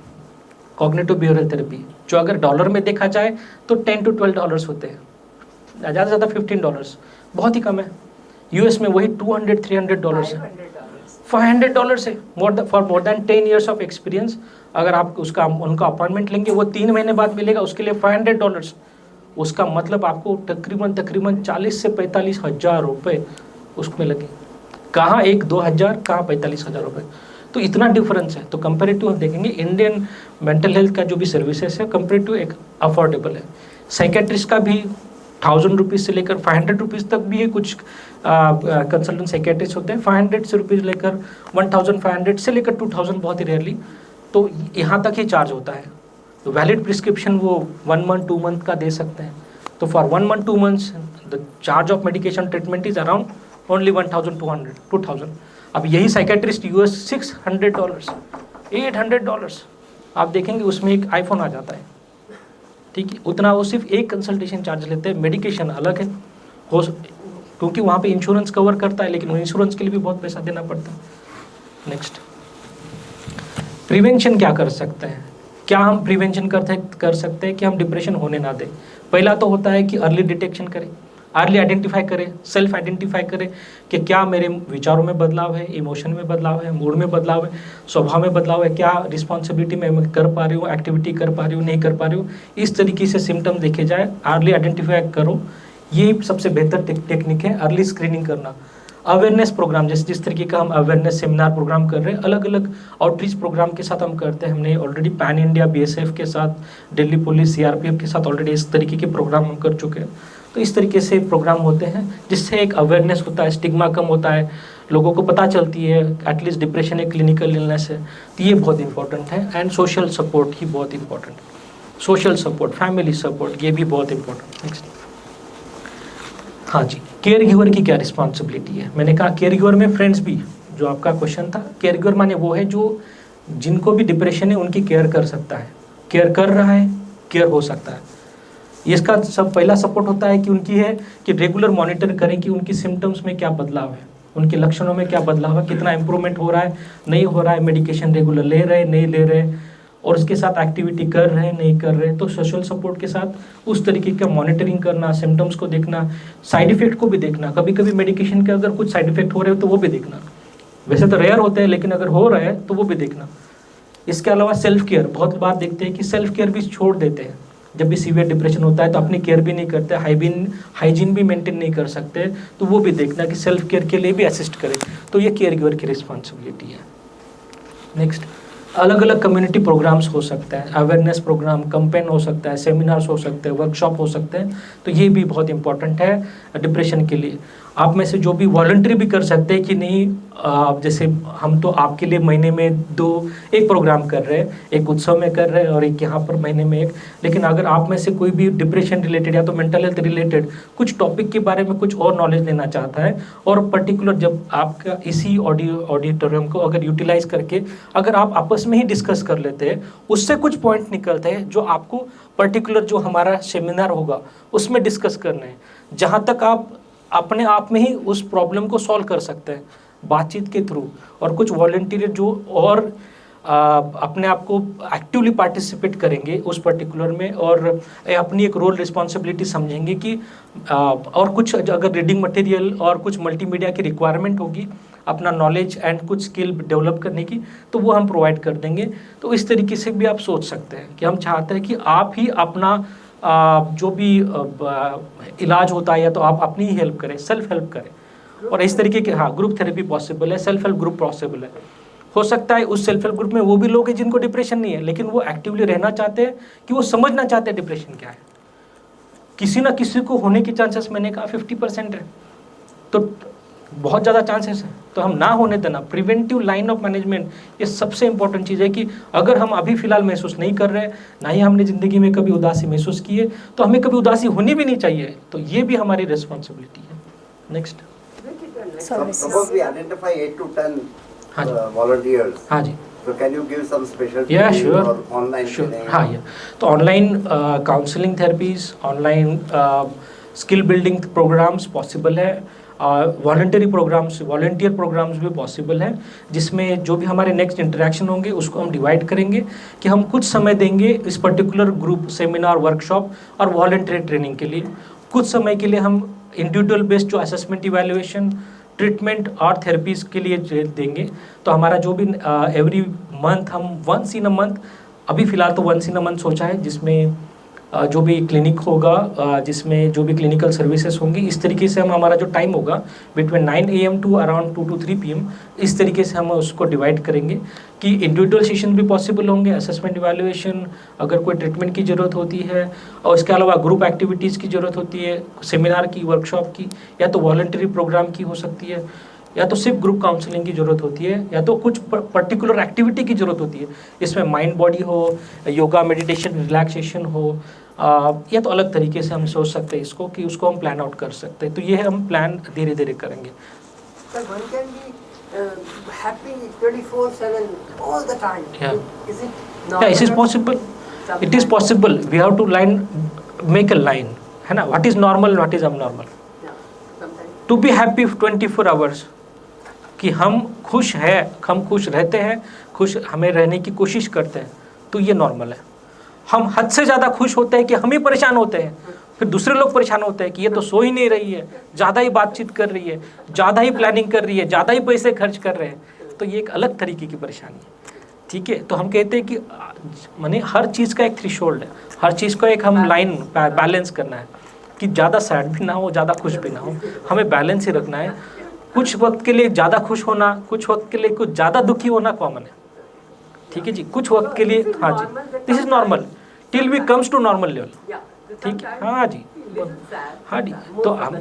cognitive behavioural therapy, जो अगर डॉलर में देखा जाए तो $10 to $12 होते हैं, ज़्यादा से ज़्यादा $15, बहुत ही कम है. यूएस में वही $200-300 है, $500 है, for more then 10 years of experience. अगर आप उनका अपॉइंटमेंट लेंगे, वो 3 महीने बाद मिलेगा, उसके लिए $500. उसका मतलब आपको तकरीबन 40 से 45 हज़ार रुपये उसमें लगे. कहाँ 1-2 हज़ार, कहाँ 45 हज़ार रुपये. तो इतना डिफरेंस है. तो कंपेरेटिव हम देखेंगे इंडियन मेंटल हेल्थ का जो भी सर्विसेज है कंपेरेटिव एक अफोर्डेबल है. साइकेट्रिस्ट का भी 1000 रुपीज़ से लेकर 500 रुपीज़ तक भी है. कुछ कंसल्टेंट साइकेट्रिस्ट होते हैं 500 से रुपीज़ लेकर 1500 से लेकर 2000, बहुत ही रेयरली, तो यहाँ तक ही चार्ज होता है. तो वैलिड प्रिस्क्रिप्शन वो 1 month 2 month का दे सकते हैं. तो for 1 month 2 months the charge of medication treatment is around only 1200 2000. अब यही साइकेट्रिस्ट यूएस $600 $800 आप देखेंगे उसमें एक आईफोन आ जाता है. ठीक है, उतना वो सिर्फ एक कंसल्टेशन चार्ज लेते हैं. मेडिकेशन अलग है, हो क्योंकि वहाँ पे इंश्योरेंस कवर करता है, लेकिन इंश्योरेंस के लिए भी बहुत पैसा देना पड़ता है. नेक्स्ट, प्रिवेंशन क्या कर सकते हैं. क्या हम प्रिवेंशन कर सकते हैं कि हम डिप्रेशन होने ना दें. पहला तो होता है कि अर्ली डिटेक्शन करें, अर्ली आइडेंटिफाई करें, सेल्फ आइडेंटिफाई करें कि क्या मेरे विचारों में बदलाव है, इमोशन में बदलाव है, मूड में बदलाव है, स्वभाव में बदलाव है, क्या रिस्पॉन्सिबिलिटी मैं कर पा रही हूँ, एक्टिविटी कर पा रही हूँ, नहीं कर पा रही हूँ. इस तरीके से सिम्टम देखे जाए, अर्ली आइडेंटिफाई करो. ये सबसे बेहतर टेक्निक है अर्ली स्क्रीनिंग करना. अवेयरनेस प्रोग्राम, जिस तरीके का हम अवेयरनेस सेमिनार प्रोग्राम कर रहे हैं, अलग अलग आउटरीच प्रोग्राम के साथ हम करते हैं. हमने ऑलरेडी पैन इंडिया बीएसएफ के साथ, दिल्ली पुलिस, सीआरपीएफ के साथ ऑलरेडी इस तरीके के प्रोग्राम हम कर चुके हैं. तो इस तरीके से प्रोग्राम होते हैं जिससे एक अवेयरनेस होता है, स्टिग्मा कम होता है, लोगों को पता चलती है एटलीस्ट डिप्रेशन एक क्लिनिकल इलनेस है. तो ये बहुत इंपॉर्टेंट है. एंड सोशल सपोर्ट ही बहुत इंपॉर्टेंट है. सोशल सपोर्ट, फैमिली सपोर्ट, ये भी बहुत इंपॉर्टेंट. नेक्स्ट, हाँ जी, केयर गिवर की क्या रिस्पॉन्सिबिलिटी है? मैंने कहा केयर गिवर में फ्रेंड्स भी, जो आपका क्वेश्चन था, केयर गिवर माने वो है जो जिनको भी डिप्रेशन है उनकी केयर कर सकता है, केयर कर रहा है, केयर हो सकता है। इसका सब पहला सपोर्ट होता है कि उनकी है कि रेगुलर मॉनिटर करें कि उनकी सिम्टम्स में क्या बदलाव है, उनके लक्षणों में क्या बदलाव है, कितना इंप्रूवमेंट हो रहा है, नहीं हो रहा है, मेडिकेशन रेगुलर ले रहे नहीं ले रहे, और उसके साथ एक्टिविटी कर रहे नहीं कर रहे। तो सोशल सपोर्ट के साथ उस तरीके का मॉनिटरिंग करना, सिम्टम्स को देखना, साइड इफेक्ट को भी देखना। कभी कभी मेडिकेशन के अगर कुछ साइड इफेक्ट हो रहे हो तो वो भी देखना, वैसे तो रेयर होते हैं लेकिन अगर हो रहा है तो वो भी देखना। इसके अलावा सेल्फ केयर, बहुत बार देखते हैं कि सेल्फ केयर भी छोड़ देते हैं। जब भी सीवियर डिप्रेशन होता है तो अपनी केयर भी नहीं करते, हाइजीन भी मेंटेन नहीं कर सकते, तो वो भी देखना कि सेल्फ केयर के लिए भी असिस्ट करें। तो ये केयर गिवर की रिस्पॉन्सिबिलिटी है। नेक्स्ट, अलग अलग कम्युनिटी प्रोग्राम्स हो सकते हैं, अवेयरनेस प्रोग्राम, कैंपेन हो सकता है, सेमिनार्स हो सकते हैं, वर्कशॉप हो सकते हैं। तो ये भी बहुत इंपॉर्टेंट है डिप्रेशन के लिए। आप में से जो भी वॉलंटरी भी कर सकते हैं कि नहीं, जैसे हम तो आपके लिए महीने में एक प्रोग्राम कर रहे हैं, एक उत्सव में कर रहे हैं और एक यहाँ पर महीने में एक। लेकिन अगर आप में से कोई भी डिप्रेशन रिलेटेड या तो मेंटल हेल्थ रिलेटेड कुछ टॉपिक के बारे में कुछ और नॉलेज लेना चाहता है, और पर्टिकुलर जब आपका इसी ऑडिटोरियम को अगर यूटिलाइज करके अगर आप आपस में ही डिस्कस कर लेते हैं, उससे कुछ पॉइंट निकलते हैं जो आपको पर्टिकुलर जो हमारा सेमिनार होगा उसमें डिस्कस करना है, जहाँ तक आप अपने आप में ही उस प्रॉब्लम को सॉल्व कर सकते हैं बातचीत के थ्रू। और कुछ वॉलंटियर जो और अपने आप को एक्टिवली पार्टिसिपेट करेंगे उस पर्टिकुलर में, और अपनी एक रोल रिस्पॉन्सिबिलिटी समझेंगे कि और कुछ अगर रीडिंग मटेरियल और कुछ मल्टीमीडिया की रिक्वायरमेंट होगी अपना नॉलेज एंड कुछ स्किल डेवलप करने की, तो वो हम प्रोवाइड कर देंगे। तो इस तरीके से भी आप सोच सकते हैं कि हम चाहते हैं कि आप ही अपना जो भी इलाज होता है या तो आप अपनी ही हेल्प करें, सेल्फ हेल्प करें। और इस तरीके के ग्रुप थेरेपी पॉसिबल है, सेल्फ हेल्प ग्रुप पॉसिबल है। हो सकता है उस सेल्फ हेल्प ग्रुप में वो भी लोग हैं जिनको डिप्रेशन नहीं है, लेकिन वो एक्टिवली रहना चाहते हैं कि वो समझना चाहते हैं डिप्रेशन क्या है। किसी ना किसी को होने के चांसेस मैंने कहा 50% है, तो बहुत ज़्यादा चांसेस है। तो हम ना होने देना, प्रिवेंटिव लाइन ऑफ मैनेजमेंट, ये सबसे इंपॉर्टेंट चीज़ है कि अगर हम अभी फ़िलहाल महसूस नहीं कर रहे, ना ही हमने ज़िंदगी में कभी उदासी महसूस की है, तो हमें कभी उदासी होनी भी नहीं चाहिए। तो ये भी हमारी रिस्पॉन्सिबिलिटी है। Next, Suppose we identify 8 to 10 हाँ जी, volunteers. हाँ जी, So can you give some special Yeah, training sure. or online Sure. training? हाँ, ये तो online counselling therapies, online skill building programmes possible है, वॉलंटियर प्रोग्राम्स भी पॉसिबल है, जिसमें जो भी हमारे नेक्स्ट इंटरेक्शन होंगे उसको हम डिवाइड करेंगे कि हम कुछ समय देंगे इस पर्टिकुलर ग्रुप सेमिनार, वर्कशॉप और वॉलंटियर ट्रेनिंग के लिए। कुछ समय के लिए हम इंडिविजुअल बेस्ड जो असेसमेंट, इवैल्यूएशन, ट्रीटमेंट और थेरेपीज के लिए देंगे। तो हमारा जो भी एवरी मंथ हम वंस इन अ मंथ, अभी फ़िलहाल तो वंस इन अ मंथ सोचा है, जिसमें जो भी क्लिनिक होगा, जिसमें जो भी क्लिनिकल सर्विसेज होंगी, इस तरीके से हम हमारा जो टाइम होगा between 9 AM to around 2 to 3 PM, इस तरीके से हम उसको डिवाइड करेंगे कि इंडिविजुअल सेशन भी पॉसिबल होंगे, असेसमेंट, इवैल्यूएशन, अगर कोई ट्रीटमेंट की ज़रूरत होती है, और इसके अलावा ग्रुप एक्टिविटीज़ की ज़रूरत होती है, सेमिनार की, वर्कशॉप की, या तो वॉलंटरी प्रोग्राम की हो सकती है, या तो सिर्फ ग्रुप काउंसलिंग की ज़रूरत होती है, या तो कुछ पर्टिकुलर एक्टिविटी की ज़रूरत होती है। इसमें माइंड बॉडी हो, योगा, मेडिटेशन, रिलैक्सेशन हो, या तो अलग तरीके से हम सोच सकते हैं इसको कि उसको हम प्लान आउट कर सकते हैं। तो ये हम प्लान धीरे धीरे करेंगे। Sir, one can be happy 24/7 all the time. Yeah. Is it Yeah, normal? it is possible. It is possible. We have to make a line, है ना? What is normal, what is abnormal? Yeah, sometimes. To be happy 24 hours, कि हम खुश हैं, हम खुश रहते हैं, खुश हमें रहने की कोशिश करते हैं, तो ये नॉर्मल है। हम हद से ज़्यादा खुश होते हैं कि हम ही परेशान होते हैं, फिर दूसरे लोग परेशान होते हैं कि ये तो सो ही नहीं रही है, ज़्यादा ही बातचीत कर रही है, ज़्यादा ही प्लानिंग कर रही है, ज़्यादा ही पैसे खर्च कर रहे हैं, तो ये एक अलग तरीके की परेशानी है। ठीक है, तो हम कहते हैं कि माने हर चीज़ का एक थ्रेशोल्ड है, हर चीज़ को एक हम लाइन बैलेंस करना है कि ज़्यादा सैड भी ना हो, ज़्यादा खुश भी ना हो, हमें बैलेंस ही रखना है। कुछ वक्त के लिए ज़्यादा खुश होना, कुछ वक्त के लिए कुछ ज़्यादा दुखी होना कॉमन है। ठीक है जी, कुछ वक्त के लिए, हाँ जी, this is normal till we comes to normal level. ठीक है, हाँ जी, हाँ जी। तो हम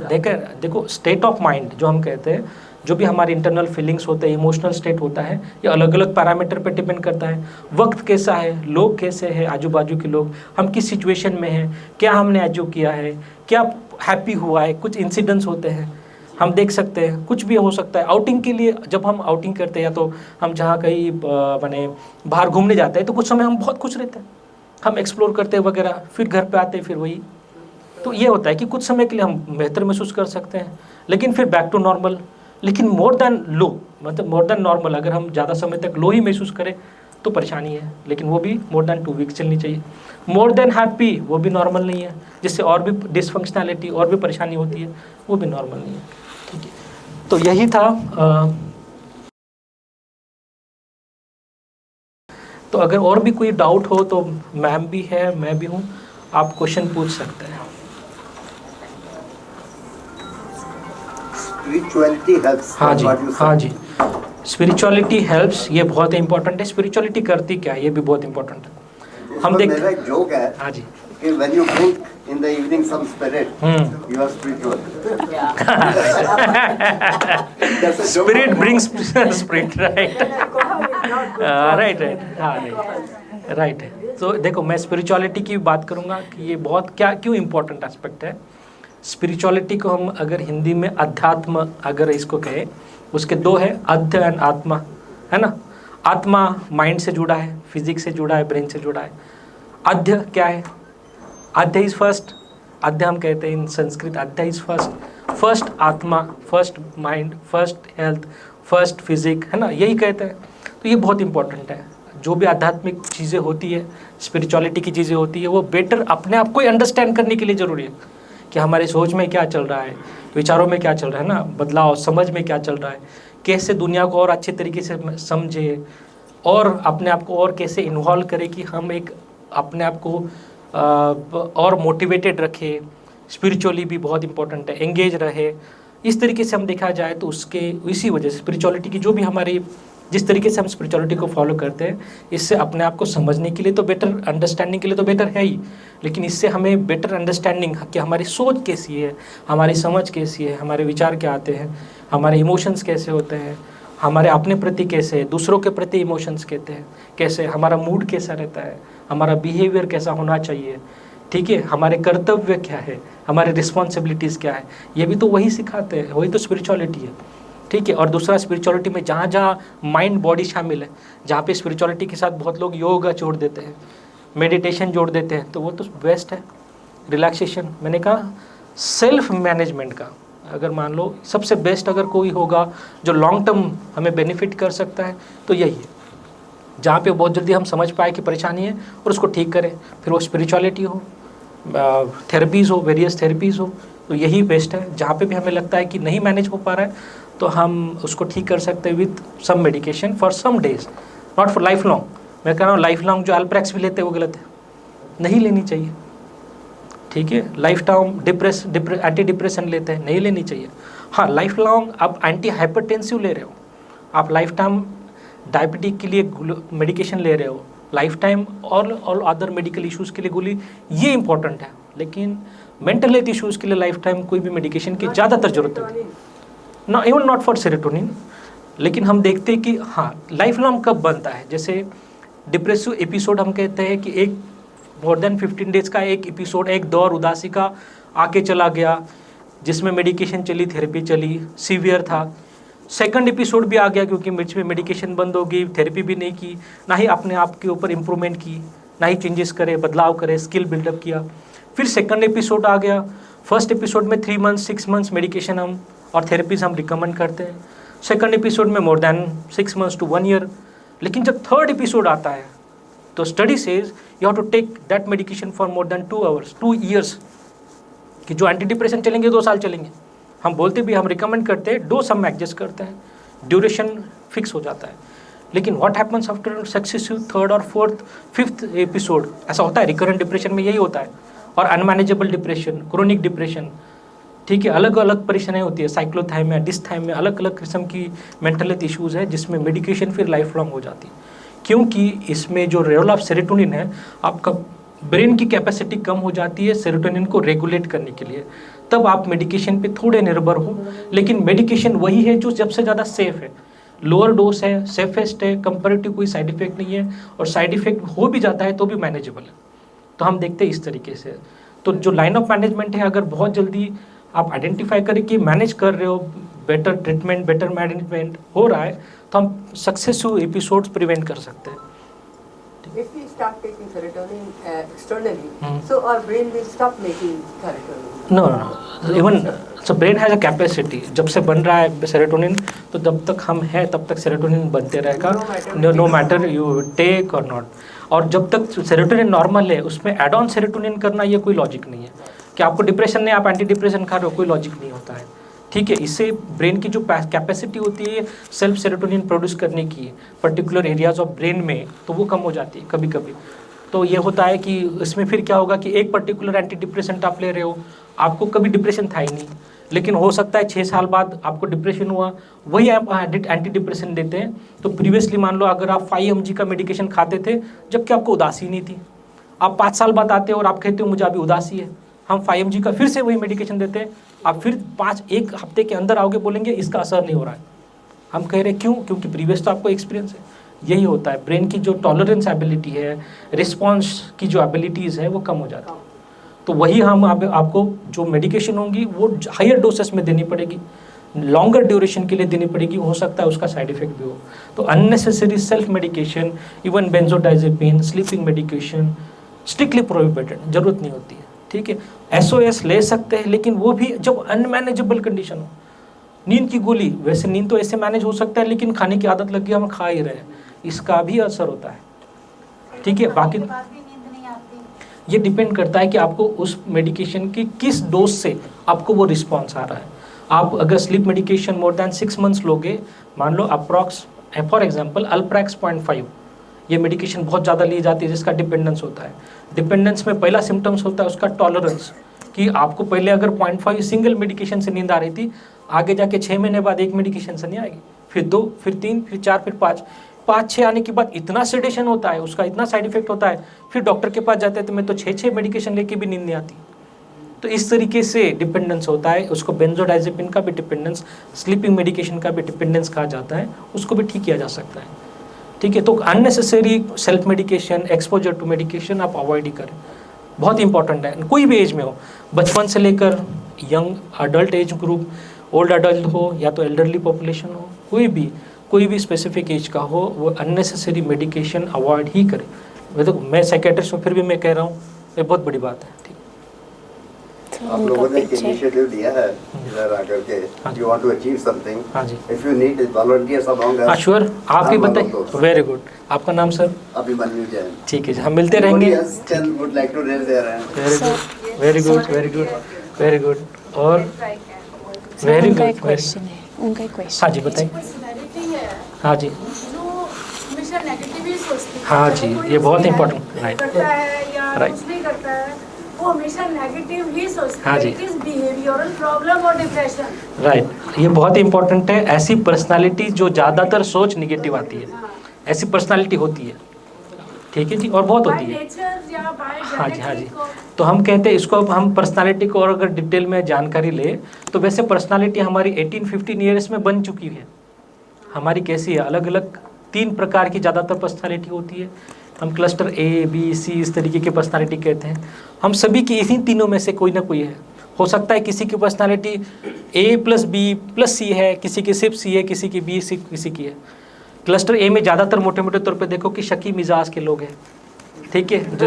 देखो स्टेट ऑफ माइंड जो हम कहते हैं, जो भी हमारे इंटरनल फीलिंग्स होते हैं, इमोशनल स्टेट होता है, ये अलग अलग पैरामीटर पे डिपेंड करता है। वक्त कैसा है, लोग कैसे हैं, आजू बाजू के लोग, हम किस सिचुएशन में हैं, क्या हमने अचीव किया है, क्या हैप्पी हुआ है, कुछ इंसिडेंट्स होते हैं, हम देख सकते हैं, कुछ भी हो सकता है। आउटिंग के लिए जब हम आउटिंग करते हैं या तो हम जहाँ कहीं माने बाहर घूमने जाते हैं तो कुछ समय हम बहुत खुश रहते हैं, हम एक्सप्लोर करते हैं वगैरह, फिर घर पे आते हैं फिर वही। तो ये होता है कि कुछ समय के लिए हम बेहतर महसूस कर सकते हैं, लेकिन फिर बैक टू नॉर्मल। लेकिन मोर देन लो, मतलब मोर देन नॉर्मल अगर हम ज़्यादा समय तक लो ही महसूस करें तो परेशानी है, लेकिन वो भी मोर देन 2 वीक्स चलनी चाहिए। मोर देन हैप्पी वो भी नॉर्मल नहीं है, जिससे और भी डिसफंक्शनैलिटी और भी परेशानी होती है, वो भी नॉर्मल नहीं है। ठीक है, तो यही था। तो अगर और भी कोई डाउट हो तो मैम भी है, मैं भी हूँ, आप क्वेश्चन पूछ सकते हैं। Spirituality helps. हाँ जी, what you said. हाँ जी, स्पिरिचुअलिटी हेल्प्स, ये बहुत इंपॉर्टेंट है। स्पिरिचुअलिटी करती क्या है, ये भी बहुत इंपॉर्टेंट है। हम इसमें देख, मेरा एक जोक है हाँ जी, कि when you drink in the evening some spirit, you are spiritual. That's a joke. Spirit brings spirit, right, right, हाँ राइट है। तो देखो, मैं स्पिरिचुअलिटी की बात करूँगा कि ये बहुत क्यों इम्पोर्टेंट एस्पेक्ट है। स्पिरिचुअलिटी को हम अगर हिंदी में अध्यात्म अगर इसको कहें, उसके 2 है, अध्य एंड आत्मा, है ना। आत्मा माइंड से जुड़ा है, फिजिक्स से जुड़ा है, ब्रेन से जुड़ा है। अध्य क्या है? अध्य इज फर्स्ट, अध्य हम कहते हैं इन संस्कृत, अध्य इज फर्स्ट आत्मा, first mind, first health, first physique, है ना, यही कहते हैं। तो ये बहुत इंपॉर्टेंट है। जो भी आध्यात्मिक चीज़ें होती है, स्पिरिचुअलिटी की चीज़ें होती है, वो बेटर अपने आप को अंडरस्टैंड करने के लिए ज़रूरी है कि हमारे सोच में क्या चल रहा है, विचारों में क्या चल रहा है ना, बदलाव, समझ में क्या चल रहा है, कैसे दुनिया को और अच्छे तरीके से समझे और अपने आप को और कैसे इन्वॉल्व करे कि हम एक अपने आप को और मोटिवेटेड रखे। स्पिरिचुअली भी बहुत इंपॉर्टेंट है, एंगेज रहे। इस तरीके से हम देखा जाए तो उसके इसी वजह से स्पिरिचुअलिटी की जो भी हमारी, जिस तरीके से हम स्पिरिचुअलिटी को फॉलो करते हैं, इससे अपने आप को समझने के लिए तो बेटर, अंडरस्टैंडिंग के लिए तो बेटर है ही, लेकिन इससे हमें बेटर अंडरस्टैंडिंग कि हमारी सोच कैसी है, हमारी समझ कैसी है, हमारे विचार क्या आते हैं, हमारे इमोशंस कैसे होते हैं, हमारे अपने प्रति कैसे है, दूसरों के प्रति इमोशंस कहते हैं कैसे, हमारा मूड कैसा रहता है, हमारा बिहेवियर कैसा होना चाहिए, ठीक है, हमारे कर्तव्य क्या है, हमारे रिस्पॉन्सिबिलिटीज़ क्या है, ये भी तो वही सिखाते हैं, वही तो स्पिरिचुअलिटी है। ठीक है, और दूसरा स्पिरिचुअलिटी में जहाँ जहाँ माइंड बॉडी शामिल है, जहाँ पे स्पिरिचुअलिटी के साथ बहुत लोग योगा जोड़ देते हैं, मेडिटेशन जोड़ देते हैं, तो वो तो बेस्ट है। रिलैक्सेशन, मैंने कहा सेल्फ मैनेजमेंट का अगर मान लो सबसे बेस्ट अगर कोई होगा जो लॉन्ग टर्म हमें बेनिफिट कर सकता है तो यही है, जहाँ पे बहुत जल्दी हम समझ पाए कि परेशानी है और उसको ठीक करें। फिर वो स्पिरिचुअलिटी हो, थेरेपीज़ हो, वेरियस थेरेपीज़ हो, तो यही बेस्ट है। जहाँ पे भी हमें लगता है कि नहीं मैनेज हो पा रहा है तो हम उसको ठीक कर सकते हैं with some medication for some days, not for life long. मैं कह रहा हूँ लाइफ लॉन्ग जो अल्प्रेक्स भी लेते हैं वो गलत है, नहीं लेनी चाहिए। ठीक है, लाइफ टाइम एंटी डिप्रेशन लेते हैं, नहीं लेनी चाहिए। हाँ, लाइफ लॉन्ग आप एंटी हाइपरटेंसिव ले रहे हो, आप लाइफ टाइम डायबिटीज के लिए मेडिकेशन ले रहे हो, लाइफ टाइम और अदर मेडिकल इश्यूज़ के लिए गोली, ये इंपॉर्टेंट है। लेकिन मेंटल हेल्थ इश्यूज़ के लिए लाइफ टाइम कोई भी मेडिकेशन की ज़्यादातर ज़रूरत है ना, इवन नॉट फॉर सेरोटोनिन। लेकिन हम देखते हैं कि हाँ, लाइफ लॉन्ग कब बनता है, जैसे डिप्रेसिव एपिसोड हम कहते हैं कि एक मोर देन 15 डेज का एक एपिसोड, एक दौर उदासी का आके चला गया, जिसमें मेडिकेशन चली, थेरेपी चली, सीवियर था। सेकंड एपिसोड भी आ गया क्योंकि बीच में मेडिकेशन बंद हो गई, थेरेपी भी नहीं की, ना ही अपने आप के ऊपर इम्प्रूवमेंट की, ना ही चेंजेस करे, बदलाव करे, स्किल बिल्डअप किया। फिर सेकंड एपिसोड आ गया। फर्स्ट एपिसोड में 3 मंथ्स 6 मंथ्स मेडिकेशन हम और थेरेपीज हम रिकमेंड करते हैं। सेकंड एपिसोड में more than 6 months to 1 year. लेकिन जब थर्ड एपिसोड आता है तो study says you have to take that medication for more than 2 years, कि जो एंटी डिप्रेशन चलेंगे 2 साल चलेंगे। हम बोलते भी, हम रिकमेंड करते हैं, डोज हम एडजस्ट करते हैं, ड्यूरेशन फिक्स हो जाता है। लेकिन what happens after successive third और फोर्थ फिफ्थ एपिसोड, ऐसा होता है रिकरेंट डिप्रेशन में, यही होता है। और अनमैनेजेबल डिप्रेशन, क्रोनिक डिप्रेशन, ठीक है, अलग अलग परेशानियाँ होती है, साइक्लोथाइमिया, डिस्थाइमिया, अलग अलग किस्म की मेंटल हेल्थ इश्यूज़ है जिसमें मेडिकेशन फिर लाइफ लॉन्ग हो जाती है। क्योंकि इसमें जो रोल ऑफ सेरोटोनिन है, आपका ब्रेन की कैपेसिटी कम हो जाती है सेरोटोनिन को रेगुलेट करने के लिए, तब आप मेडिकेशन पे थोड़े निर्भर हो। लेकिन मेडिकेशन वही है जो सबसे ज़्यादा सेफ है, लोअर डोज है, सेफेस्ट है, कंपेरेटिव कोई साइड इफेक्ट नहीं है, और साइड इफेक्ट हो भी जाता है तो भी मैनेजेबल है। तो हम देखते हैं इस तरीके से। तो जो लाइन ऑफ मैनेजमेंट है, अगर बहुत जल्दी आप आइडेंटिफाई करें कि मैनेज कर रहे हो, बेटर ट्रीटमेंट, बेटर मैनेजमेंट हो रहा है, तो हम सक्सेसफुल एपिसोड्स प्रिवेंट कर सकते हैं। If we start taking serotonin externally, Hmm. so our brain will stop making serotonin. No even so brain has a capacity, जब से बन रहा है सेरोटोनिन, तो जब तक हम हैं तब तक सेरोटोनिन बनते रहेगा, नो मैटर यू टेक और नॉट। और जब तक सेरोटोनिन नॉर्मल है, उसमें एड ऑन सेरोटोनिन करना ये कोई लॉजिक नहीं है। कि आपको डिप्रेशन नहीं, आप एंटी डिप्रेशन खा रहे हो, कोई लॉजिक नहीं होता है। ठीक है, इससे ब्रेन की जो कैपेसिटी होती है सेल्फ सेरोटोनिन प्रोड्यूस करने की पर्टिकुलर एरियाज ऑफ ब्रेन में, तो वो कम हो जाती है कभी कभी। तो ये होता है कि इसमें फिर क्या होगा कि एक पर्टिकुलर एंटी डिप्रेसेंट आप ले रहे हो, आपको कभी डिप्रेशन था ही नहीं, लेकिन हो सकता है 6 साल बाद आपको डिप्रेशन हुआ, वही आप एंटी डिप्रेशन देते हैं। तो प्रीवियसली मान लो अगर आप 5 mg का मेडिकेशन खाते थे जबकि आपको उदासी नहीं थी, आप 5 साल बाद आते हो और आप कहते हो मुझे अभी उदासी है, हम 5 mg का फिर से वही मेडिकेशन देते हैं, आप फिर 1 हफ्ते के अंदर आओगे बोलेंगे इसका असर नहीं हो रहा है। हम कह रहे क्यों? क्योंकि प्रीवियस तो आपको एक्सपीरियंस है। यही होता है, ब्रेन की जो टॉलरेंस एबिलिटी है, रिस्पॉन्स की जो एबिलिटीज़ है वो कम हो जाती है। तो वही हम आपको जो मेडिकेशन होंगी वो हायर डोसेस में देनी पड़ेगी, लॉन्गर ड्यूरेशन के लिए देनी पड़ेगी, हो सकता है उसका साइड इफेक्ट भी हो। तो unnecessary self medication, even benzodiazepine, sleeping medication strictly prohibited, जरूरत नहीं होती है। ठीक है, SOS ले सकते हैं, लेकिन वो भी जब अनमैनेजेबल कंडीशन हो। नींद की गोली, वैसे नींद तो ऐसे मैनेज हो सकता है, लेकिन खाने की आदत लग गई, हम खा ही रहे हैं, इसका भी असर होता है। ठीक है, बाकी ये डिपेंड करता है कि आपको उस मेडिकेशन की किस डोज से आपको वो रिस्पॉन्स आ रहा है। आप अगर स्लीप मेडिकेशन मोर देन 6 मंथ्स लोगे, मान लो अप्रॉक्स फॉर एग्जांपल अल्प्रेक्स 0.5, ये मेडिकेशन बहुत ज़्यादा ली जाती है जिसका डिपेंडेंस होता है। डिपेंडेंस में पहला सिम्टम्स होता है उसका टॉलरेंस, कि आपको पहले अगर 0.5 सिंगल मेडिकेशन से नींद आ रही थी, आगे जाके 6 महीने बाद एक मेडिकेशन से नहीं आएगी, फिर 2, फिर 3, फिर 4, फिर 5-6 आने के बाद इतना सेडेशन होता है, उसका इतना साइड इफेक्ट होता है, फिर डॉक्टर के पास जाते हैं तो मैं तो 6 मेडिकेशन लेके भी नींद नहीं आती। तो इस तरीके से डिपेंडेंस होता है, उसको बेंजोडाइजेपिन का भी डिपेंडेंस, स्लीपिंग मेडिकेशन का भी डिपेंडेंस कहा जाता है, उसको भी ठीक किया जा सकता है। ठीक है, तो unnecessary self medication, exposure to medication आप अवॉइड ही करें, बहुत इंपॉर्टेंट है, कोई भी एज में हो, बचपन से लेकर young adult age group, old adult हो या तो एल्डरली पॉपुलेशन हो, कोई भी स्पेसिफिक एज का हो, वो अननेसेसरी मेडिकेशन अवॉइड ही करें। मैं साइकेट्रिस्ट हूँ, फिर भी मैं कह रहा हूँ ये बहुत बड़ी बात है। ठीक, आप लोगों ने एक इनिशिएटिव लिया है इधर आकर के, you want to achieve something, हाँ जी, if you need volunteers among us. हाँ श्योर, आप ही बताइए। वेरी गुड, आपका नाम सर? अभिमन्यु जैन। ठीक है, हम मिलते रहेंगे। Would like to raise their hand. Very good, very good, very good. और वेरी उनका एक गुड, क्वेश्चन है, उनका एक क्वेश्चन। हाँ जी बताइए। पर्सनैलिटी है हाँ जी, जो हमेशा नेगेटिव ही सोचती है, हाँ जी, कोई ये बहुत उसकी important, help right. करता है या Right. कुछ नहीं करता है, वो हमेशा नेगेटिव ही सोचती हाँ है। जी। इट इज बिहेवियरल प्रॉब्लम और डिप्रेशन। राइट, ये बहुत इंपॉर्टेंट है। ऐसी पर्सनालिटी जो ज़्यादातर सोच निगेटिव आती है, ऐसी पर्सनालिटी होती है। ठीक है जी, और बहुत होती है। नेचर या बाय हाँ जी, हाँ जी। तो हम कहते हैं इसको, अब हम पर्सनालिटी को और अगर डिटेल में जानकारी ले तो वैसे पर्सनालिटी हमारी 18-15 ईयर्स में बन चुकी है। हमारी कैसी है, अलग अलग 3 प्रकार की ज़्यादातर पर्सनालिटी होती है। हम क्लस्टर A, B, C इस तरीके की पर्सनालिटी कहते हैं। हम सभी की इसी तीनों में से कोई ना कोई है। हो सकता है किसी की पर्सनालिटी A+B+C है, किसी की सिर्फ C है, किसी की B, C किसी की है। क्लस्टर A में ज़्यादातर मोटे मोटे तौर पे देखो कि शकी मिजाज के लोग हैं। ठीक है, जो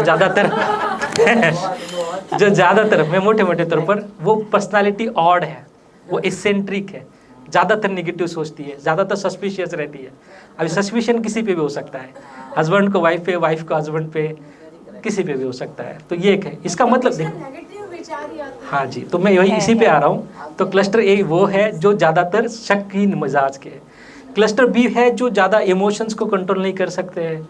ज़्यादातर में मोटे मोटे तौर पर वो पर्सनालिटी ऑड है, वो एक्सेंट्रिक है, ज़्यादातर नेगेटिव सोचती है, ज़्यादातर सस्पिशियस रहती है। अभी सस्पिशन किसी पे भी हो सकता है, हस्बैंड को वाइफ पे, वाइफ को हस्बैंड पे, किसी पे भी हो सकता है। तो ये एक है, इसका मतलब देखो। नेगेटिव विचार ही आते हैं। हाँ जी, तो मैं वही इसी पे आ रहा हूँ। तो क्लस्टर A वो है जो ज़्यादातर शकीन मिजाज के है। क्लस्टर B है जो ज़्यादा इमोशंस को कंट्रोल नहीं कर सकते हैं।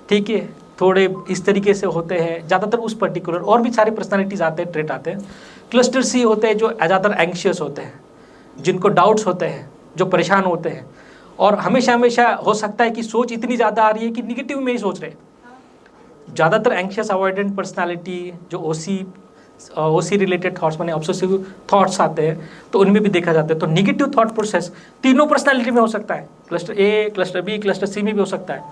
ठीक है, थोड़े इस तरीके से होते हैं ज़्यादातर उस पर्टिकुलर, और भी सारे पर्सनालिटीज़ आते हैं, ट्रेट आते हैं। क्लस्टर C होते हैं जो ज़्यादातर एंग्शियस होते हैं, जिनको डाउट्स होते हैं, जो परेशान होते हैं, और हमेशा हमेशा हो सकता है कि सोच इतनी ज़्यादा आ रही है कि निगेटिव में ही सोच रहे हैं। ज़्यादातर एंग्शियस अवॉइडेंट पर्सनालिटी, जो OC रिलेटेड थॉट्स माने ऑब्सेसिव थॉट्स आते हैं, तो उनमें भी देखा जाता है। तो निगेटिव थॉट प्रोसेस तीनों पर्सनालिटी में हो सकता है, cluster A, cluster B, cluster C में भी हो सकता है।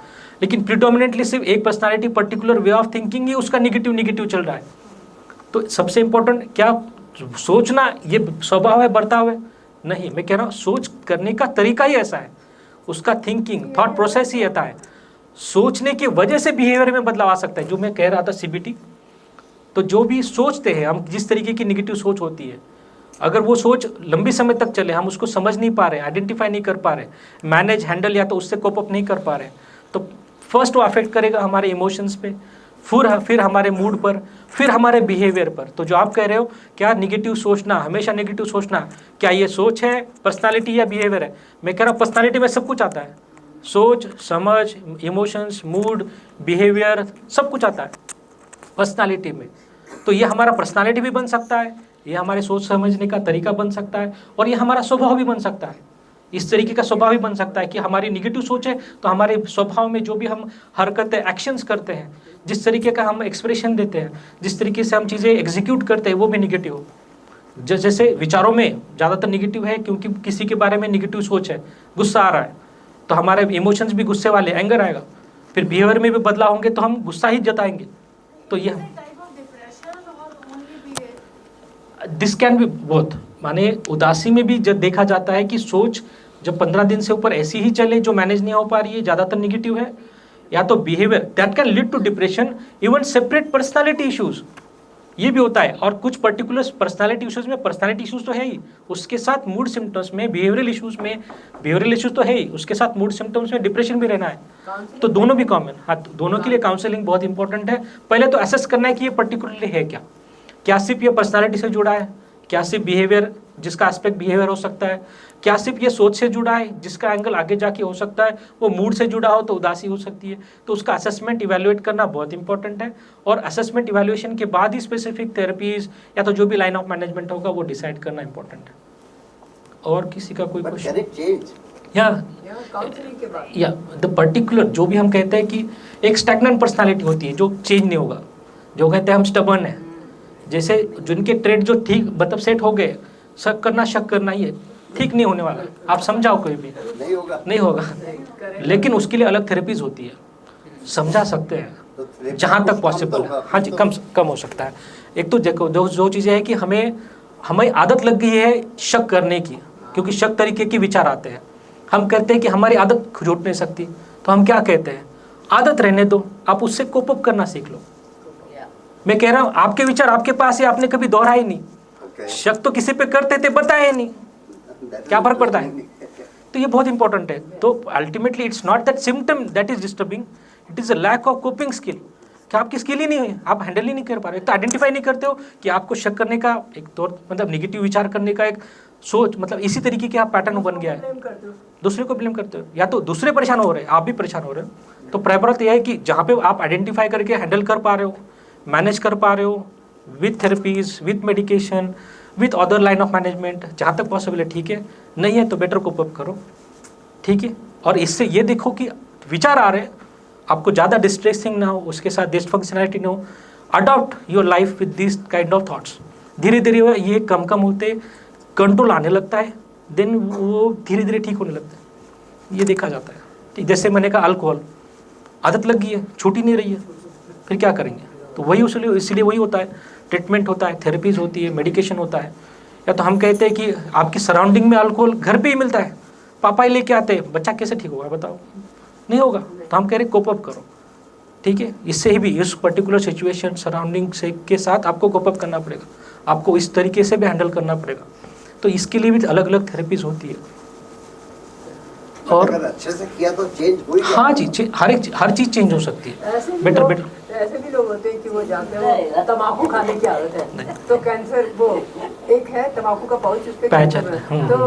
लेकिन प्रिडोमिनेंटली सिर्फ एक personality, particular way of thinking ही उसका निगेटिव चल रहा है। तो सबसे इम्पोर्टेंट क्या सोचना ये स्वभाव है बर्ताव है? नहीं, मैं कह रहा हूँ सोच करने का तरीका ही ऐसा है, उसका थिंकिंग थॉट प्रोसेस ही आता है। सोचने की वजह से बिहेवियर में बदलाव आ सकता है। जो मैं कह रहा था CBT, तो जो भी सोचते हैं हम, जिस तरीके की नेगेटिव सोच होती है, अगर वो सोच लंबी समय तक चले, हम उसको समझ नहीं पा रहे, आइडेंटिफाई नहीं कर पा रहे, मैनेज हैंडल या तो उससे कोप अप नहीं कर पा रहे, तो फर्स्ट वो अफेक्ट करेगा हमारे इमोशंस पे, फिर हमारे मूड पर, फिर हमारे बिहेवियर पर। तो जो आप कह रहे हो क्या नेगेटिव सोचना, हमेशा नेगेटिव सोचना, क्या ये सोच है, पर्सनालिटी या बिहेवियर है? मैं कह रहा हूँ पर्सनालिटी में सब कुछ आता है, सोच, समझ, इमोशंस, मूड, बिहेवियर, सब कुछ आता है पर्सनालिटी में। तो ये हमारा पर्सनालिटी भी बन सकता है, ये हमारे सोच समझने का तरीका बन सकता है, और ये हमारा स्वभाव भी बन सकता है। इस तरीके का स्वभाव भी बन सकता है कि हमारी निगेटिव सोच है तो हमारे स्वभाव में जो भी हम हरकतें, एक्शंस करते हैं, जिस तरीके का हम एक्सप्रेशन देते हैं, जिस तरीके से हम चीज़ें एग्जीक्यूट करते हैं, वो भी निगेटिव हो। जैसे विचारों में ज़्यादातर निगेटिव है क्योंकि किसी के बारे में निगेटिव सोच है, गुस्सा आ रहा है तो हमारे इमोशंस भी गुस्से वाले, एंगर आएगा, फिर बिहेवियर में भी बदलाव होंगे तो हम गुस्सा ही जताएंगे। तो ये दिस कैन बी बोथ, माने उदासी में भी जब देखा जाता है कि सोच जब 15 दिन से ऊपर ऐसी ही चले जो मैनेज नहीं हो पा रही है, ज़्यादातर निगेटिव है, या तो behaviour that can lead to depression, even separate personality issues, ये भी होता है। और कुछ पर्टिकुलर पर्सनालिटी इश्यूज में, पर्सनालिटी इश्यूज तो है ही, उसके साथ मूड सिम्टम्स में, बिहेवियरल इश्यूज में, बिहेवियरल इश्यूज तो है ही, उसके साथ मूड सिम्टम्स में डिप्रेशन भी रहना है, तो दोनों भी कॉमन। हाँ, तो दोनों के लिए काउंसलिंग बहुत इंपॉर्टेंट है। पहले तो असेस करना है कि ये पर्टिकुलरली है क्या सिर्फ ये पर्सनालिटी से जुड़ा है, क्या सिर्फ बिहेवियर, जिसका एस्पेक्ट बिहेवियर हो सकता है, क्या सिर्फ ये सोच से जुड़ा है, जिसका एंगल आगे जाके हो सकता है वो मूड से जुड़ा हो तो उदासी हो सकती है। तो उसका असेसमेंट इवैल्यूएट करना बहुत इंपॉर्टेंट है, और असेसमेंट इवैल्यूएशन के बाद ही स्पेसिफिक थेरेपीज या तो जो भी लाइन ऑफ मैनेजमेंट होगा वो डिसाइड करना इंपॉर्टेंट है। और किसी का कोई क्वेश्चन? या द पर्टिकुलर जो भी हम कहते हैं कि एक स्टैग्नेंट पर्सनालिटी होती है जो चेंज नहीं होगा, जो कहते हैं हम स्टबर्न है, जैसे जिनके ट्रेड जो ठीक मतलब सेट हो गए, शक करना ये ठीक नहीं होने वाला, आप समझाओ कोई भी नहीं होगा लेकिन उसके लिए अलग थेरेपीज होती है, समझा सकते हैं जहाँ तक पॉसिबल है। हाँ जी, कम हो सकता है। एक तो देखो जो चीज़ें हैं कि हमें आदत लग गई है शक करने की, क्योंकि शक तरीके के विचार आते हैं, हम कहते हैं कि हमारी आदत छूट नहीं सकती, तो हम क्या कहते हैं, आदत रहने दो, आप उससे कोप अप करना सीख लो। मैं कह रहा हूँ आपके विचार आपके पास है, आपने कभी दोहराए नहीं, शक तो किसी पे करते थे, बताए नहीं, क्या फर्क पड़ता है? तो ये बहुत इंपॉर्टेंट है। तो ultimately it's not that symptom that is disturbing, it is a lack of coping skill, कि आपकी स्किल ही नहीं हुई, आप हैंडल ही नहीं कर पा रहे, तो आइडेंटिफाई नहीं करते हो कि आपको शक करने का एक तौर, मतलब निगेटिव विचार करने का एक सोच, मतलब इसी तरीके के आप पैटर्न बन गया है, दूसरे को ब्लेम करते हो, या तो दूसरे परेशान हो रहे हैं, आप भी परेशान हो रहे हो। तो प्रयास यह है कि जहाँ पे आप आइडेंटिफाई करके हैंडल कर पा रहे हो, मैनेज कर पा रहे हो, with therapies, with medication, with other line of management, जहाँ तक पॉसिबल है ठीक है, नहीं है तो बेटर कोप अप करो, ठीक है। और इससे ये देखो कि विचार आ रहे हैं, आपको ज़्यादा डिस्ट्रेसिंग ना हो, उसके साथ डिसफंक्शनैलिटी ना हो, adopt your life with this kind of thoughts. धीरे धीरे ये कम होते कंट्रोल आने लगता है, देन वो धीरे धीरे ठीक होने लगता है, ये देखा जाता है। जैसे मैंने कहा अल्कोहल, आदत लग गई है, छूट ही नहीं रही है, फिर क्या करेंगे? तो वही इसलिए वही होता है, ट्रीटमेंट होता है, थेरेपीज होती है, मेडिकेशन होता है। या तो हम कहते हैं कि आपकी सराउंडिंग में अल्कोहल घर पे ही मिलता है, पापा ही लेके आते हैं, बच्चा कैसे ठीक होगा बताओ? नहीं होगा। तो हम कह रहे कोप अप करो, ठीक है। इससे ही भी इस पर्टिकुलर सिचुएशन सराउंडिंग से के साथ आपको कोप अप करना पड़ेगा, आपको इस तरीके से भी हैंडल करना पड़ेगा। तो इसके लिए भी अलग अलग थेरेपीज होती है। और अगर अच्छे से किया तो चेंज हुई। हाँ जी, हर चीज़ चेंज हो सकती है। बेटर ऐसे भी लोग होते हैं कि वो जानते हैं तम्बाकू खाने की आदत है, तो कैंसर वो एक है तम्बाकू का पाउच, उस पे कैंसर है, तो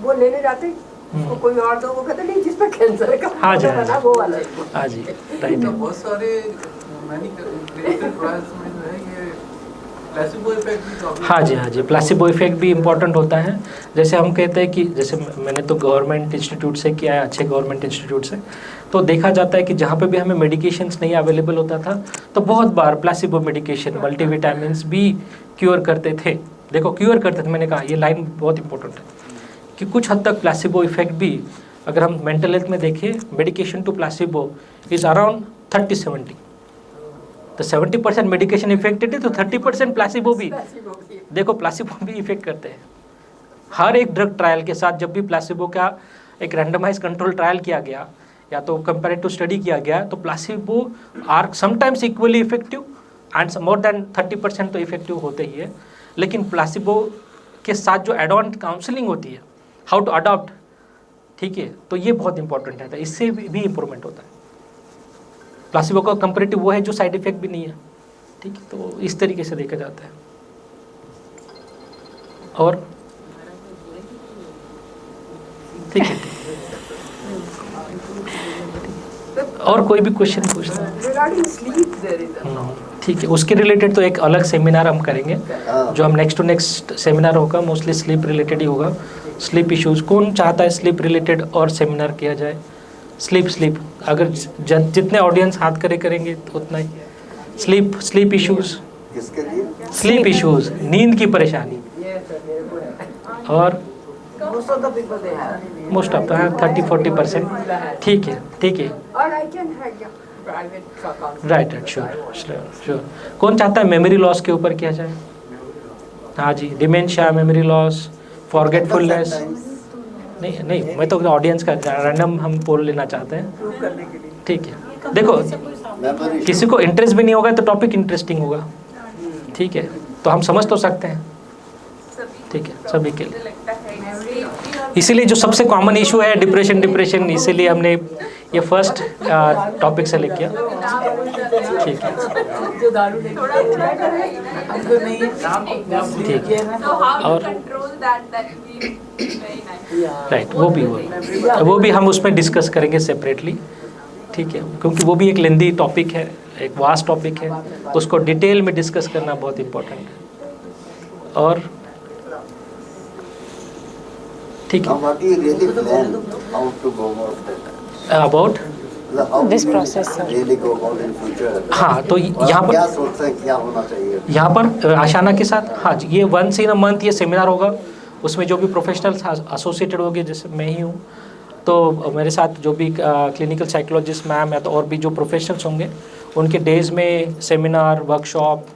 वो लेने जाते उसको कोई और दो, वो कहते नहीं जिस पे कैंसर का हाँ जी, बना वो वाला। हाँ जी, राइट। तो बहुत सारे क्लिनिकल ट्रायल्स में जो है ये प्लेसिबो इफेक्ट भी, हाँ जी, प्लेसिबो इफेक्ट भी इम्पॉर्टेंट होता है। जैसे हम कहते हैं कि जैसे मैंने तो गवर्नमेंट इंस्टीट्यूट से किया है, अच्छे गवर्नमेंट इंस्टीट्यूट से, तो देखा जाता है कि जहाँ पे भी हमें मेडिकेशंस नहीं अवेलेबल होता था तो बहुत बार प्लेसिबो मेडिकेशन, मल्टीविटामिन्स भी क्योर करते थे। देखो क्योर करते थे, मैंने कहा ये लाइन बहुत इंपॉर्टेंट है कि कुछ हद तक प्लेसिबो इफेक्ट भी, अगर हम मेंटल हेल्थ में देखें, medication to placebo is around 30-70, तो 70% मेडिकेशन इफेक्टेड है तो 30% प्लासिबो भी। प्लेसिबो भी। देखो प्लासिबो भी इफेक्ट करते हैं। हर एक ड्रग ट्रायल के साथ जब भी प्लासिबो का एक रैंडमाइज कंट्रोल ट्रायल किया गया या तो कंपैरेटिव स्टडी किया गया तो placebo are sometimes equally effective and more than 30% तो इफेक्टिव होते ही है। लेकिन प्लासिबो के साथ जो एड ऑन काउंसलिंग होती है, हाउ टू अडॉप्ट, ठीक है, तो ये बहुत इंपॉर्टेंट है, इससे भी इम्प्रूवमेंट होता है। प्लासिबो का कंपैरेटिव वो है जो साइड इफेक्ट भी नहीं है, ठीक है, तो इस तरीके से देखा जाता है। और ठीक है, और कोई भी क्वेश्चन पूछना है? Regarding sleep, there is a ठीक है, उसके रिलेटेड तो एक अलग सेमिनार हम करेंगे, जो हम नेक्स्ट टू नेक्स्ट सेमिनार होगा, मोस्टली स्लीप रिलेटेड ही होगा। स्लीप इश्यूज, कौन चाहता है स्लीप रिलेटेड और सेमिनार किया जाए? स्लीप अगर जितने ऑडियंस हाथ करेंगे तो उतना ही। स्लीप इश्यूज, किसके लिए? स्लीप इश्यूज, नींद की परेशानी, yes, sir, मेरे को है। और Most of the people they have. Most of the 30-40%, ठीक है, ठीक है, Or I can have a private counseling. Right, sure. कौन चाहता है मेमोरी लॉस के ऊपर किया जाए? हाँ जी, डिमेंशिया, मेमोरी लॉस, फॉरगेटफुलनेस। नहीं, मैं तो ऑडियंस का रैंडम हम पोल लेना चाहते हैं, Prove करने के लिए। ठीक है। देखो मेमोरी किसी को इंटरेस्ट भी नहीं होगा तो टॉपिक इंटरेस्टिंग होगा, ठीक है, तो हम समझ तो सकते हैं, ठीक है, सभी के लिए। इसीलिए जो सबसे कॉमन इशू है डिप्रेशन, इसीलिए हमने ये फर्स्ट टॉपिक से लेके, ठीक है, जो दारू लेके हमको नहीं ठीक है, So how to और control that will be very nice. Right, वो भी हम उसमें डिस्कस करेंगे सेपरेटली, ठीक है, क्योंकि वो भी एक लेंदी टॉपिक है, एक वास्ट टॉपिक है, उसको डिटेल में डिस्कस करना बहुत इम्पोर्टेंट है। और ठीक है, Now, what do you really plan how to go about that? About This process, really go about in future? हाँ, तो और यहाँ आप पर क्या सोचते हैं क्या होना चाहिए? यहाँ पर आशाना के साथ, हाँ जी, ये वंस इन अ मंथ ये सेमिनार होगा, उसमें जो भी प्रोफेशनल्स एसोसिएटेड होंगे, जैसे मैं ही हूँ, तो मेरे साथ जो भी क्लिनिकल साइकोलॉजिस्ट मैम है, तो और भी जो प्रोफेशनल्स होंगे, उनके डेज में सेमिनार, वर्कशॉप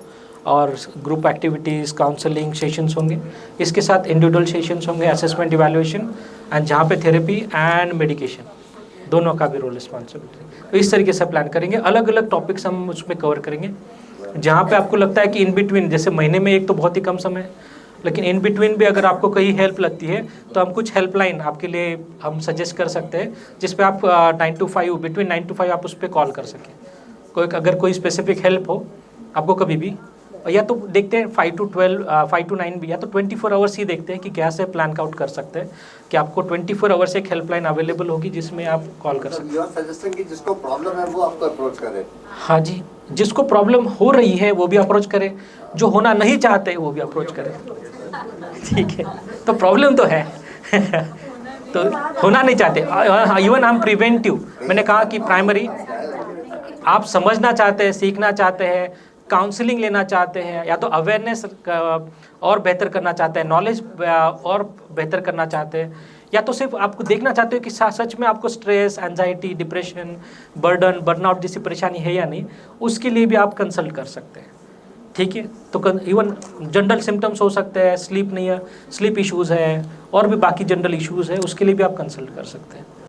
और ग्रुप एक्टिविटीज़, काउंसलिंग सेशंस होंगे। इसके साथ इंडिविजुअल सेशंस होंगे, असेसमेंट, इवैल्यूएशन, एंड जहाँ पे थेरेपी एंड मेडिकेशन दोनों का भी रोल रिस्पॉन्सिबिलिटी। तो इस तरीके से प्लान करेंगे, अलग अलग टॉपिक्स हम उसमें कवर करेंगे। जहाँ पे आपको लगता है कि इन बिटवीन, जैसे महीने में एक तो बहुत ही कम समय है, लेकिन इन बिटवीन भी अगर आपको कहीं हेल्प लगती है तो हम कुछ हेल्पलाइन आपके लिए हम सजेस्ट कर सकते हैं, जिस पे आप 9 to 5, बिटवीन 9 to 5 आप उस पर कॉल कर सकें। अगर कोई स्पेसिफिक हेल्प हो आपको कभी भी, या तो देखते हैं 5 to 12, 5 to 9 भी, या तो 24 आवर्स ही देखते हैं कि कैसे प्लान आउट कर सकते हैं कि आपको 24 आवर्स एक हेल्पलाइन अवेलेबल होगी जिसमें आप कॉल कर सकते हैं। You are suggesting कि जिसको प्रॉब्लम है वो आपको अप्रोच करे? हाँ जी, जिसको प्रॉब्लम हो रही है वो भी अप्रोच करे, जो होना नहीं चाहते वो भी अप्रोच करे, ठीक है, तो प्रॉब्लम तो है तो होना नहीं चाहते, इवन हम प्रिवेंटिव, मैंने कहा कि प्राइमरी आप समझना चाहते हैं, सीखना चाहते हैं, काउंसलिंग लेना चाहते हैं, या तो अवेयरनेस और बेहतर करना चाहते हैं, नॉलेज और बेहतर करना चाहते हैं, या तो सिर्फ आपको देखना चाहते हो कि सच में आपको stress, anxiety, depression, burden, burnout जैसी परेशानी है या नहीं, उसके लिए भी आप कंसल्ट कर सकते हैं, ठीक है। तो इवन जनरल सिम्टम्स हो सकते हैं, स्लीप नहीं है, स्लीप इश्यूज़ है, और भी बाकी जनरल इश्यूज़ है, उसके लिए भी आप कंसल्ट कर सकते हैं।